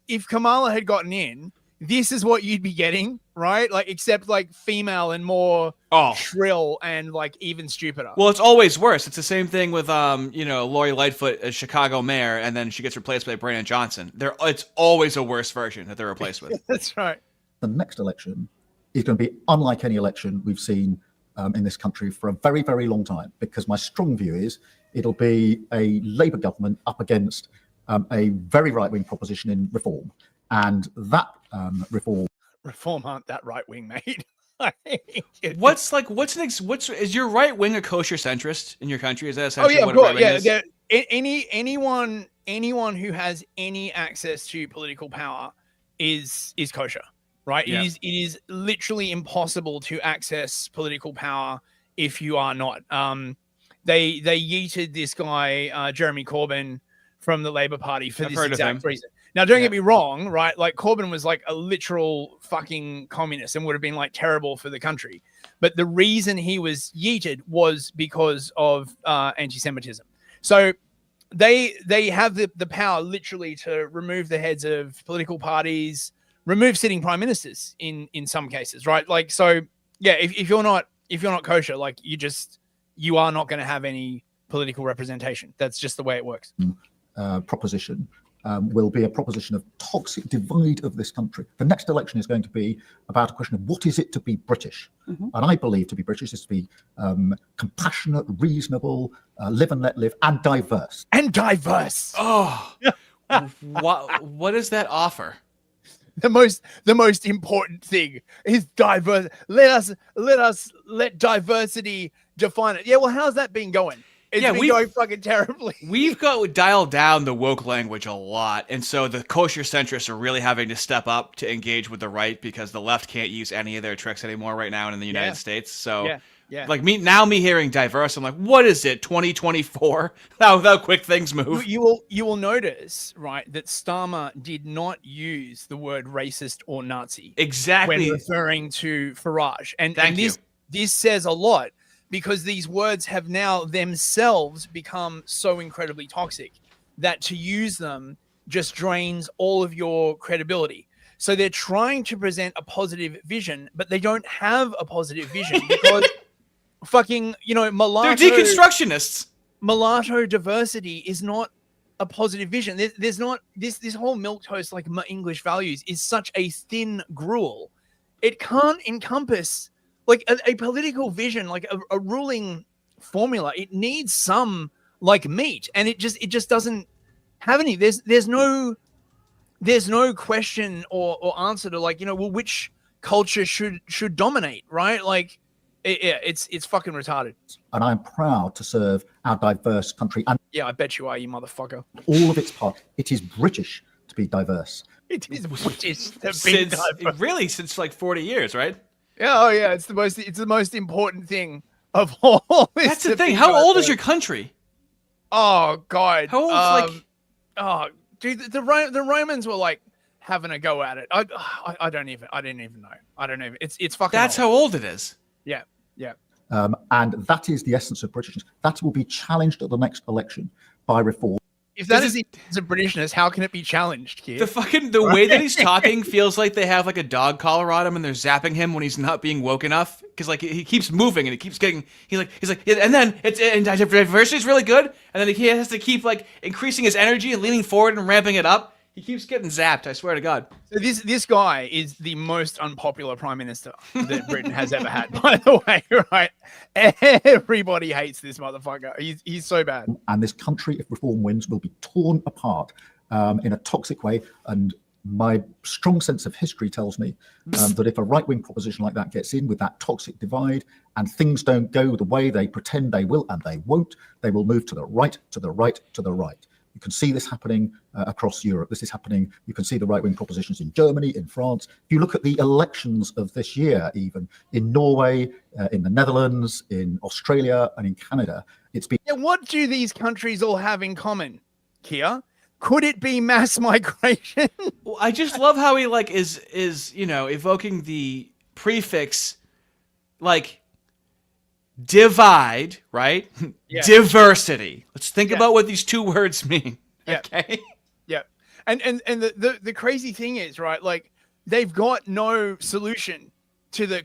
if Kamala had gotten in, this is what you'd be getting, right? Like, except like female and more shrill and like even stupider. Well, it's always worse. It's the same thing with Lori Lightfoot as Chicago mayor, and then she gets replaced by Brandon Johnson. It's always a worse version that they're replaced with. That's right. The next election is going to be unlike any election we've seen in this country for a very, very long time, because my strong view is it'll be a Labour government up against a very right-wing proposition in reform. And that reform aren't that right wing, mate. Is your right wing a kosher centrist in your country? Is that essentially what right wing is? Yeah. Anyone who has any access to political power is kosher, right? Yeah. It is literally impossible to access political power if you are not. they yeeted this guy Jeremy Corbyn from the Labour Party for this exact reason. Now, don't get me wrong, right? Like Corbyn was like a literal fucking communist and would have been like terrible for the country. But the reason he was yeeted was because of anti-Semitism. So they have the power literally to remove the heads of political parties, remove sitting prime ministers in some cases, right? Like, so yeah, if you're not kosher, like you are not going to have any political representation. That's just the way it works. Proposition will be a proposition of toxic divide of this country. The next election is going to be about a question of what is it to be British? And I believe to be British is to be compassionate, reasonable, live and let live, and diverse. And diverse. Oh, what does that offer? The most important thing is diverse. Let diversity define it. Yeah, well, how's that been going? It's been going fucking terribly. We've got dialed down the woke language a lot, and so the kosher centrists are really having to step up to engage with the right because the left can't use any of their tricks anymore right now in the United States. So, like me hearing diverse, I'm like, what is it? 2024? How quick things move. You will notice, right, that Starmer did not use the word racist or Nazi exactly when referring to Farage, and this says a lot. Because these words have now themselves become so incredibly toxic that to use them just drains all of your credibility. So they're trying to present a positive vision, but they don't have a positive vision because fucking, mulatto... They're deconstructionists. Mulatto diversity is not a positive vision. There's not... This whole milquetoast, like English values, is such a thin gruel. It can't encompass... like a political vision, like a ruling formula. It needs some like meat, and it just doesn't have any. There's no question or answer to like, well, which culture should dominate, right? Like it's fucking retarded. And I'm proud to serve our diverse country. And yeah, I bet you are, you motherfucker. All of its part. It is British to be diverse. It is British to be diverse. Really, since like 40 years, right? Yeah, oh yeah, it's the most important thing of all. That's the thing. How old is your country? Oh God. How old? Oh, dude, the Romans were like having a go at it. I didn't even know. I don't know. It's fucking. That's how old it is. Yeah. And that is the essence of Britishness. That will be challenged at the next election by reform. If that is the essence of Britishness, how can it be challenged, kid? The way that he's talking feels like they have like a dog collar on him and they're zapping him when he's not being woke enough because like he keeps moving and he keeps getting he's like yeah, and then diversity is really good and then he has to keep like increasing his energy and leaning forward and ramping it up. He keeps getting zapped, I swear to God. So this guy is the most unpopular prime minister that Britain has ever had, by the way, right? Everybody hates this motherfucker. He's so bad. And this country, if reform wins, will be torn apart in a toxic way. And my strong sense of history tells me that if a right-wing proposition like that gets in with that toxic divide and things don't go the way they pretend they will, and they won't, they will move to the right, to the right, to the right. You can see this happening across Europe. This is happening. You can see the right-wing propositions in Germany, in France. If you look at the elections of this year, even in Norway, in the Netherlands, in Australia, and in Canada, it's been. Yeah, what do these countries all have in common, Kia? Could it be mass migration? Well, I just love how he like is evoking the prefix like divide, right? Yeah. Diversity. Let's think about what these two words mean. Yeah. Okay. Yeah. And the crazy thing is, right? Like they've got no solution to their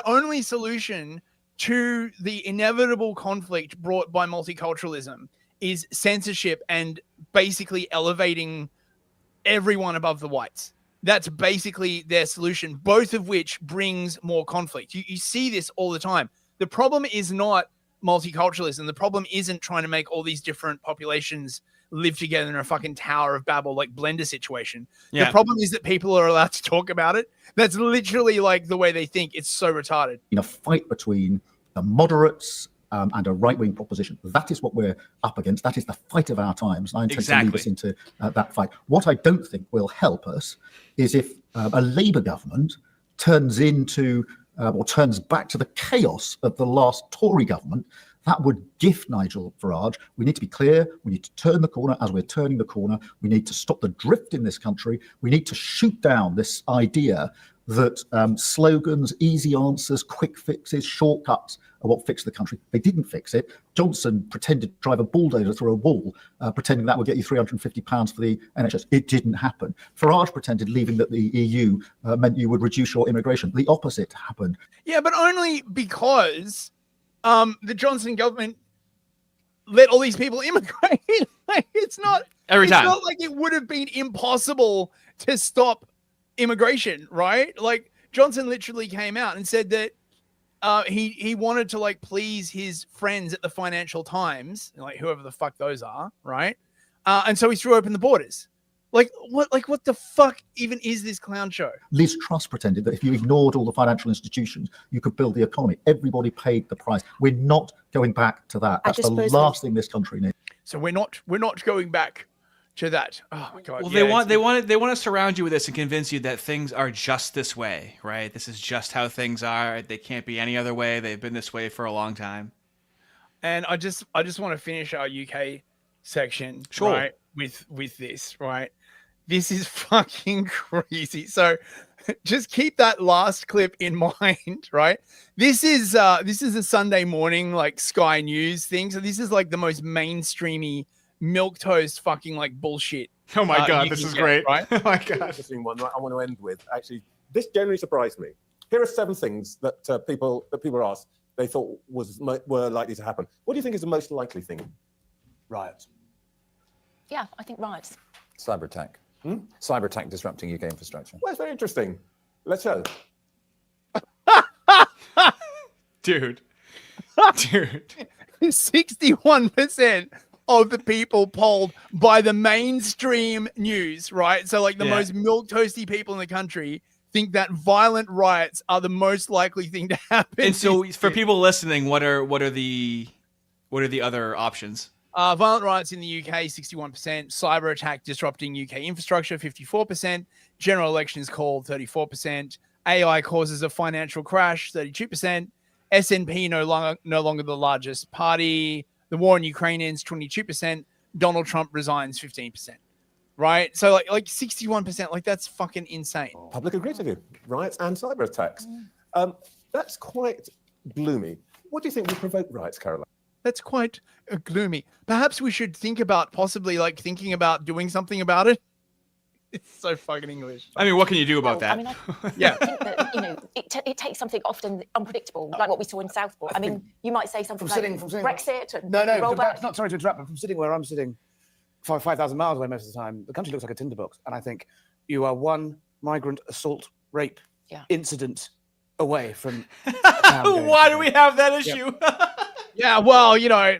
only solution to the inevitable conflict brought by multiculturalism is censorship and basically elevating everyone above the whites. That's basically their solution, both of which brings more conflict. You see this all the time. The problem is not multiculturalism. The problem isn't trying to make all these different populations live together in a fucking Tower of Babel, like Blender situation. Yeah. The problem is that people are allowed to talk about it. That's literally like the way they think. It's so retarded. In a fight between the moderates and a right-wing proposition, that is what we're up against. That is the fight of our times. I intend to lead us into that fight. What I don't think will help us is if a Labour government turns into or turns back to the chaos of the last Tory government That would gift Nigel Farage. We need to be clear. We need to turn the corner. As we're turning the corner, we need to stop the drift in this country. We need to shoot down this idea that slogans, easy answers, quick fixes, shortcuts are what fixed the country. They didn't fix it. Johnson pretended to drive a bulldozer through a wall, pretending that would get you £350 for the NHS. It didn't happen. Farage pretended leaving the EU meant you would reduce your immigration. The opposite happened. Yeah, but only because the Johnson government let all these people immigrate. Like, it's not like it would have been impossible to stop immigration, right? Like Johnson literally came out and said that he wanted to like please his friends at the Financial Times, like whoever the fuck those are, right? And so he threw open the borders. What the fuck even is this clown show? Liz Truss pretended that if you ignored all the financial institutions, you could build the economy. Everybody paid the price. We're not going back to that. That's the last thing this country needs. So we're not going back to that. Oh my god. Well, yeah, they want to surround you with this and convince you that things are just this way, right? This is just how things are. They can't be any other way. They've been this way for a long time. And I just want to finish our UK section, sure, right? With this, right? This is fucking crazy. So just keep that last clip in mind, right? This is a Sunday morning like Sky News thing. So this is like the most mainstreamy milquetoast fucking like bullshit. Oh my god, this is great. Right? Oh my god. Interesting one I want to end with. Actually, this generally surprised me. Here are 7 things that people asked they thought were likely to happen. What do you think is the most likely thing? Riots. Yeah, I think riots. Cyber attack. Cyber attack disrupting UK infrastructure. Well, it's very interesting. Let's show. Dude. 61% of the people polled by the mainstream news, right? So like the most milquetoasty people in the country think that violent riots are the most likely thing to happen. And so for people listening, what are the other options? Violent riots in the UK, 61%. Cyber attack disrupting UK infrastructure, 54%. General elections called, 34%. AI causes a financial crash, 32%. SNP no longer the largest party. The war in Ukraine ends, 22%. Donald Trump resigns, 15%. Right? So like 61%, like that's fucking insane. Public agrees with you. Riots and cyber attacks. That's quite gloomy. What do you think would provoke riots, Caroline? That's quite gloomy. Perhaps we should think about possibly like thinking about doing something about it. It's so fucking English. I mean, what can you do about that? I mean, I think that, it takes something often unpredictable, like what we saw in Southport. I mean, you might say something like Brexit. Not sorry to interrupt, but from sitting where I'm sitting, 5,000 miles away most of the time, the country looks like a tinderbox. And I think you are one migrant assault rape incident away from. Why do we have that issue? Yeah, well,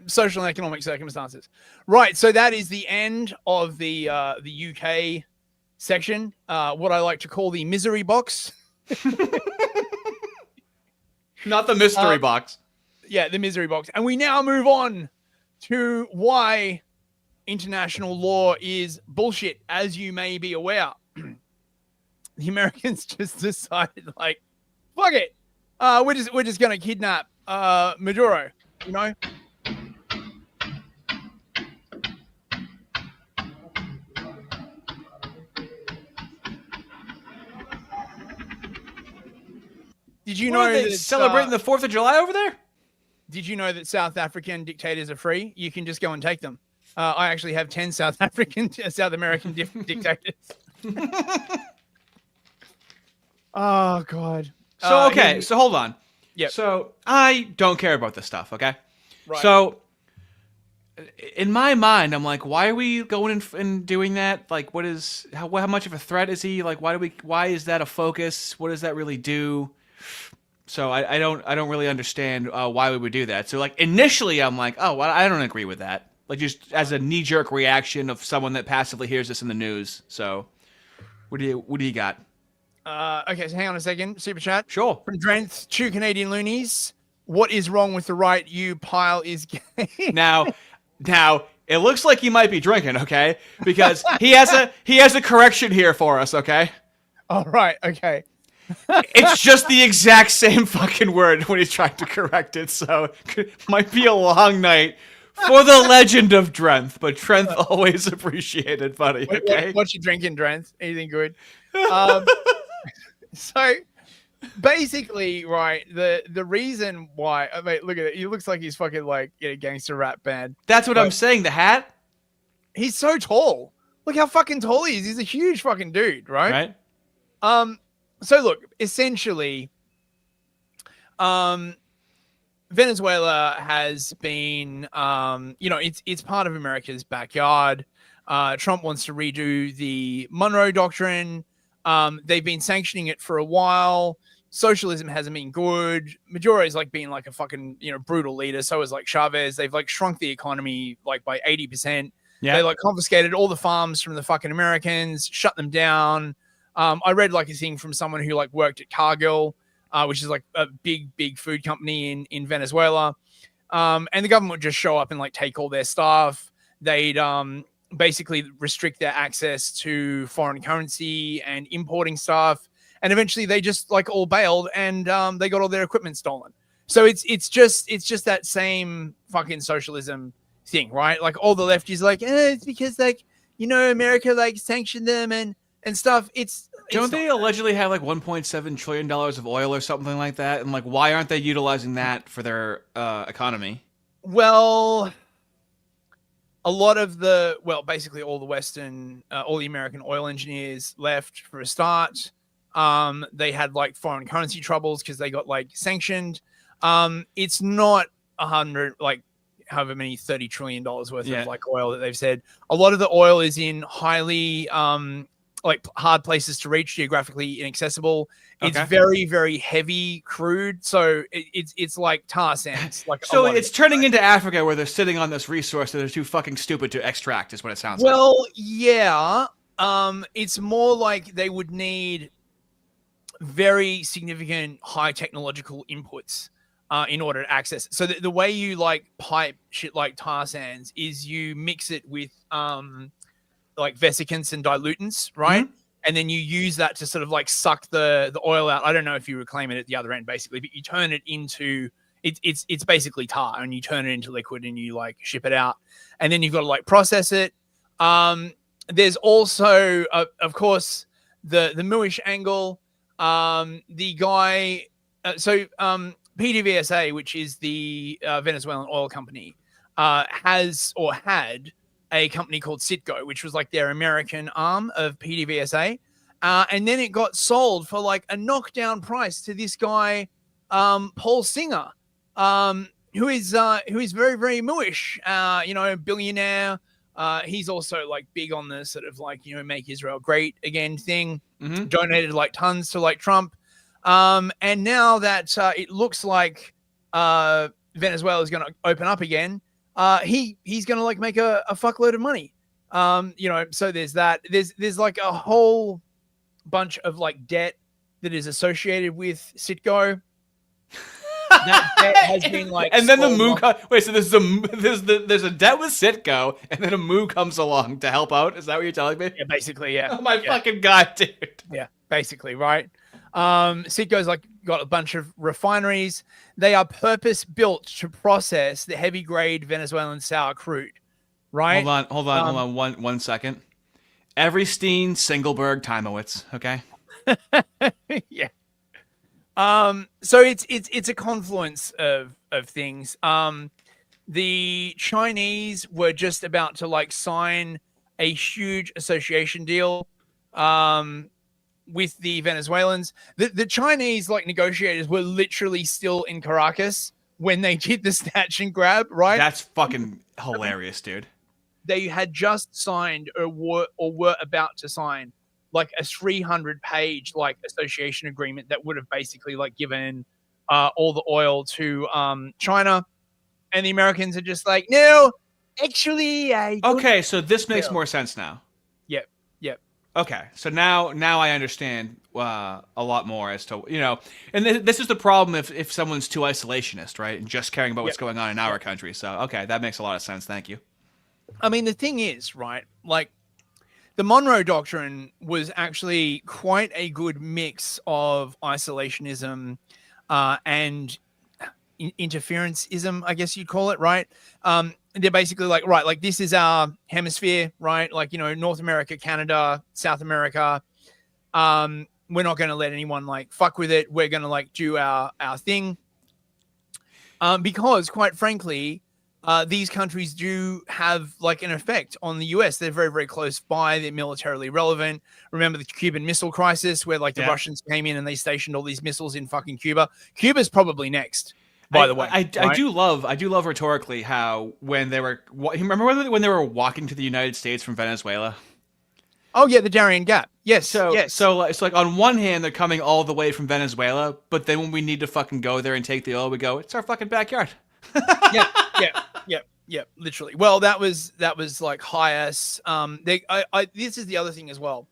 social and economic circumstances. Right, so that is the end of the UK section, what I like to call the misery box. Not the mystery box. Yeah, the misery box. And we now move on to why international law is bullshit, as you may be aware. The Americans just decided, like, fuck it. We're just going to kidnap Maduro. Did you know that celebrating the 4th of July over there? Did you know that South African dictators are free? You can just go and take them. I actually have 10 South American dictators. Oh God. So okay, so hold on. Yeah. So I don't care about this stuff, okay? Right. So in my mind, I'm like, why are we going and doing that? Like, how much of a threat is he? Like, why is that a focus? What does that really do? So I don't really understand why we would do that. So like initially, I'm like, oh, well, I don't agree with that. Like just as a knee-jerk reaction of someone that passively hears this in the news. So what do you got? Okay, so hang on a second. Super chat. Sure. From Drenth, 2 Canadian loonies. What is wrong with the right? You pile is gay. Now, it looks like he might be drinking, okay? Because he has a correction here for us, okay? All right, okay. It's just the exact same fucking word when he's trying to correct it, so it might be a long night for the legend of Drenth, but Drenth always appreciated, buddy, okay? What you drinking, Drenth? Anything good? So basically, right, the reason why, I mean, look at it. He looks like he's fucking like in a gangster rap band. That's what I'm saying, the hat? He's so tall. Look how fucking tall he is. He's a huge fucking dude, right? Right. So look, essentially, Venezuela has been, it's part of America's backyard. Trump wants to redo the Monroe Doctrine. They've been sanctioning it for a while. Socialism hasn't been good. Maduro is like being like a fucking, brutal leader. So is like Chavez. They've like shrunk the economy like by 80%. Yeah. They like confiscated all the farms from the fucking Americans, shut them down. I read like a thing from someone who like worked at Cargill, which is like a big food company in Venezuela. And the government would just show up and like take all their stuff. They'd basically restrict their access to foreign currency and importing stuff. And eventually they just like all bailed and they got all their equipment stolen. So it's just that same fucking socialism thing, right? Like all the left is like, it's because like, America like sanctioned them and stuff. Don't they allegedly have like $1.7 trillion of oil or something like that? And like, why aren't they utilizing that for their economy? Well, a lot of basically all the Western, all the American oil engineers left for a start. They had like foreign currency troubles because they got like sanctioned. It's not 100, like however many $30 trillion worth of like oil that they've said. A lot of the oil is in highly, like hard places to reach, geographically inaccessible. It's very, very heavy crude. So it's like tar sands. Like so it's turning into Africa where they're sitting on this resource that they're too fucking stupid to extract is what it sounds like. Well, yeah. It's more like they would need very significant high technological inputs in order to access it. So the way you like pipe shit like tar sands is you mix it with like vesicants and dilutants, right? Mm-hmm. And then you use that to sort of like suck the oil out. I don't know if you reclaim it at the other end, basically, but you turn it into it's basically tar, and you turn it into liquid and you like ship it out, and then you've got to like process it. There's also, of course, the Muish angle. The guy, PDVSA, which is the Venezuelan oil company, has or had a company called Citgo, which was like their American arm of PDVSA. And then it got sold for like a knockdown price to this guy, Paul Singer, who is very, very Muish, billionaire. He's also like big on the sort of like, make Israel great again thing, donated like tons to like Trump. And now that it looks like Venezuela is going to open up again, he's going to like make a fuckload of money. So there's that. There's like a whole bunch of like debt that is associated with Citgo. That debt has been like, and then the Moo. Wait, so there's a debt with Citgo, and then a Moo comes along to help out. Is that what you're telling me? Yeah, basically, yeah. Oh my fucking god, dude. Yeah, basically, right. Citgo's like got a bunch of refineries. They are purpose built to process the heavy grade Venezuelan sour crude. Right. Hold on. One second. Every Steen, Singelberg, Timowitz. Okay. Yeah. So it's a confluence of things. The Chinese were just about to like sign a huge association deal with the Venezuelans. The Chinese like negotiators were literally still in Caracas when they did the snatch and grab, right? That's fucking hilarious, dude. They had just signed or were about to sign like a 300-page like association agreement that would have basically like given all the oil to China, and the Americans are just like, no, actually, okay, so this makes more sense now. Yep. Okay, so now I understand a lot more as to and this is the problem if someone's too isolationist, right, and just caring about what's going on in our country. So okay, that makes a lot of sense. Thank you. I mean, the thing is, right, like the Monroe Doctrine was actually quite a good mix of isolationism and interferenceism, I guess you'd call it, right? They're basically like, right, like this is our hemisphere, right? Like, North America, Canada, South America. We're not going to let anyone like fuck with it. We're going to like do our thing. Because quite frankly, these countries do have like an effect on the US. They're very, very close by. They're militarily relevant. Remember the Cuban Missile Crisis where like the Russians came in and they stationed all these missiles in fucking Cuba. Cuba's probably next, by the way. I do love rhetorically how when they were, remember when they were walking to the United States from Venezuela? Oh yeah, the Darien Gap. Yes. So yes. so it's like on one hand they're coming all the way from Venezuela, but then when we need to fucking go there and take the oil, we go, it's our fucking backyard. Yeah, literally. Well, that was like highest. This is the other thing as well.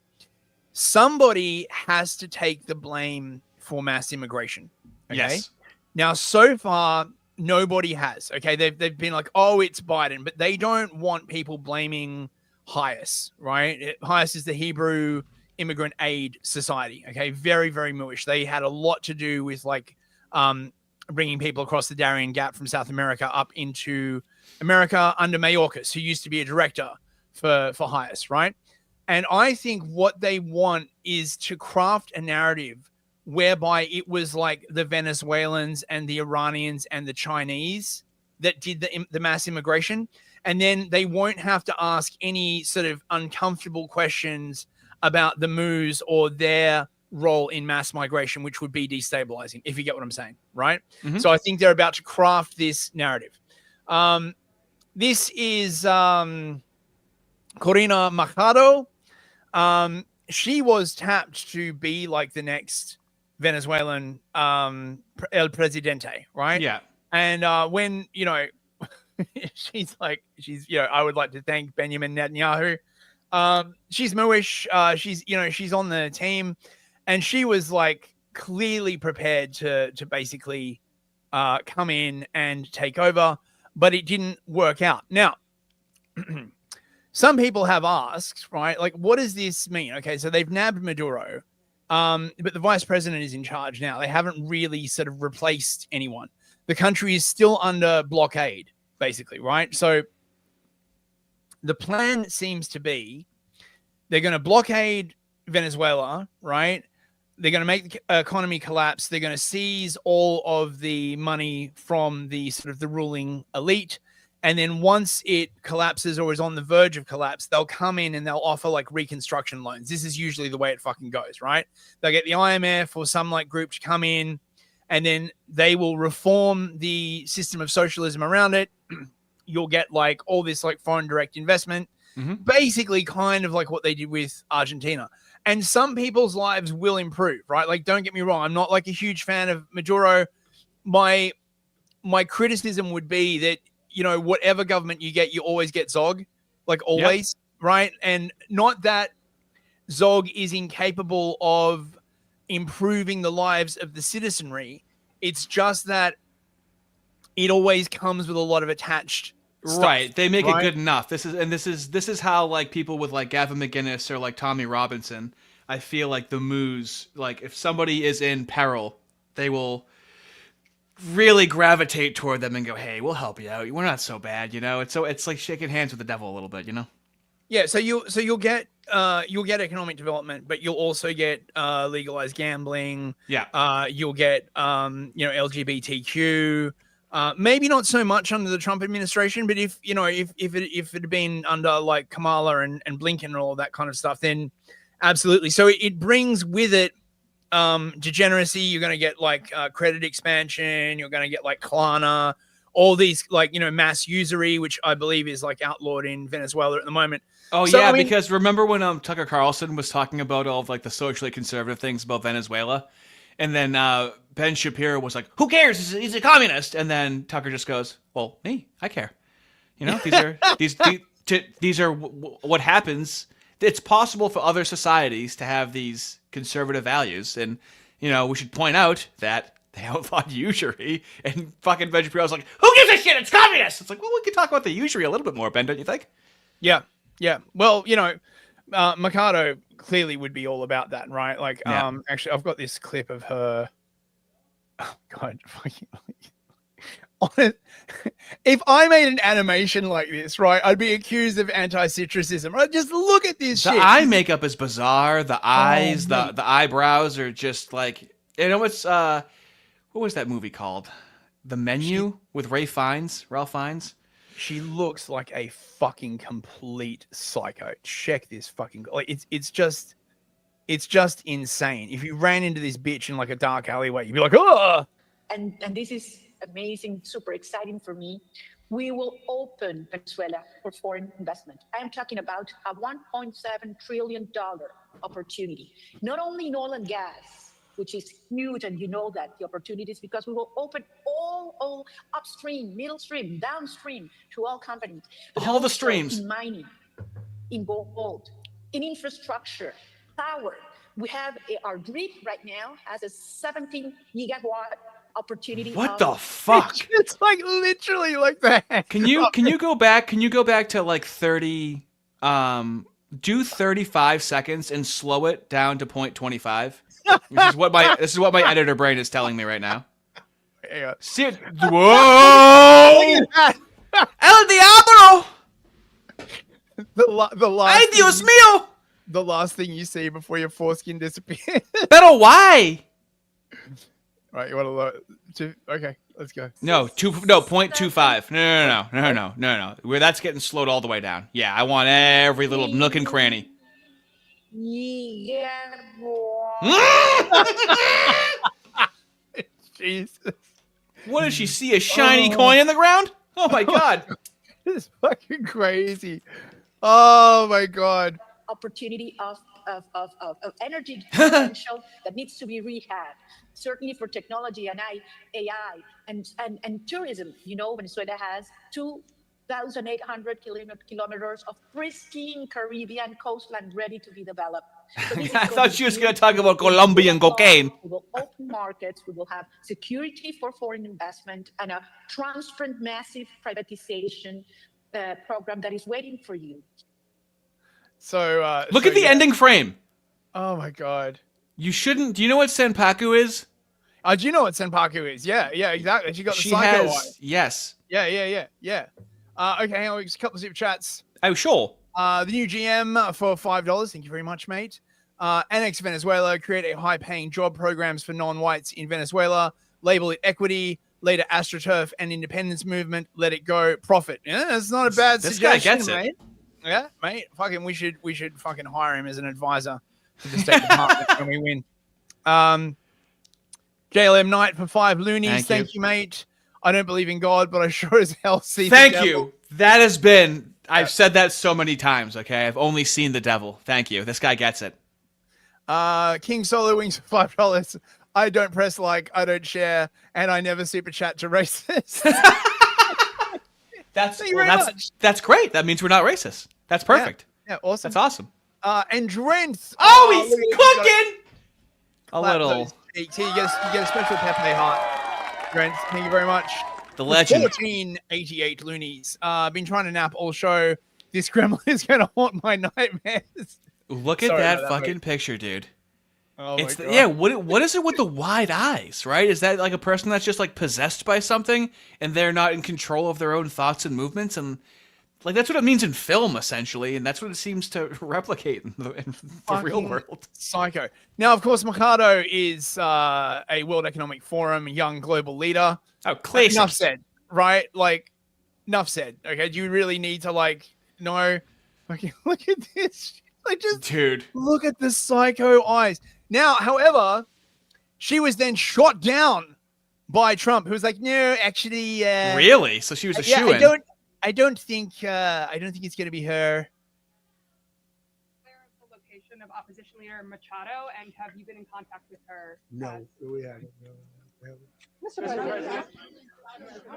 Somebody has to take the blame for mass immigration. Okay? Yes. Now, so far, nobody has. Okay, they've been like, oh, it's Biden, but they don't want people blaming HIAS, right? HIAS is the Hebrew Immigrant Aid Society. Okay, very, very Moorish. They had a lot to do with like bringing people across the Darien Gap from South America up into America under Mayorkas, who used to be a director for HIAS, right? And I think what they want is to craft a narrative whereby it was like the Venezuelans and the Iranians and the Chinese that did the mass immigration. And then they won't have to ask any sort of uncomfortable questions about the Moos or their role in mass migration, which would be destabilizing, if you get what I'm saying, right? Mm-hmm. So I think they're about to craft this narrative. This is Corina Machado. She was tapped to be like the next Venezuelan El Presidente, right? Yeah. And when, she's I would like to thank Benjamin Netanyahu. She's Moorish. She's on the team, and she was like clearly prepared to basically come in and take over, but it didn't work out. Now, some people have asked, right? Like, what does this mean? Okay, so they've nabbed Maduro, but the vice president is in charge now. They haven't really sort of replaced anyone. The country is still under blockade, basically, right? So the plan seems to be they're going to blockade Venezuela, right? They're going to make the economy collapse. They're going to seize all of the money from the sort of the ruling elite. And then once it collapses or is on the verge of collapse, they'll come in and they'll offer like reconstruction loans. This is usually the way it fucking goes, right? They'll get the IMF or some like group to come in, and then they will reform the system of socialism around it. You'll get like all this like foreign direct investment, basically kind of like what they did with Argentina. And some people's lives will improve, right? Like, don't get me wrong. I'm not like a huge fan of Maduro. My criticism would be that, whatever government you get, you always get Zog, like always, right? And not that Zog is incapable of improving the lives of the citizenry. It's just that it always comes with a lot of attached stuff, right. They make it good enough. This is how like people with like Gavin McInnes or like Tommy Robinson, I feel like the Moos, like if somebody is in peril, they will really gravitate toward them and go, hey, we'll help you out. We're not so bad, It's like shaking hands with the devil a little bit, Yeah, so you'll get economic development, but you'll also get legalized gambling. Yeah. You'll get LGBTQ. Maybe not so much under the Trump administration, but if it had been under like Kamala and Blinken and all that kind of stuff, then absolutely. So it brings with it degeneracy. You're going to get like credit expansion. You're going to get like Klarna, all these like mass usury, which I believe is like outlawed in Venezuela at the moment. Oh, so, yeah, because remember when Tucker Carlson was talking about all of like the socially conservative things about Venezuela, and then Ben Shapiro was like, "Who cares? He's a communist." And then Tucker just goes, "Well, me, I care. These are what happens. It's possible for other societies to have these conservative values, and we should point out that they outlawed usury." And fucking Ben Shapiro was like, "Who gives a shit? It's communist." It's like, well, we could talk about the usury a little bit more, Ben, don't you think? Yeah. Well, Mikado clearly would be all about that, right? Like, Yeah. actually, I've got this clip of her. Oh God, if I made an animation like this, right, I'd be accused of anti-citrusism. Right? Just look at this The shit. eye makeup is bizarre. The eyes, mate. the eyebrows are just like, you know what's what was that movie called? The Menu with Ralph Fiennes. She looks like a fucking complete psycho. Check this fucking like it's just insane. If you ran into this bitch in like a dark alleyway, you'd be like, oh. And this is amazing, super exciting for me. We will open Venezuela for foreign investment. I am talking about a $1.7 trillion opportunity, not only in oil and gas, which is huge, and you know that the opportunities, because we will open all upstream, middle stream, downstream to all companies. But All the also streams. in mining, in gold, in infrastructure, power. We have our grid right now has a 17 gigawatt opportunity. What the fuck? It's like literally like that. Can you go back? Can you go back to like 30? Do 35 seconds and slow it down to 0.25. This is what my editor brain is telling me right now. Sit. Whoa! Look at that. El Diablo! The last. Ay, Dios mío! The last thing you see before your foreskin disappears. Pero why? Right, you want to look? Okay, let's go. No, 0.25. No. Where that's getting slowed all the way down. Yeah, I want every little nook and cranny. Jesus. What does she see? A shiny coin in the ground? Oh my god. This is fucking crazy. Oh my god. Opportunity of energy potential that needs to be rehabbed. Certainly for technology and AI and tourism. You know, Venezuela has 2,800 kilometers of pristine Caribbean coastline ready to be developed. So I thought she was going to talk about Colombian cocaine. We will open markets. We will have security for foreign investment and a transparent, massive privatization program that is waiting for you. So look at the ending frame. Oh my god. You shouldn't. Do you know what Senpaku is? Do you know what Senpaku is? Yeah, exactly. She got the She psycho has. eye. Yes. Yeah. Okay, hang on. Just a couple of super chats. Oh, sure. The new GM for $5. Thank you very much, mate. Annex Venezuela, create a high-paying job programs for non-whites in Venezuela. Label it equity. Later, AstroTurf and independence movement. Let it go. Profit. Yeah, that's not a bad suggestion, this guy gets mate. Yeah, mate. Fucking, we should fucking hire him as an advisor to the State Department when we win. JLM Knight for 5 loonies. Thank you, mate. I don't believe in God, but I sure as hell see the Thank devil. you. That has been. I've said that so many times. Okay, I've only seen the devil. Thank you. This guy gets it. King Solo Wings for $5. I don't press like, I don't share, and I never super chat to racists. That's great. That means we're not racist. That's perfect. Yeah, awesome. That's awesome. And Drenth. Oh, he's cooking. A little. You get a special Pepe heart. Drenth, thank you very much. The legend. 1488 loonies. Been trying to nap all show. This gremlin is going to haunt my nightmares. Look at that fucking picture, dude. Oh it's my God. Yeah, what is it with the wide eyes, right? Is that like a person that's just like possessed by something and they're not in control of their own thoughts and movements? And like that's what it means in film, essentially, and that's what it seems to replicate in the real world. Psycho. Now, of course, Mikado is a World Economic Forum young global leader. Oh, classic. Enough said, right? Like, enough said. Okay, do you really need to like know? Okay, look at this. Like, just dude, look at the psycho eyes. Now, however, she was then shot down by Trump, who was like, "No, actually, really." So she was a shoo-in. I don't think it's going to be her. Where is the location of opposition leader Machado, and have you been in contact with her? No, we haven't. Mr. President. Mr.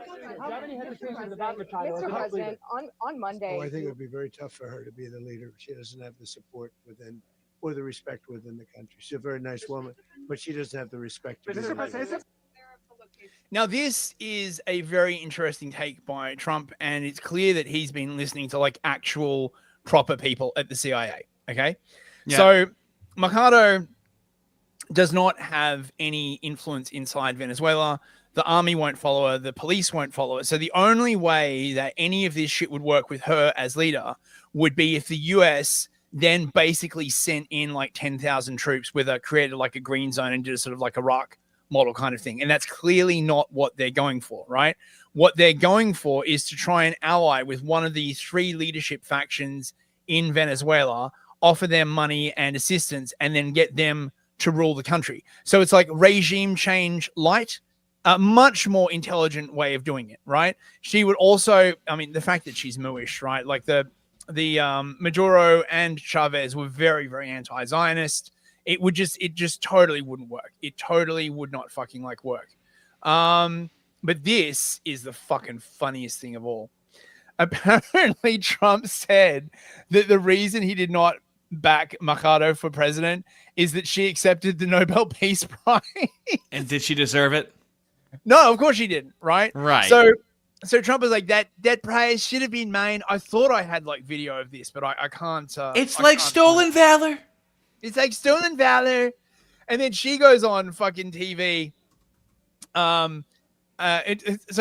President, on Monday. I think it would be very tough for her to be the leader. She doesn't have the support within or the respect within the country. She's a very nice woman, but she doesn't have the respect. To be the leader. Now, this is a very interesting take by Trump, and it's clear that he's been listening to like actual proper people at the CIA. Okay. Yeah. So Mercado does not have any influence inside Venezuela. The army won't follow her. The police won't follow her. So the only way that any of this shit would work with her as leader would be if the US then basically sent in like 10,000 troops with her, created like a green zone and did a sort of like Iraq model kind of thing. And that's clearly not what they're going for, right? What they're going for is to try and ally with one of the three leadership factions in Venezuela, offer them money and assistance, and then get them to rule the country. So it's like regime change light, a much more intelligent way of doing it, right? She would also, I mean, the fact that she's Mooish, right? Like the Maduro and Chavez were very, very anti-Zionist. It just totally wouldn't work. It totally would not fucking like work. But this is the fucking funniest thing of all. Apparently, Trump said that the reason he did not back Mercado for president is that she accepted the Nobel Peace Prize. And did she deserve it? No, of course she didn't. Right. Right. So Trump was like, that prize should have been mine. I thought I had like video of this, but I can't. It's like stolen valor. It's like stolen valor. And then she goes on fucking TV. So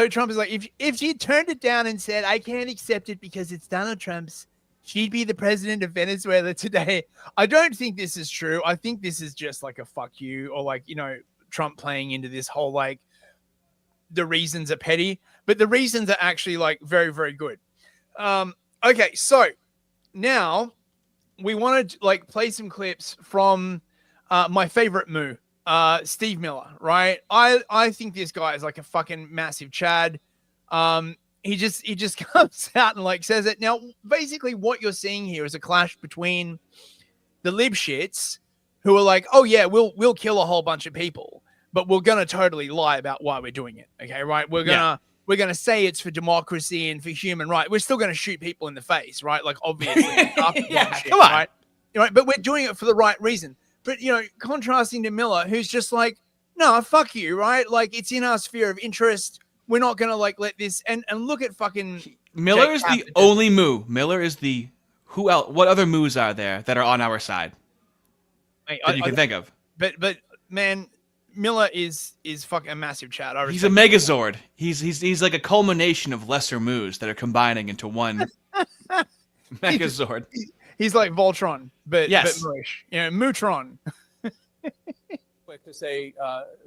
Trump is like, if she turned it down and said, I can't accept it because it's Donald Trump's, she'd be the president of Venezuela today. I don't think this is true. I think this is just like a fuck you, or like, you know, Trump playing into this whole like the reasons are petty, but the reasons are actually like very, very good. Okay, so now we want to like play some clips from my favorite moo, Steve Miller, right? I think this guy is like a fucking massive Chad. He just comes out and like says it. Now, basically what you're seeing here is a clash between the lib shits who are like, oh yeah, we'll kill a whole bunch of people, but we're going to totally lie about why we're doing it. Okay. Right. We're going to say it's for democracy and for human rights. We're still going to shoot people in the face, right? Like obviously, yeah, shit, come on. right? Right. But we're doing it for the right reason. But, you know, contrasting to Miller, who's just like, no, fuck you, right? Like, it's in our sphere of interest. We're not going to, like, let this... And look at fucking... Miller is the only moo. Miller is the... Who else? What other moos are there that are on our side that you can think of? But man, Miller is fucking a massive Chad. He's a megazord. He's like a culmination of lesser moos that are combining into one megazord. He's like Voltron, but Mooish. You know, Mootron. Quick to say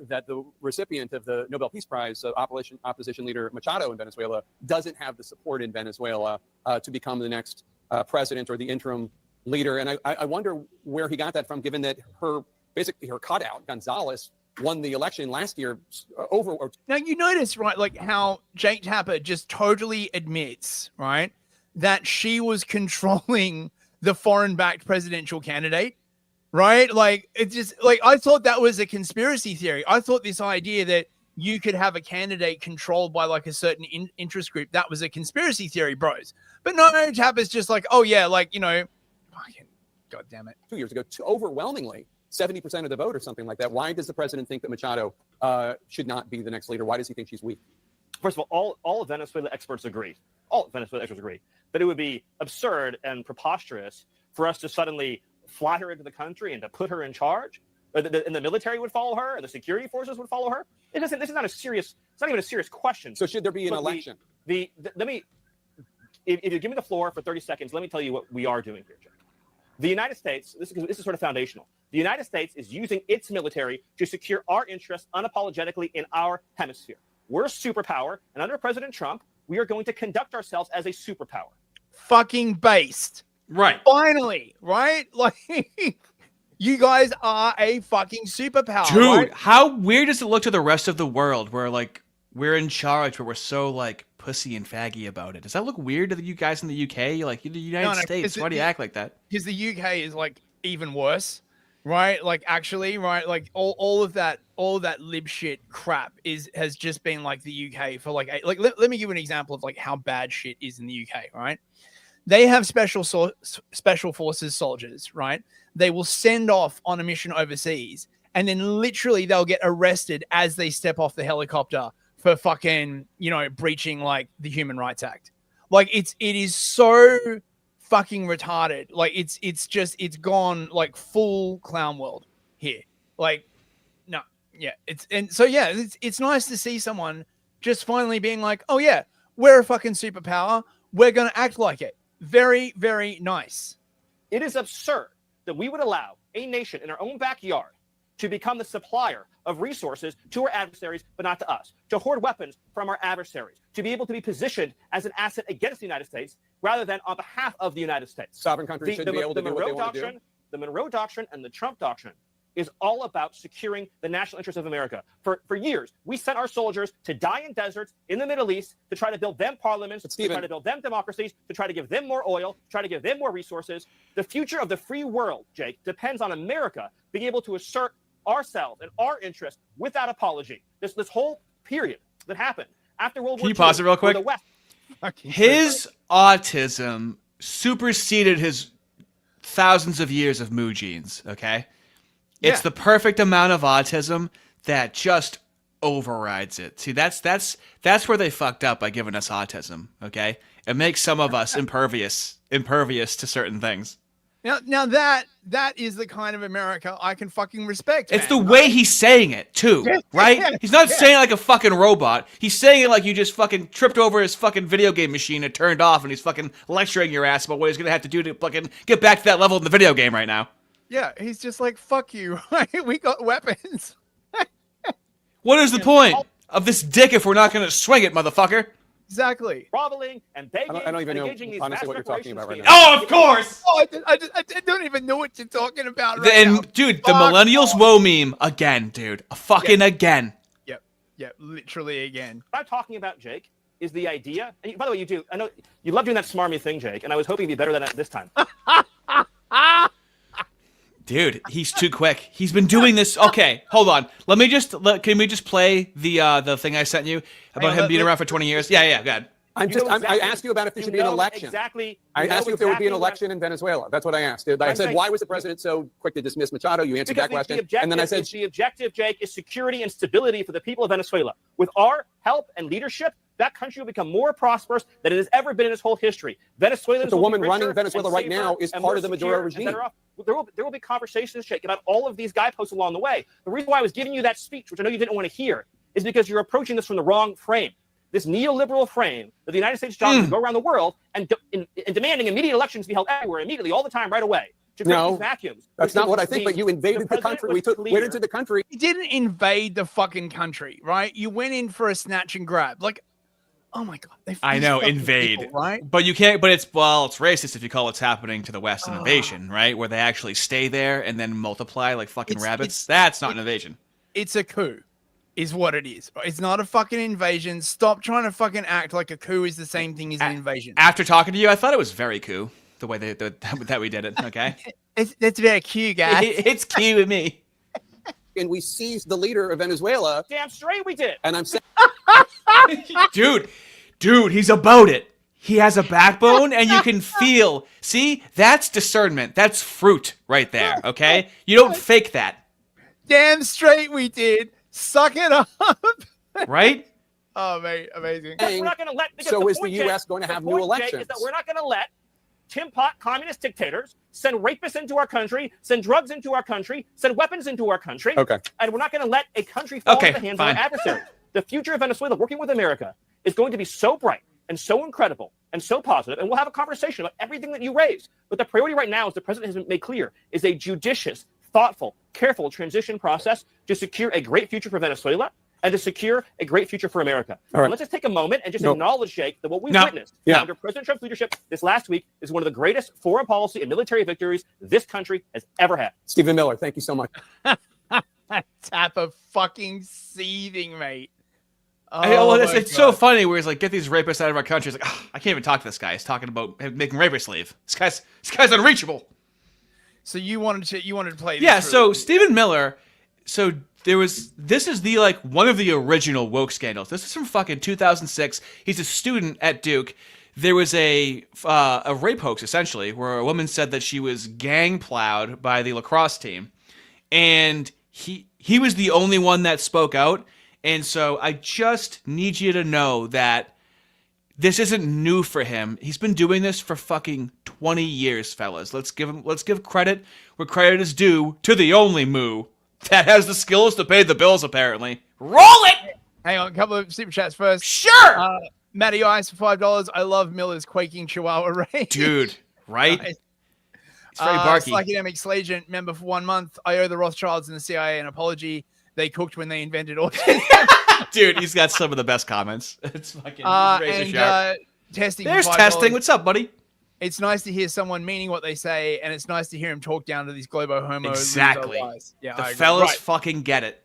that the recipient of the Nobel Peace Prize, opposition leader Machado in Venezuela, doesn't have the support in Venezuela to become the next president or the interim leader. And I wonder where he got that from, given that her cutout, Gonzalez, won the election last year over. Now, you notice, right, like how Jake Tapper just totally admits, right, that she was controlling the foreign-backed presidential candidate, right? Like, it's just like, I thought that was a conspiracy theory. I thought this idea that you could have a candidate controlled by like a certain interest group, that was a conspiracy theory, bros. But no, Tapper's just like, oh yeah, like, you know, fucking, God damn it. 2 years ago, overwhelmingly, 70% of the vote or something like that. Why does the president think that Machado should not be the next leader? Why does he think she's weak? First of all of Venezuela experts agree. All Venezuela experts agree that it would be absurd and preposterous for us to suddenly fly her into the country and to put her in charge. And the military would follow her, and the security forces would follow her. This is not a serious. It's not even a serious question. So should there be an election? Let me. If you give me the floor for 30 seconds, let me tell you what we are doing here, Jack. The United States. This is sort of foundational. The United States is using its military to secure our interests unapologetically in our hemisphere. We're a superpower, and under President Trump, we are going to conduct ourselves as a superpower. Fucking based. Right. Finally, right? Like, you guys are a fucking superpower. Dude, right? How weird does it look to the rest of the world where, like, we're in charge, but we're so, like, pussy and faggy about it? Does that look weird to you guys in the UK? Like, the United States, why do you act like that? Because the UK is, like, even worse, right? Like, actually, right? Like, all of that lib shit crap has just been, like, the UK for, like, let me give you an example of, like, how bad shit is in the UK, right? They have special forces soldiers, right? They will send off on a mission overseas, and then literally they'll get arrested as they step off the helicopter for fucking, you know, breaching like the Human Rights Act. Like it is so fucking retarded. Like it's gone like full clown world here. Like no, yeah, it's nice to see someone just finally being like, oh yeah, we're a fucking superpower. We're gonna act like it. Very, very nice. It is absurd that we would allow a nation in our own backyard to become the supplier of resources to our adversaries, but not to us, to hoard weapons from our adversaries, to be able to be positioned as an asset against the United States rather than on behalf of the United States. Sovereign countries should be able to do what they want to do. The Monroe Doctrine and the Trump Doctrine is all about securing the national interests of America. For years, we sent our soldiers to die in deserts in the Middle East to try to build them parliaments, to try to build them democracies, to try to give them more oil, to try to give them more resources. The future of the free world, Jake, depends on America being able to assert ourselves and our interests without apology. This whole period that happened after World War II. Can you pause it real quick? The West. His autism superseded his thousands of years of Moo genes, okay? It's the perfect amount of autism that just overrides it. See, that's where they fucked up by giving us autism, okay? It makes some of us impervious to certain things. Now that is the kind of America I can fucking respect. It's the way he's saying it too, right? He's not saying it like a fucking robot. He's saying it like you just fucking tripped over his fucking video game machine and turned off, and he's fucking lecturing your ass about what he's gonna have to do to fucking get back to that level in the video game right now. Yeah, he's just like, fuck you. We got weapons. What is the point of this dick if we're not gonna swing it, motherfucker? Exactly. Groveling and begging. I don't even know these honestly what you're talking about right now. Oh, of course. Oh, I don't even know what you're talking about right And now. dude, the millennials woe meme again, dude. Again. Yep, literally again. What I'm talking about, Jake, is the idea. And by the way, I know you love doing that smarmy thing, Jake, and I was hoping you'd be better than that this time. Dude, he's too quick. He's been doing this. Okay, hold on. Can we just play the thing I sent you about him being around for 20 years? Yeah, go ahead. I asked you about if there should be an election. Exactly. I asked you if there would be an election in Venezuela. That's what I asked. I said, why was the president so quick to dismiss Machado? You answered that question. And then I said, the objective, Jake, is security and stability for the people of Venezuela. With our help and leadership, that country will become more prosperous than it has ever been in its whole history. Venezuelans. The woman running Venezuela right now is part of the Maduro regime. There will be conversations, Jake, about all of these guideposts along the way. The reason why I was giving you that speech, which I know you didn't want to hear, is because you're approaching this from the wrong frame. This neoliberal frame that the United States job is to go around the world and demanding immediate elections be held everywhere, immediately, all the time, right away. No, vacuums. That's not what I think, but you invaded the country. Went into the country. You didn't invade the fucking country, right? You went in for a snatch and grab. Like, oh my God. I know, invade. People, right? But you can't, it's racist if you call what's happening to the West an invasion, right? Where they actually stay there and then multiply like fucking rabbits. That's not an invasion. It's a coup. Is what it is. It's not a fucking invasion. Stop trying to fucking act like a coup is the same thing as an invasion. After talking to you, I thought it was very cool the way that we did it. Okay, that's very cute, guys. It's cute with me. And we seized the leader of Venezuela. Damn straight we did. And I'm saying, dude, he's about it. He has a backbone, and you can feel. See, that's discernment. That's fruit right there. Okay, you don't fake that. Damn straight we did. Suck it up. Right? Oh, mate, amazing. We're not going to let. So is the U.S. going to have new elections? Is that we're not going to let Tim Pot communist dictators send rapists into our country, send drugs into our country, send weapons into our country. Okay. And we're not going to let a country fall into the hands of our adversaries. The future of Venezuela, working with America, is going to be so bright and so incredible and so positive, and we'll have a conversation about everything that you raised. But the priority right now, as the president has made clear, is a judicious, thoughtful, careful transition process to secure a great future for Venezuela and to secure a great future for America. All right. Let's just take a moment and just acknowledge, Jake, that what we've witnessed under President Trump's leadership this last week is one of the greatest foreign policy and military victories this country has ever had. Stephen Miller, thank you so much. Tap of fucking seething, mate. It's so funny where he's like, get these rapists out of our country. He's like, I can't even talk to this guy. He's talking about making rapists leave. This guy's unreachable. So you wanted to play this? Yeah, so Stephen Miller, this is the one of the original woke scandals. This is from fucking 2006. He's a student at Duke. There was a rape hoax essentially where a woman said that she was gang plowed by the lacrosse team, and he was the only one that spoke out. And so I just need you to know that This isn't new for him. He's been doing this for fucking 20 years, fellas. Let's give credit where credit is due to the only moo that has the skills to pay the bills, apparently. Roll it! Hang on, a couple of super chats first. Sure! Matty Ice for $5. I love Miller's quaking chihuahua rage. Dude, right? Nice. It's very barky. Academic Slagent, member for 1 month. I owe the Rothschilds and the CIA an apology. They cooked when they invented autism. Dude, he's got some of the best comments. It's fucking razor sharp. Testing. There's testing. What's up, buddy? It's nice to hear someone meaning what they say, and it's nice to hear him talk down to these globo homo. Exactly. Yeah, the I agree. fellas Right. fucking get it.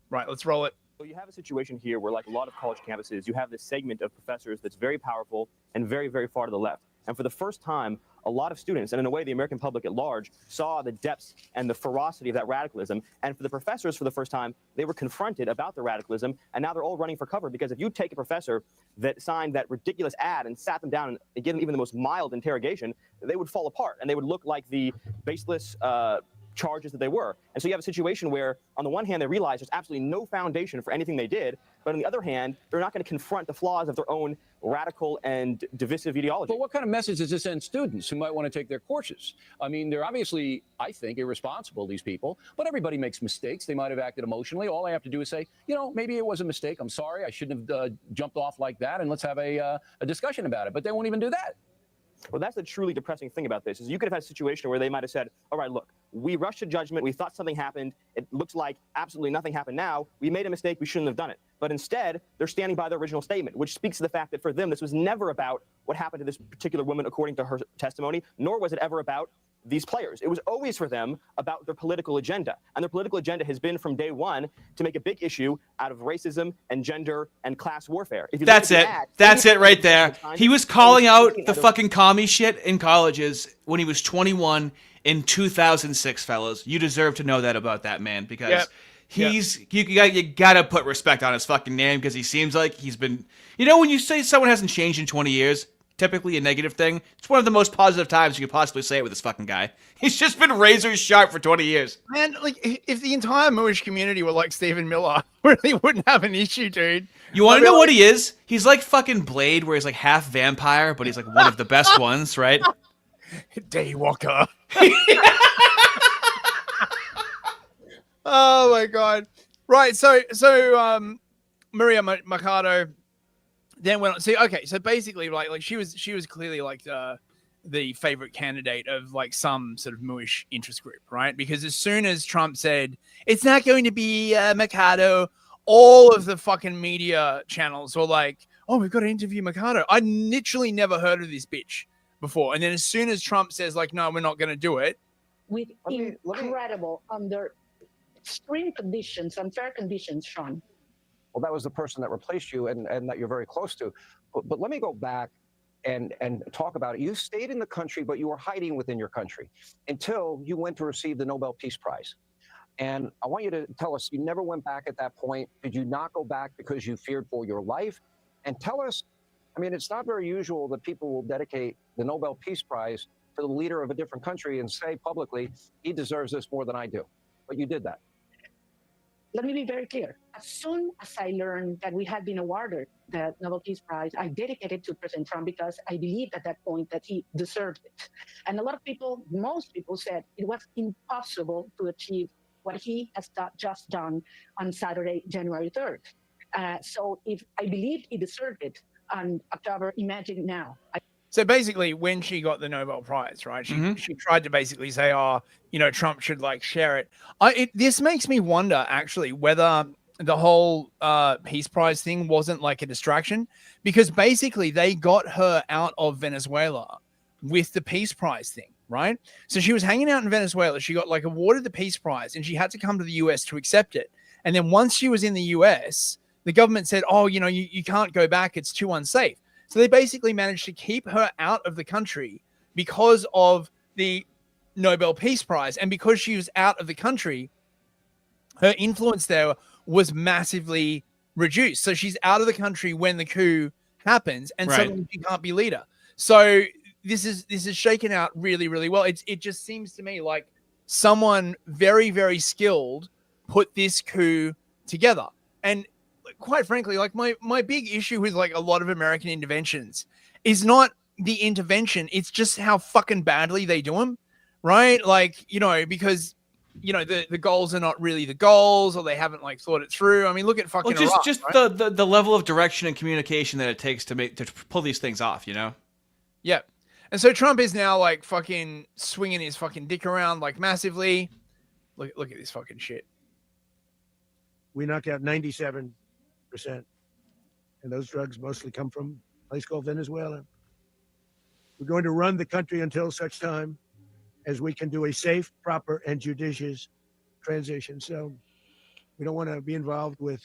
Right, let's roll it. So you have a situation here where, like a lot of college campuses, you have this segment of professors that's very powerful and very, very far to the left. And for the first time, a lot of students, and in a way the American public at large, saw the depths and the ferocity of that radicalism. And for the professors, for the first time, they were confronted about the radicalism, and now they're all running for cover. Because if you take a professor that signed that ridiculous ad and sat them down and gave them even the most mild interrogation, they would fall apart, and they would look like the baseless charges that they were. And so you have a situation where, on the one hand, they realize there's absolutely no foundation for anything they did, but on the other hand, they're not going to confront the flaws of their own radical and divisive ideology. But what kind of message does this send students who might want to take their courses? I mean, they're obviously, I think, irresponsible, these people, but everybody makes mistakes. They might have acted emotionally. All I have to do is say, you know, maybe it was a mistake. I'm sorry. I shouldn't have jumped off like that, and let's have a discussion about it. But they won't even do that. Well, that's the truly depressing thing about this, is you could have had a situation where they might have said, all right, look, we rushed to judgment. We thought something happened. It looks like absolutely nothing happened now. We made a mistake. We shouldn't have done it. But instead, they're standing by their original statement, which speaks to the fact that for them, this was never about what happened to this particular woman according to her testimony, nor was it ever about these players. It was always for them about their political agenda. And their political agenda has been from day one to make a big issue out of racism and gender and class warfare. If you That's it. That's it right there. He was calling out the fucking commie shit in colleges when he was 21 in 2006, fellas. You deserve to know that about that man, because you gotta put respect on his fucking name, because he seems like he's been, you know, when you say someone hasn't changed in 20 years, typically a negative thing, it's one of the most positive times you could possibly say it with this fucking guy. He's just been razor sharp for 20 years. Man, like, if the entire Moorish community were like Stephen Miller, we really wouldn't have an issue, dude. You want to know what he is? He's like fucking Blade, where he's like half vampire, but he's like one of the best ones, right? Daywalker. Oh my god. Right, so Maria Mercado then went on. See, okay, so basically, like she was clearly like the favorite candidate of like some sort of Mooish interest group, right? Because as soon as Trump said it's not going to be Mercado, all of the fucking media channels were like, "Oh, we've got to interview Mercado." I literally never heard of this bitch before, and then as soon as Trump says like, "No, we're not going to do it," with incredible under extreme conditions, unfair conditions, Sean. Well, that was the person that replaced you and that you're very close to. But let me go back and talk about it. You stayed in the country, but you were hiding within your country until you went to receive the Nobel Peace Prize. And I want you to tell us, you never went back at that point. Did you not go back because you feared for your life? And tell us, I mean, it's not very usual that people will dedicate the Nobel Peace Prize to the leader of a different country and say publicly, he deserves this more than I do. But you did that. Let me be very clear. As soon as I learned that we had been awarded the Nobel Peace Prize, I dedicated to President Trump because I believed at that point that he deserved it. And a lot of people, most people said it was impossible to achieve what he has just done on Saturday, January 3rd. So if I believed he deserved it on October, imagine now. So basically, when she got the Nobel Prize, right, she tried to basically say, "Oh, you know, Trump should like share it." This makes me wonder actually whether the whole Peace Prize thing wasn't like a distraction, because basically they got her out of Venezuela with the Peace Prize thing, right? So she was hanging out in Venezuela. She got like awarded the Peace Prize, and she had to come to the US to accept it. And then once she was in the US, the government said, "Oh, you know, you can't go back. It's too unsafe." So they basically managed to keep her out of the country because of the Nobel Peace Prize. And because she was out of the country, her influence there was massively reduced. So she's out of the country when the coup happens, and suddenly she can't be leader. So this is shaken out really, really well. It just seems to me like someone very, very skilled put this coup together. And quite frankly, like my big issue with like a lot of American interventions is not the intervention. It's just how fucking badly they do them, right? Like, you know, because, you know, the goals are not really the goals, or they haven't like thought it through. I mean, look at fucking Iraq, right? the level of direction and communication that it takes to pull these things off, you know? Yeah. And so Trump is now like fucking swinging his fucking dick around like massively. Look at this fucking shit. We knock out 97%. And those drugs mostly come from a place called Venezuela. We're going to run the country until such time as we can do a safe, proper, and judicious transition. So we don't want to be involved with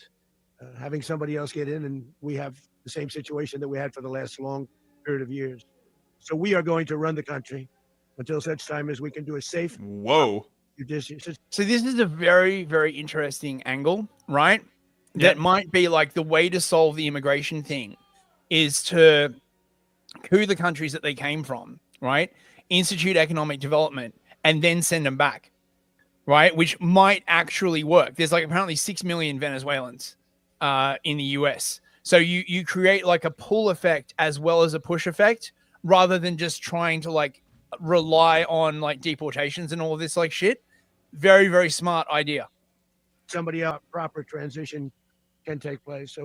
having somebody else get in, and we have the same situation that we had for the last long period of years. So we are going to run the country until such time as we can do a safe, judicious. So this is a very, very interesting angle, right? That might be like the way to solve the immigration thing is to coup the countries that they came from, right? Institute economic development and then send them back, right? Which might actually work. There's like apparently 6 million Venezuelans in the US. So you create like a pull effect as well as a push effect, rather than just trying to like rely on like deportations and all of this like shit. Very, very smart idea. Somebody else, proper transition can take place.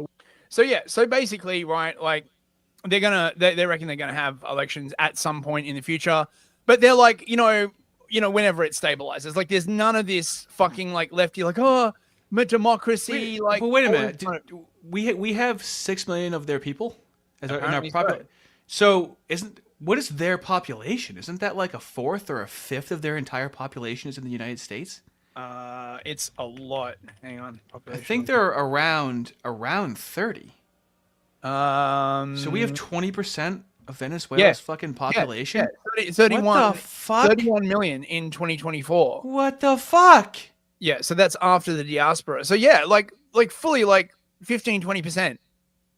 So basically, right, like they reckon they're gonna have elections at some point in the future, but they're like, you know, whenever it stabilizes, like there's none of this fucking like lefty, like, oh, democracy. Like, but wait a minute, we have 6 million of their people as in our population. So what is their population? Isn't that like a fourth or a fifth of their entire population is in the United States? It's a lot. Hang on. I think they're around 30. So we have 20% of Venezuela's fucking population. Yeah, 31. What the fuck? 31 million in 2024. What the fuck? Yeah, so that's after the diaspora. So yeah, like fully like 15-20%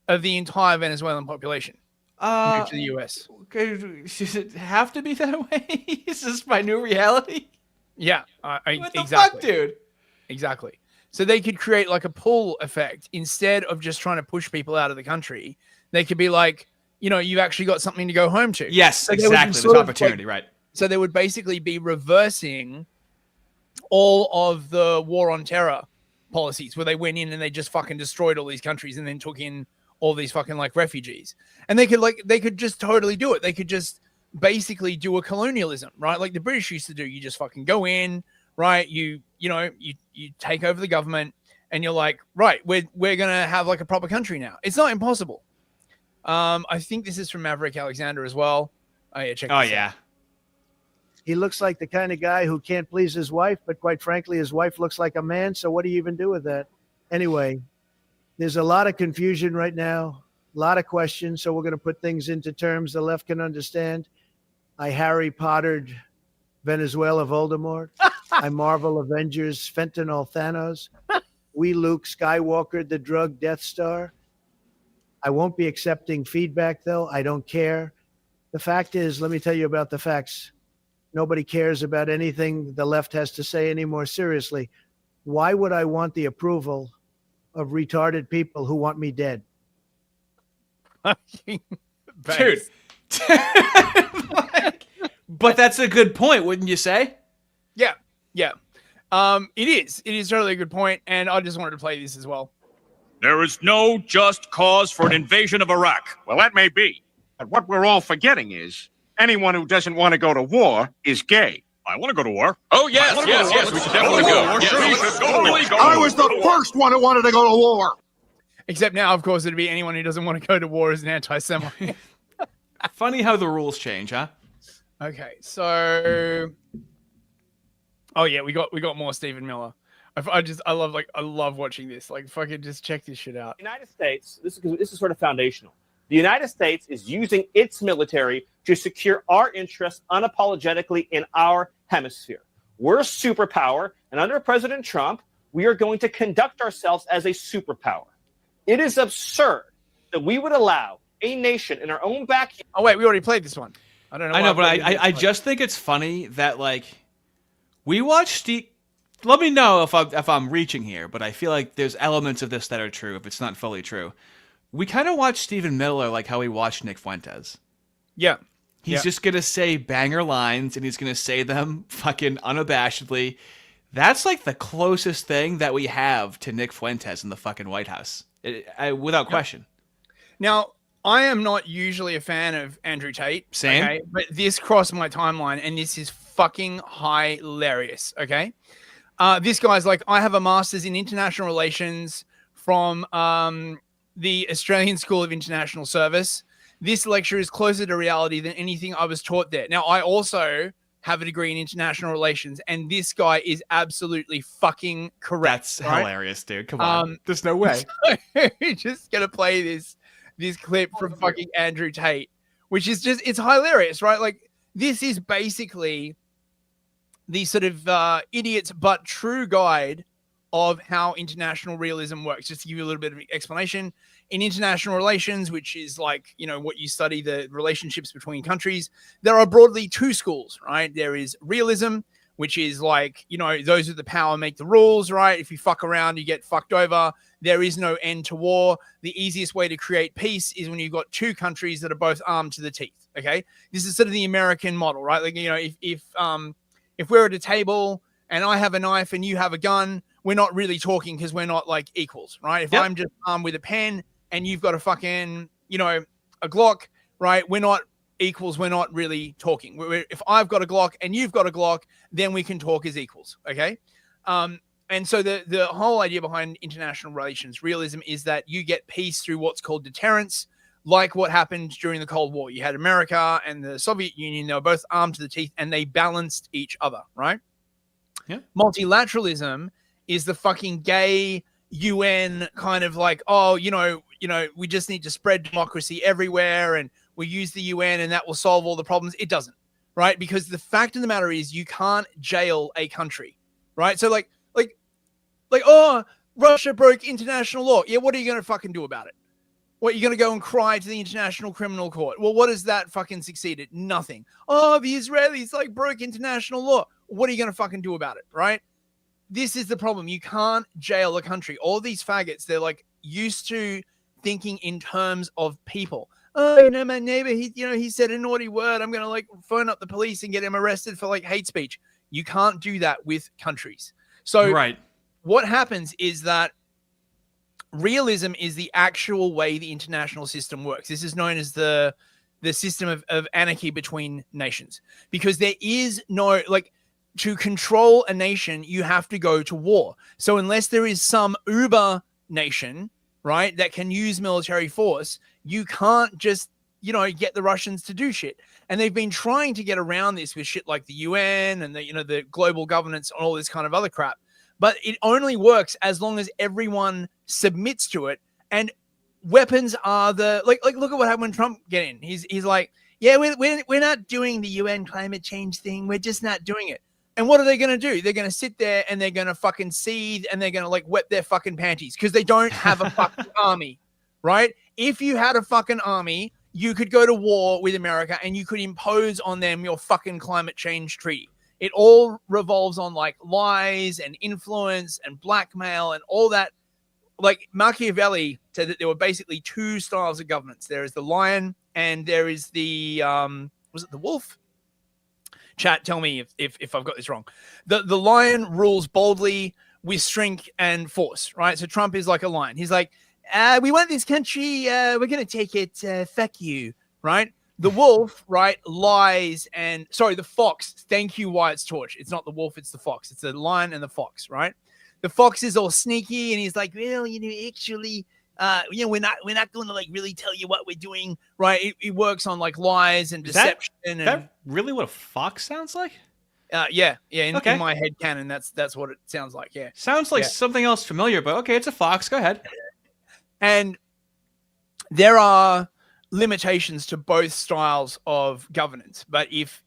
of the entire Venezuelan population. To the US. Does it have to be that way? Is this my new reality? Yeah, what the exactly, fuck, dude? Exactly. So they could create like a pull effect instead of just trying to push people out of the country. They could be like, you know, you've actually got something to go home to. Yes, so exactly. There's opportunity, right? So they would basically be reversing all of the war on terror policies, where they went in and they just fucking destroyed all these countries and then took in all these fucking like refugees. And they could just totally do it. They could just basically do a colonialism, right? Like the British used to do. You just fucking go in, right? You take over the government and you're like, right, we're going to have like a proper country now. It's not impossible. I think this is from Maverick Alexander as well. Oh yeah, check this out. He looks like the kind of guy who can't please his wife, but quite frankly, his wife looks like a man. So what do you even do with that? Anyway, there's a lot of confusion right now, a lot of questions. So we're going to put things into terms the left can understand. I Harry Pottered Venezuela Voldemort. I Marvel Avengers Fentanyl Thanos. We Luke Skywalker the drug Death Star. I won't be accepting feedback, though. I don't care. The fact is, let me tell you about the facts. Nobody cares about anything the left has to say anymore. Seriously, why would I want the approval of retarded people who want me dead? Dude. But that's a good point, wouldn't you say? Yeah. It is totally a good point, and I just wanted to play this as well. There is no just cause for an invasion of Iraq. Well, that may be. But what we're all forgetting is anyone who doesn't want to go to war is gay. I want to go to war. Oh, yes, we should definitely go. We should totally go. I was the first one who wanted to go to war. Except now, of course, it'd be anyone who doesn't want to go to war is an anti-Semite. Funny how the rules change, huh? Okay, so... Oh, yeah, we got more Stephen Miller. I love watching this. Like, fucking just check this shit out. The United States, this is sort of foundational. The United States is using its military to secure our interests unapologetically in our hemisphere. We're a superpower, and under President Trump, we are going to conduct ourselves as a superpower. It is absurd that we would allow a nation in our own backyard. Oh, wait, we already played this one. I don't know. I know, but I just think it's funny that, like, we watch let me know if I'm reaching here, but I feel like there's elements of this that are true if it's not fully true. We kind of watch Stephen Miller like how we watched Nick Fuentes. Yeah. He's just going to say banger lines, and he's going to say them fucking unabashedly. That's like the closest thing that we have to Nick Fuentes in the fucking White House, without question. Now, I am not usually a fan of Andrew Tate. Same. Okay? But this crossed my timeline, and this is fucking hilarious. Okay. This guy's like, I have a master's in international relations from the Australian School of International Service. This lecture is closer to reality than anything I was taught there. Now, I also have a degree in international relations, and this guy is absolutely fucking correct. That's right? hilarious, dude. Come on. There's no way. Just gonna play this clip from fucking Andrew Tate, which is just, it's hilarious, right? Like, this is basically the sort of idiots but true guide of how international realism works. Just to give you a little bit of explanation, in international relations, which is like, you know, what you study, the relationships between countries, there are broadly two schools, right? There is realism, which is like, you know, those with the power make the rules, right? If you fuck around, you get fucked over. There is no end to war. The easiest way to create peace is when you've got two countries that are both armed to the teeth, okay? This is sort of the American model, right? Like, you know, if we're at a table and I have a knife and you have a gun, we're not really talking because we're not like equals, right? If I'm just armed with a pen and you've got a fucking, you know, a Glock, right? We're not equals. We're not really talking. If I've got a Glock and you've got a Glock, then we can talk as equals, okay? And so the whole idea behind international relations realism is that you get peace through what's called deterrence, like what happened during the Cold War. You had America and the Soviet Union. They were both armed to the teeth and they balanced each other, right? Yeah. Multilateralism is the fucking gay UN kind of like, oh, you know, we just need to spread democracy everywhere and we use the UN and that will solve all the problems. It doesn't, right? Because the fact of the matter is you can't jail a country, right? So like, oh, Russia broke international law. Yeah, what are you going to fucking do about it? What, you're going to go and cry to the International Criminal Court? Well, what has that fucking succeeded? Nothing. Oh, the Israelis like broke international law. What are you going to fucking do about it, right? This is the problem. You can't jail a country. All these faggots, they're like used to thinking in terms of people. Oh, you know, my neighbor, he said a naughty word. I'm going to like phone up the police and get him arrested for like hate speech. You can't do that with countries. So what happens is that realism is the actual way the international system works. This is known as the system of anarchy between nations, because there is no, like, to control a nation, you have to go to war. So unless there is some uber nation, right, that can use military force, you can't just, you know, get the Russians to do shit. And they've been trying to get around this with shit like the UN and the, you know, the global governance and all this kind of other crap. But it only works as long as everyone submits to it. And weapons are the, like look at what happened when Trump get in. He's like, yeah, we're not doing the UN climate change thing. We're just not doing it. And what are they going to do? They're going to sit there and they're going to fucking seethe and they're going to like wet their fucking panties because they don't have a fucking army, right? If you had a fucking army, you could go to war with America and you could impose on them your fucking climate change treaty. It all revolves on like lies and influence and blackmail and all that. Like Machiavelli said that there were basically two styles of governance. There is the lion and there is the, was it the wolf? Chat, tell me if I've got this wrong. The lion rules boldly with strength and force, right? So Trump is like a lion. He's like, we want this country, we're going to take it, fuck you, right? The wolf, right, lies and, sorry, the fox, thank you, Wyatt's Torch. It's not the wolf, it's the fox. It's the lion and the fox, right? The fox is all sneaky and he's like, well, you know, actually, you know, we're not going to like really tell you what we're doing, right? It works on like lies and deception. Is that really what a fox sounds like? Yeah. In my head canon, that's what it sounds like. Yeah, sounds like something else familiar, but okay, it's a fox. Go ahead. And there are limitations to both styles of governance, but if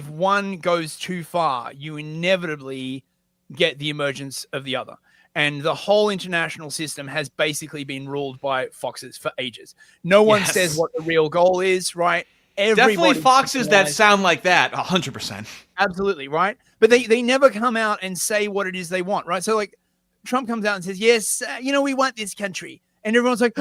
one goes too far, you inevitably get the emergence of the other. And the whole international system has basically been ruled by foxes for ages. No one says what the real goal is, right? Definitely foxes that sound like that, 100%. Absolutely, right? But they never come out and say what it is they want, right? So like Trump comes out and says, yes, we want this country. And everyone's like,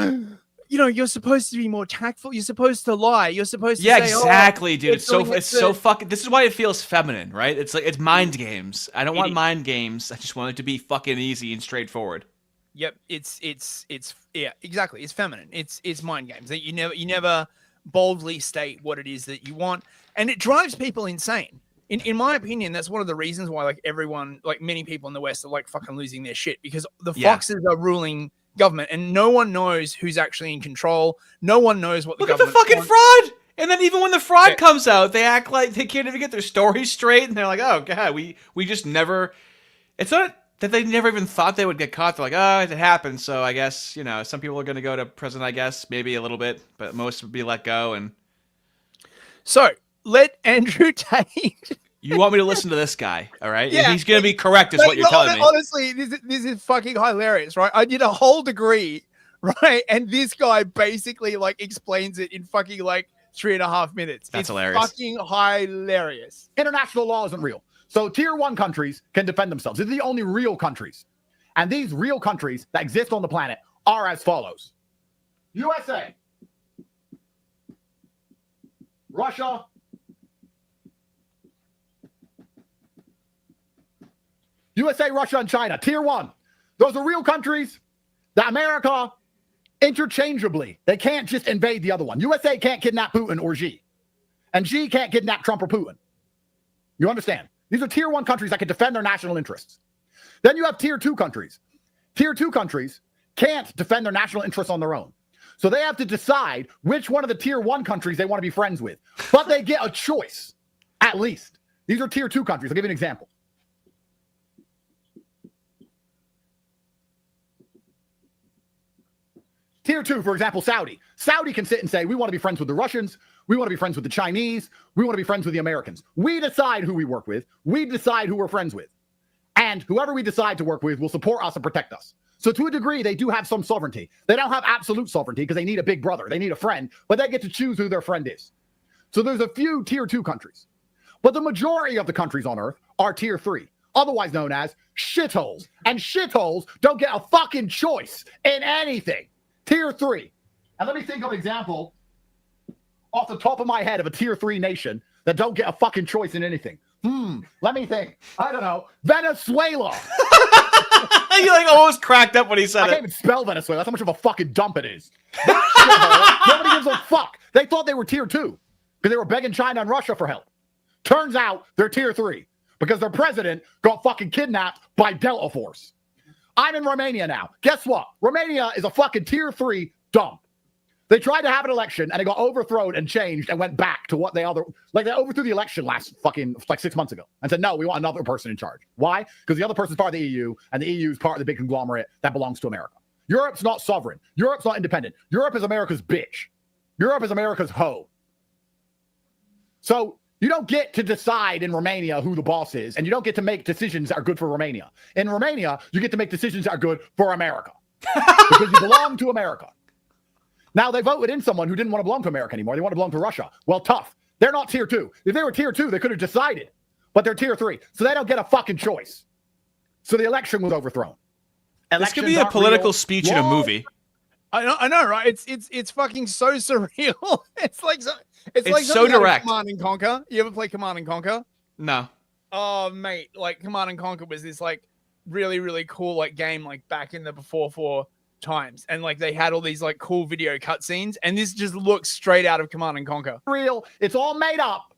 you're supposed to be more tactful. You're supposed to lie. You're supposed to say, exactly, dude. It's so fucking. This is why it feels feminine, right? It's like it's mind games. I don't want mind games. I just want it to be fucking easy and straightforward. Yep, it's exactly. It's feminine. It's mind games. That you never boldly state what it is that you want, and it drives people insane. In my opinion, that's one of the reasons why many people in the West are like fucking losing their shit, because the foxes are ruling government, and no one knows who's actually in control. No one knows what the government Look at the fucking fraud. And then even when the fraud comes out, they act like they can't even get their story straight, and they're like, "Oh god, we just never." It's not that they never even thought they would get caught. They're like, "Oh, it happened." So I guess some people are going to go to prison. I guess maybe a little bit, but most would be let go. And so let Andrew Tate. You want me to listen to this guy, all right? Yeah. And he's going to be correct, is what you're telling me. Honestly, this is fucking hilarious, right? I did a whole degree, right? And this guy basically explains it in fucking 3.5 minutes. That's hilarious. Fucking hilarious. International law isn't real. So tier 1 countries can defend themselves. These are the only real countries. And these real countries that exist on the planet are as follows: USA, Russia, Russia, and China. Tier 1. Those are real countries that America interchangeably, they can't just invade the other one. USA can't kidnap Putin or Xi. And Xi can't kidnap Trump or Putin. You understand? These are tier 1 countries that can defend their national interests. Then you have tier 2 countries. Tier 2 countries can't defend their national interests on their own. So they have to decide which one of the tier 1 countries they want to be friends with. But they get a choice, at least. These are tier 2 countries. I'll give you an example. Tier 2, for example, Saudi. Saudi can sit and say, we want to be friends with the Russians. We want to be friends with the Chinese. We want to be friends with the Americans. We decide who we work with. We decide who we're friends with. And whoever we decide to work with will support us and protect us. So to a degree, they do have some sovereignty. They don't have absolute sovereignty because they need a big brother. They need a friend, but they get to choose who their friend is. So there's a few tier 2 countries. But the majority of the countries on Earth are tier 3, otherwise known as shitholes. And shitholes don't get a fucking choice in anything. Tier 3. And let me think of an example off the top of my head of a tier 3 nation that don't get a fucking choice in anything. Let me think. I don't know. Venezuela. You almost cracked up when he said I can't even spell Venezuela. That's how much of a fucking dump it is. Nobody gives a fuck. They thought they were tier 2 because they were begging China and Russia for help. Turns out they're tier 3 because their president got fucking kidnapped by Delta Force. I'm in Romania now. Guess what? Romania is a fucking tier 3 dump. They tried to have an election and it got overthrown and changed and went back to what they overthrew the election last fucking 6 months ago and said, no, we want another person in charge. Why? Because the other person's part of the EU and the EU is part of the big conglomerate that belongs to America. Europe's not sovereign. Europe's not independent. Europe is America's bitch. Europe is America's hoe. So you don't get to decide in Romania who the boss is, and you don't get to make decisions that are good for Romania. In Romania, you get to make decisions that are good for America because you belong to America. Now, they voted in someone who didn't want to belong to America anymore. They want to belong to Russia. Well, tough. They're not tier 2. If they were tier 2, they could have decided, but they're tier 3, so they don't get a fucking choice. So the election was overthrown. This could be a political speech in a movie. I know, right? It's fucking so surreal. It's like so direct. Command and Conquer. You ever play Command and Conquer? No. Oh, mate, Command and Conquer was this really, really cool game back in the before 4 times, and they had all these cool video cutscenes, and this just looks straight out of Command and Conquer. Real. It's all made up.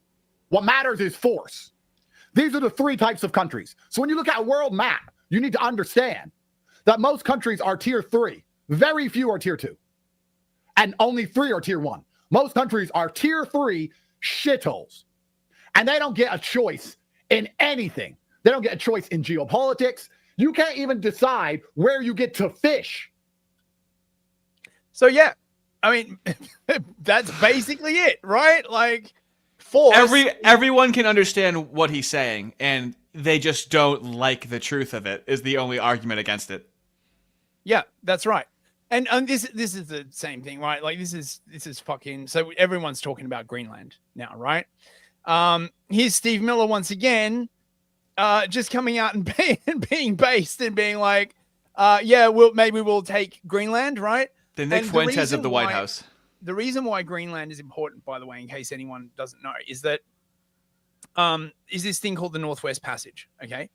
What matters is force. These are the 3 types of countries. So when you look at a world map, you need to understand that most countries are tier 3. Very few are tier 2. And only 3 are tier 1. Most countries are tier 3 shitholes. And they don't get a choice in anything. They don't get a choice in geopolitics. You can't even decide where you get to fish. So, yeah, I mean, that's basically it, right? Force. Everyone can understand what he's saying, and they just don't like the truth of it, is the only argument against it. Yeah, that's right. And this is the same thing, right? Like this is fucking. So everyone's talking about Greenland now, right? Here's Steve Miller once again, just coming out and being based and being like, yeah, maybe we'll take Greenland, right? The Nick Fuentes of the White House. The reason why Greenland is important, by the way, in case anyone doesn't know, is that is this thing called the Northwest Passage. Okay.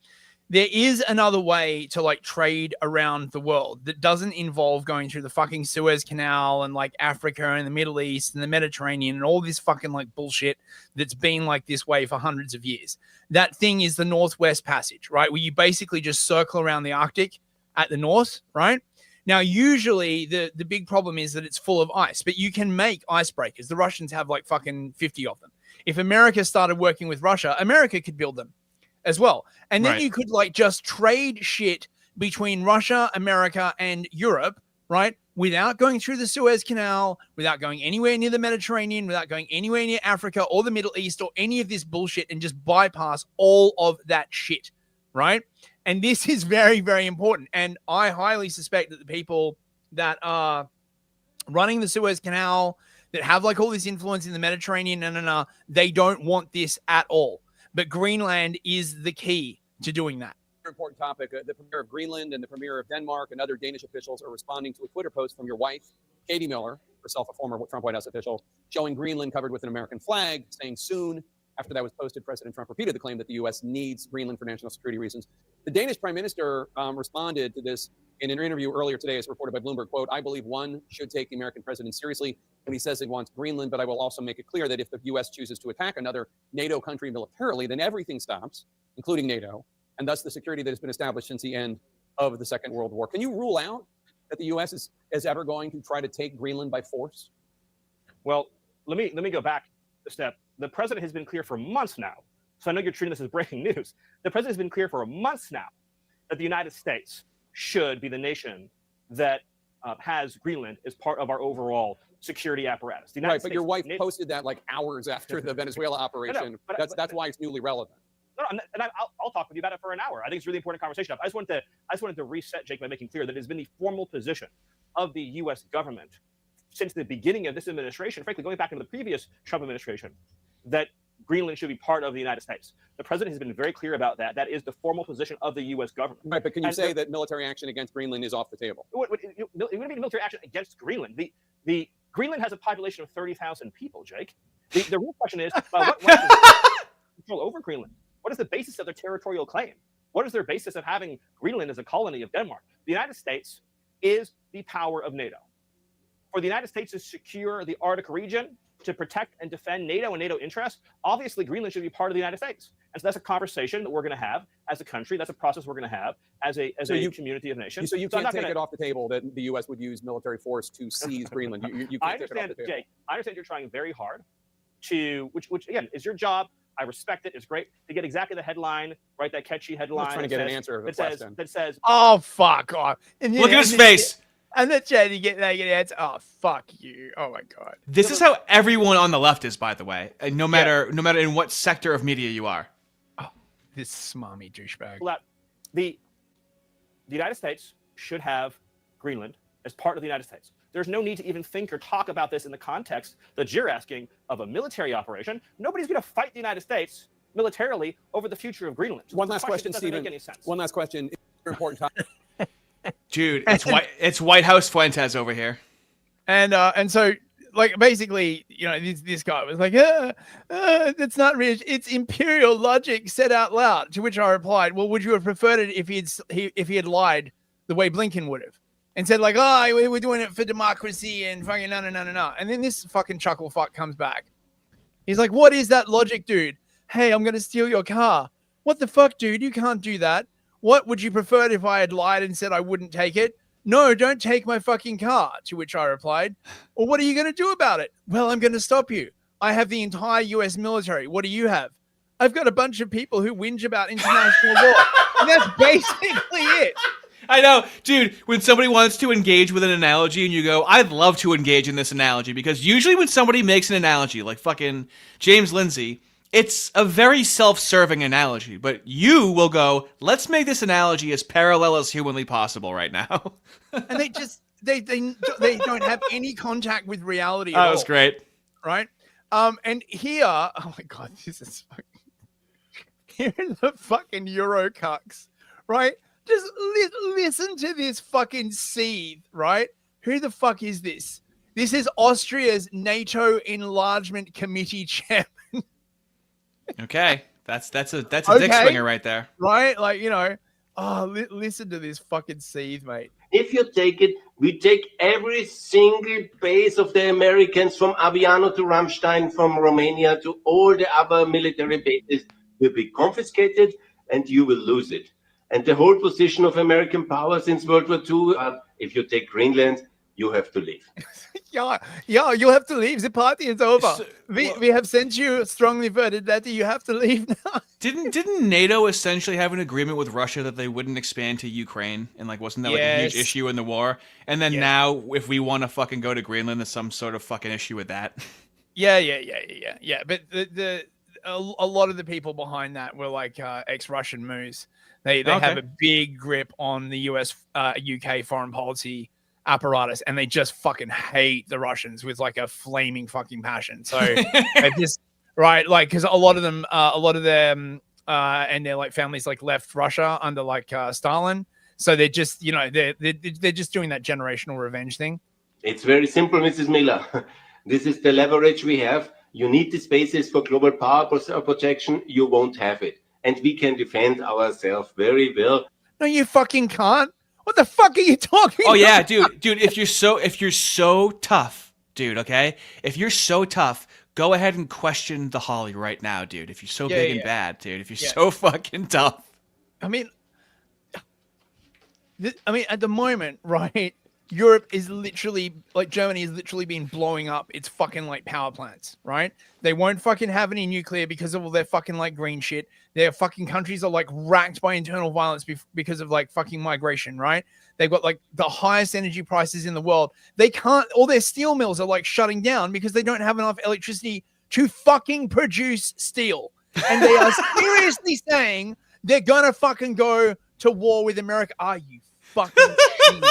There is another way to like trade around the world that doesn't involve going through the fucking Suez Canal and like Africa and the Middle East and the Mediterranean and all this fucking like bullshit that's been like this way for hundreds of years. That thing is the Northwest Passage, right? Where you basically just circle around the Arctic at the north, right? Now, usually the big problem is that it's full of ice, but you can make icebreakers. The Russians have like fucking 50 of them. If America started working with Russia, America could build them as well. And then you could like just trade shit between Russia, America, and Europe, right? Without going through the Suez Canal, without going anywhere near the Mediterranean, without going anywhere near Africa or the Middle East or any of this bullshit, and just bypass all of that shit, right? And this is very, very important. And I highly suspect that the people that are running the Suez Canal, that have like all this influence in the Mediterranean, they don't want this at all. But Greenland is the key to doing that. Important topic. The premier of Greenland and the premier of Denmark and other Danish officials are responding to a Twitter post from your wife, Katie Miller, herself a former Trump White House official, showing Greenland covered with an American flag, saying soon. After that was posted, President Trump repeated the claim that the U.S. needs Greenland for national security reasons. The Danish prime minister responded to this in an interview earlier today, as reported by Bloomberg, quote, "I believe one should take the American president seriously when he says he wants Greenland, but I will also make it clear that if the U.S. chooses to attack another NATO country militarily, then everything stops, including NATO, and thus the security that has been established since the end of the Second World War." Can you rule out that the U.S. is ever going to try to take Greenland by force? Well, let me go back a step. The president has been clear for months now. So I know you're treating this as breaking news. The president has been clear for months now that the United States should be the nation that has Greenland as part of our overall security apparatus. The United Right, but States, your wife posted that like hours after the Venezuela operation. That's why it's newly relevant. No, and I'll talk with you about it for an hour. I think it's a really important conversation. I just wanted to reset, Jake, by making clear that it has been the formal position of the U.S. government since the beginning of this administration, frankly, going back into the previous Trump administration, that Greenland should be part of the United States. The president has been very clear about that. That is the formal position of the U.S. government. Right, but can you say that military action against Greenland is off the table? It wouldn't be military action against Greenland. The Greenland has a population of 30,000 people, Jake. The real question is, what control over Greenland? What is the basis of their territorial claim? What is their basis of having Greenland as a colony of Denmark? The United States is the power of NATO. For the United States to secure the Arctic region, to protect and defend NATO and NATO interests, obviously Greenland should be part of the United States. And so that's a conversation that we're going to have as a country. That's a process we're going to have as a community of nations. So you can't take it off the table that the U.S. would use military force to seize Greenland. You can't I understand, Jake. I understand you're trying very hard to, which again is your job. I respect it. It's great to get exactly the headline, right? That catchy headline. I'm trying to get an answer that says, "Oh fuck off!" And look at his face. And then you get the answer. Oh fuck you! Oh my god! This is how everyone on the left is, by the way. No matter in what sector of media you are. Oh, this smarmy douchebag. The United States should have Greenland as part of the United States. There's no need to even think or talk about this in the context that you're asking of a military operation. Nobody's going to fight the United States militarily over the future of Greenland. One last question, Stephen. Stephen. One last question. Important topic. Dude, it's White House Fuentes over here. And so like basically, you know, this guy was like, that's not rich. It's imperial logic said out loud. To which I replied, well, would you have preferred it if he had lied the way Blinken would have and said like, oh, we're doing it for democracy and fucking no. And then this fucking chuckle fuck comes back. He's like, what is that logic, dude? Hey, I'm going to steal your car. What the fuck, dude? You can't do that. What would you prefer if I had lied and said I wouldn't take it? No, don't take my fucking car. To which I replied, well, what are you going to do about it? Well, I'm going to stop you. I have the entire US military. What do you have? I've got a bunch of people who whinge about international law. And that's basically it. I know, dude, when somebody wants to engage with an analogy and you go, I'd love to engage in this analogy, because usually when somebody makes an analogy, like fucking James Lindsay, it's a very self-serving analogy, but you will go, let's make this analogy as parallel as humanly possible right now. And they just, they don't have any contact with reality. That was great. Right? And here, oh my god, this is fucking here are the fucking Eurocucks, right? Just listen to this fucking seethe, right? Who the fuck is this? This is Austria's NATO Enlargement Committee chairman. Okay, that's a dick swinger right there, right? Like, you know, listen to this fucking seethe, mate. If you take it, we take every single base of the Americans from Aviano to Ramstein, from Romania to all the other military bases will be confiscated and you will lose it. And the whole position of American power since World War II, if you take Greenland, you have to leave. Yeah, you have to leave. The party is over. We have sent you a strongly worded letter. You have to leave now. Didn't NATO essentially have an agreement with Russia that they wouldn't expand to Ukraine? And like, wasn't that like a huge issue in the war? And then now, if we want to fucking go to Greenland, there's some sort of fucking issue with that. Yeah. But a lot of the people behind that were like ex-Russian moos. They have a big grip on the US, UK foreign policy apparatus, and they just fucking hate the Russians with like a flaming fucking passion. So they just right, like, because a lot of them and their like families like left Russia under like Stalin. So they're just, you know, they're just doing that generational revenge thing. It's very simple, Mrs. Miller. This is the leverage we have. You need the spaces for global power protection. You won't have it. And we can defend ourselves very well. No, you fucking can't. What the fuck are you talking about? Oh yeah, dude, if you're so tough, dude, okay? If you're so tough, go ahead and question the Holly right now, dude. If you're so big and bad, dude. If you're so fucking tough. I mean, at the moment, right? Europe is literally, like, Germany is literally been blowing up its fucking like power plants, right? They won't fucking have any nuclear because of all their fucking like green shit. Their fucking countries are like racked by internal violence because of like fucking migration, right? They've got like the highest energy prices in the world. They can't, all their steel mills are like shutting down because they don't have enough electricity to fucking produce steel. And they are seriously saying they're gonna fucking go to war with America. Are you fucking kidding?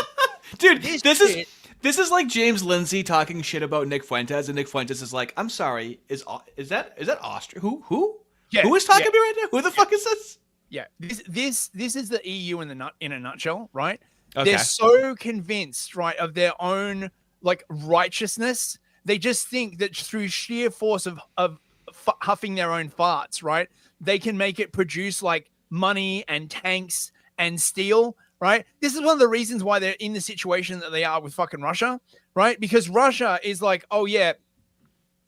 Dude, this is like James Lindsay talking shit about Nick Fuentes, and Nick Fuentes is like, "I'm sorry, is that Austria? Who? Yeah, who is talking to me right now? Who the fuck is this?" Yeah, this is the EU in a nutshell, right? Okay. They're so convinced, right, of their own like righteousness. They just think that through sheer force of huffing their own farts, right, they can make it produce like money and tanks and steel. Right? This is one of the reasons why they're in the situation that they are with fucking Russia, right? Because Russia is like, oh yeah,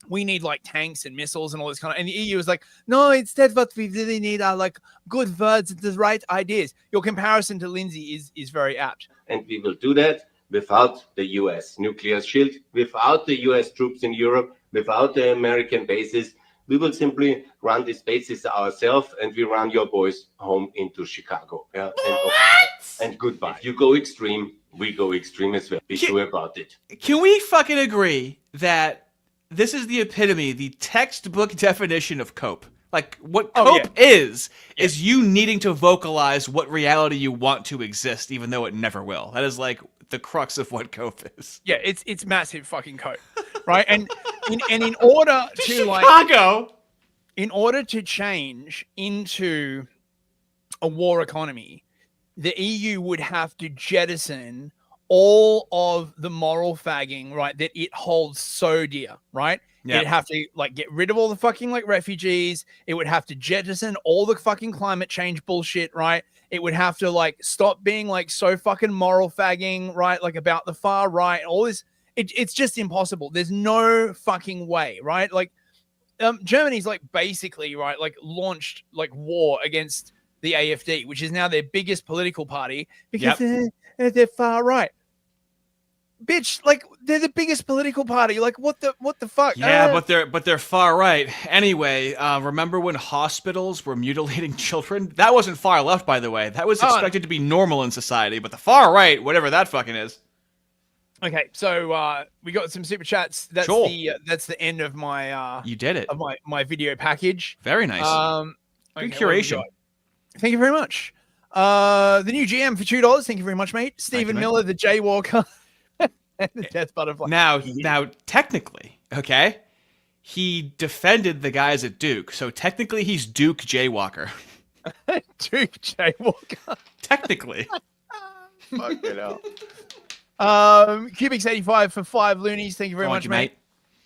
we need like tanks and missiles and all this kind of, and the EU is like, no, instead what we really need are like good words and the right ideas. Your comparison to Lindsay is very apt. And we will do that without the US nuclear shield, without the US troops in Europe, without the American bases. We will simply run these bases ourselves, and we run your boys home into Chicago. Yeah? And goodbye. If you go extreme, we go extreme as well. Be sure about it. Can we fucking agree that this is the epitome, the textbook definition of cope? Like, what cope is you needing to vocalize what reality you want to exist, even though it never will. That is like the crux of what cope is. Yeah, it's massive fucking cope, right? And in order to Chicago, in order to change into a war economy, the EU would have to jettison all of the moral fagging, right, that it holds so dear, right? Yep. It'd have to like get rid of all the fucking like refugees. It would have to jettison all the fucking climate change bullshit, right? It would have to like stop being like so fucking moral fagging, right? Like about the far right, all this. It's just impossible. There's no fucking way, right? Like Germany's like basically, right, like launched like war against the AfD, which is now their biggest political party because they're far right. Bitch, like they're the biggest political party. Like what the fuck? Yeah, but they're far right. Anyway, remember when hospitals were mutilating children? That wasn't far left, by the way. That was expected to be normal in society. But the far right, whatever that fucking is. Okay, so we got some super chats. That's that's the end of my you did it of my video package. Very nice. Good curation. Thank you very much. The new GM for $2. Thank you very much, mate. Stephen Miller, the Jaywalker. and the death butterfly. Now, technically, okay, he defended the guys at Duke, so technically he's Duke Jaywalker. Duke Jaywalker. Technically. Fucking hell. Cubics 85 for 5 loonies. Thank you very much, mate.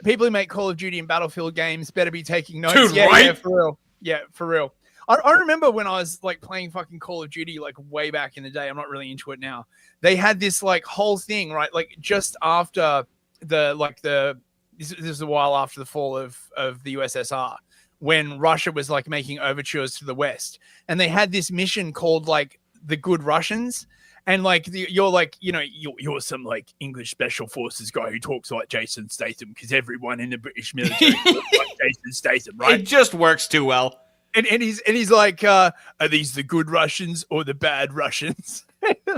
People who make Call of Duty and Battlefield games better be taking notes. Dude, yeah, right? yeah, for real. Yeah, for real. I remember when I was like playing fucking Call of Duty like way back in the day. I'm not really into it now. They had this like whole thing, right? Like just after this is a while after the fall of the USSR, when Russia was like making overtures to the West, and they had this mission called like the Good Russians. And like you're like, you know, you're some like English special forces guy who talks like Jason Statham because everyone in the British military talks like Jason Statham, right? It just works too well. And he's like, are these the good Russians or the bad Russians?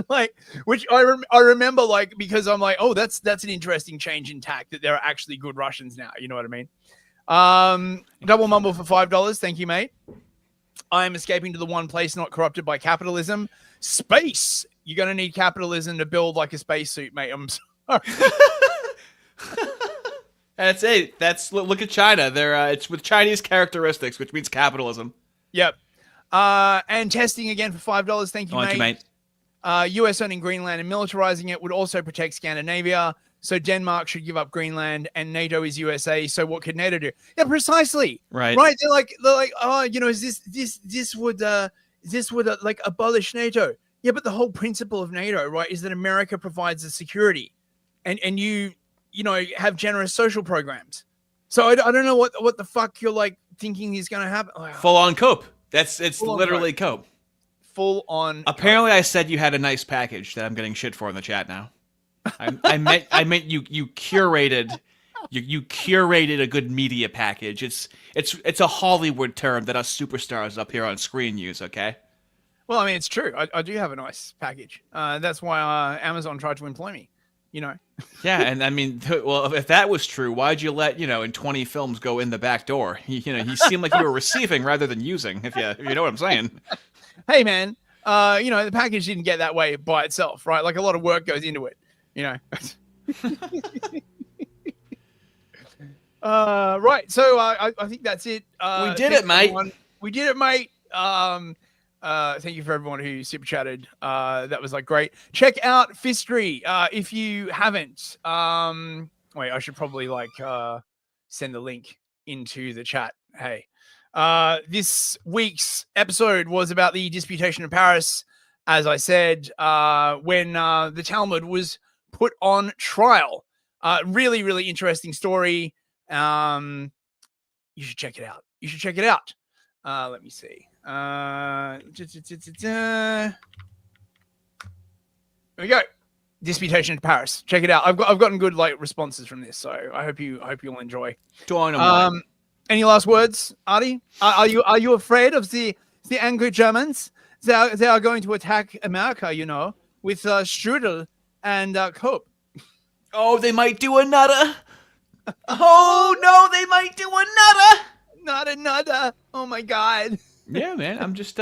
Like, which I remember, like, because I'm like, oh, that's an interesting change in tack that there are actually good Russians now. You know what I mean? Double mumble for $5. Thank you, mate. I am escaping to the one place not corrupted by capitalism. Space. You're going to need capitalism to build like a spacesuit, mate. I'm sorry. That's it. Look at China. It's with Chinese characteristics, which means capitalism. Yep. And testing again for $5. Thank you, Thank you, mate. US owning Greenland and militarizing it would also protect Scandinavia. So Denmark should give up Greenland, and NATO is USA. So what could NATO do? Yeah, precisely. Right. They're like, oh, you know, this would like abolish NATO. Yeah, but the whole principle of NATO, right, is that America provides the security, and you know, have generous social programs. So I don't know what the fuck you're like thinking is going to happen. Oh, Full on cope. It's full literally cope. Full on. Apparently, I said you had a nice package that I'm getting shit for in the chat now. I meant you curated. You curated a good media package. It's a Hollywood term that us superstars up here on screen use. Okay. Well, I mean, it's true. I do have a nice package. That's why Amazon tried to employ me. You know. Yeah, and I mean, well, if that was true, why'd you let in 20 films go in the back door? He seemed like you were receiving rather than using. If you know what I'm saying. Hey, man. You know, the package didn't get that way by itself, right? Like a lot of work goes into it. You know. Right. So I think that's it. We did it, mate. We did it, mate. Thank you for everyone who super chatted. That was like great. Check out Fistry if you haven't. Wait, I should probably like send the link into the chat. Hey, this week's episode was about the disputation in Paris. As I said, when the Talmud was put on trial. Really, really interesting story. You should check it out. You should check it out. Let me see. Here we go. Disputation in Paris. Check it out. I've gotten good like responses from this, so I hope you'll enjoy. Any last words, Artie? Are you afraid of the angry Germans? They are going to attack America, you know, with strudel and cope. Oh, they might do another. Oh no, they might do another. Not another. Oh my God. Yeah, man. I'm just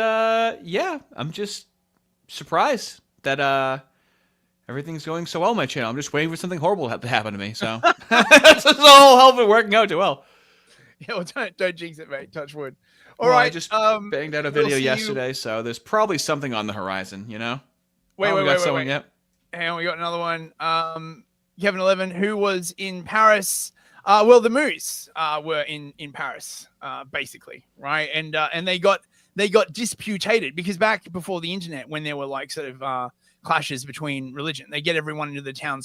surprised that everything's going so well on my channel. I'm just waiting for something horrible to happen to me. So that's the whole hell of it working out too well. Yeah, well, don't jinx it, mate. Touch wood. All right. I just banged out a video yesterday, so there's probably something on the horizon. You know. Wait. Yet. And we got another one. Kevin 11, who was in Paris. Well, the Moose were in Paris, basically, right? And they got disputated because back before the internet, when there were like sort of clashes between religion, they get everyone into the town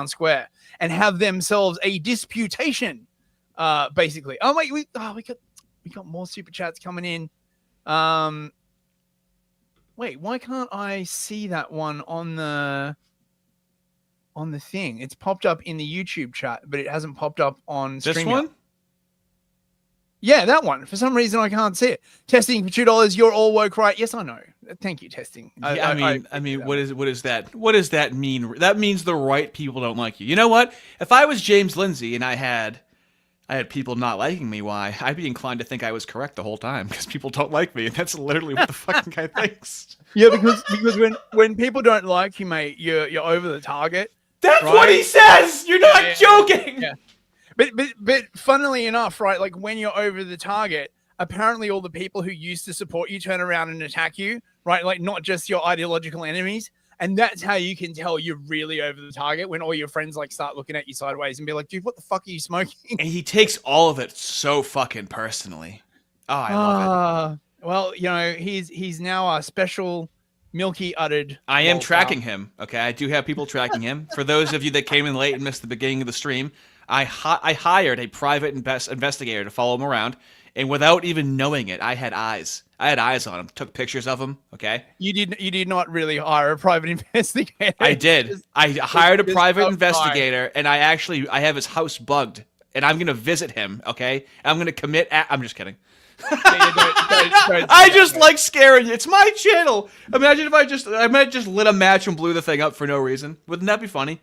square and have themselves a disputation, basically. Oh wait, we got more super chats coming in. Wait, why can't I see that one on the thing? It's popped up in the YouTube chat, but it hasn't popped up on this StreamYard. one. Yeah, that one. For some reason, I can't see it. Testing for $2. You're all woke, right? Yes, I know. Thank you, testing. I mean, what is that? What does that mean? That means the right people don't like you. You know what? If I was James Lindsay and I had people not liking me, why? I'd be inclined to think I was correct the whole time because people don't like me, and that's literally what the fucking guy thinks. Yeah, because when people don't like you, mate, you're over the target. That's right? what he says. You're not joking. Yeah. But funnily enough, right? Like when you're over the target, apparently all the people who used to support you turn around and attack you, right? Like not just your ideological enemies. And that's how you can tell you're really over the target, when all your friends like start looking at you sideways and be like, dude, what the fuck are you smoking? And he takes all of it so fucking personally. Oh, I love it. Well, you know, he's now a special milky uddered. I am tracking him. Okay, I do have people tracking him. For those of you that came in late and missed the beginning of the stream, I hired a private investigator to follow him around, and without even knowing it, I had eyes. I had eyes on him. Took pictures of him. Okay. You did not really hire a private investigator. I did. I hired a private investigator, and I have his house bugged, and I'm gonna visit him. Okay. I'm gonna commit. I'm just kidding. I just like scaring you. It's my channel. Imagine if I just lit a match and blew the thing up for no reason. Wouldn't that be funny?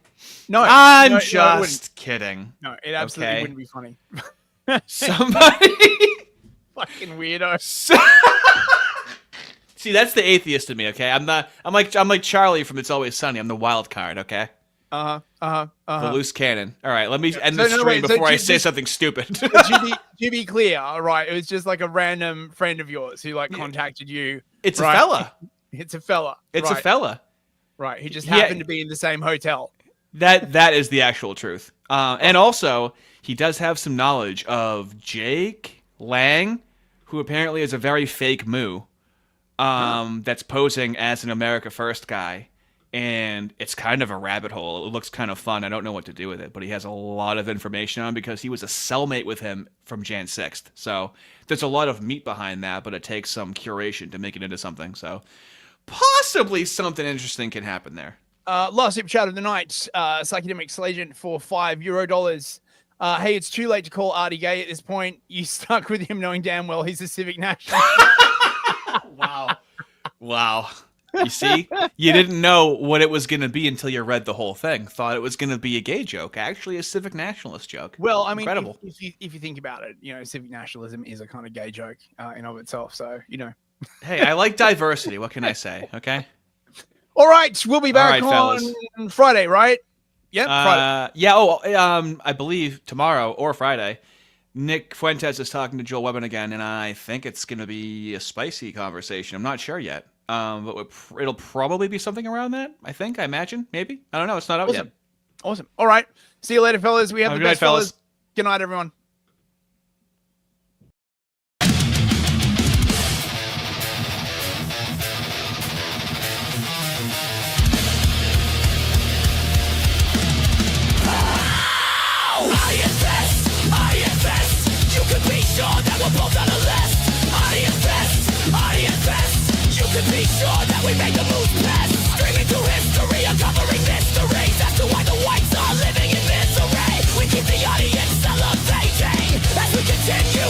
No, I'm just kidding. No, it absolutely wouldn't be funny. Somebody fucking weirdo. See, that's the atheist in me. Okay, I'm like Charlie from It's Always Sunny. I'm the wild card. Okay. The loose cannon. All right, let me end the stream before I say something stupid. to be clear, all right, it was just like a random friend of yours who like contacted you. It's a fella. It's a fella. It's a fella. Right. He just happened to be in the same hotel. That is the actual truth. And also, he does have some knowledge of Jake Lang, who apparently is a very fake moo, that's posing as an America First guy. And it's kind of a rabbit hole. It looks kind of fun. I don't know what to do with it, but he has a lot of information on because he was a cellmate with him from Jan 6th. So there's a lot of meat behind that, but it takes some curation to make it into something. So possibly something interesting can happen there. Last super chat of the night, Psychedemics Legend for €5. Hey, it's too late to call Artie gay at this point. You stuck with him knowing damn well he's a civic nationalist. Wow. You see, you didn't know what it was going to be until you read the whole thing. Thought it was going to be a gay joke, actually a civic nationalist joke. Well, I mean, incredible. if you think about it, you know, civic nationalism is a kind of gay joke in of itself. So, you know. Hey, I like diversity. What can I say? Okay. All right, we'll be back on Friday, right? Yeah, Friday. Yeah. I believe tomorrow or Friday, Nick Fuentes is talking to Joel Webben again, and I think it's going to be a spicy conversation. I'm not sure yet. But it'll probably be something around that. I imagine, maybe. I don't know. It's not out yet. Awesome. All right. See you later, fellas. We have the best, fellas. Good night, everyone. You can be sure that we're both on a list. You can be sure that we make the moves best. Streaming through history, uncovering mysteries as to why the whites are living in misery. We keep the audience salivating as we continue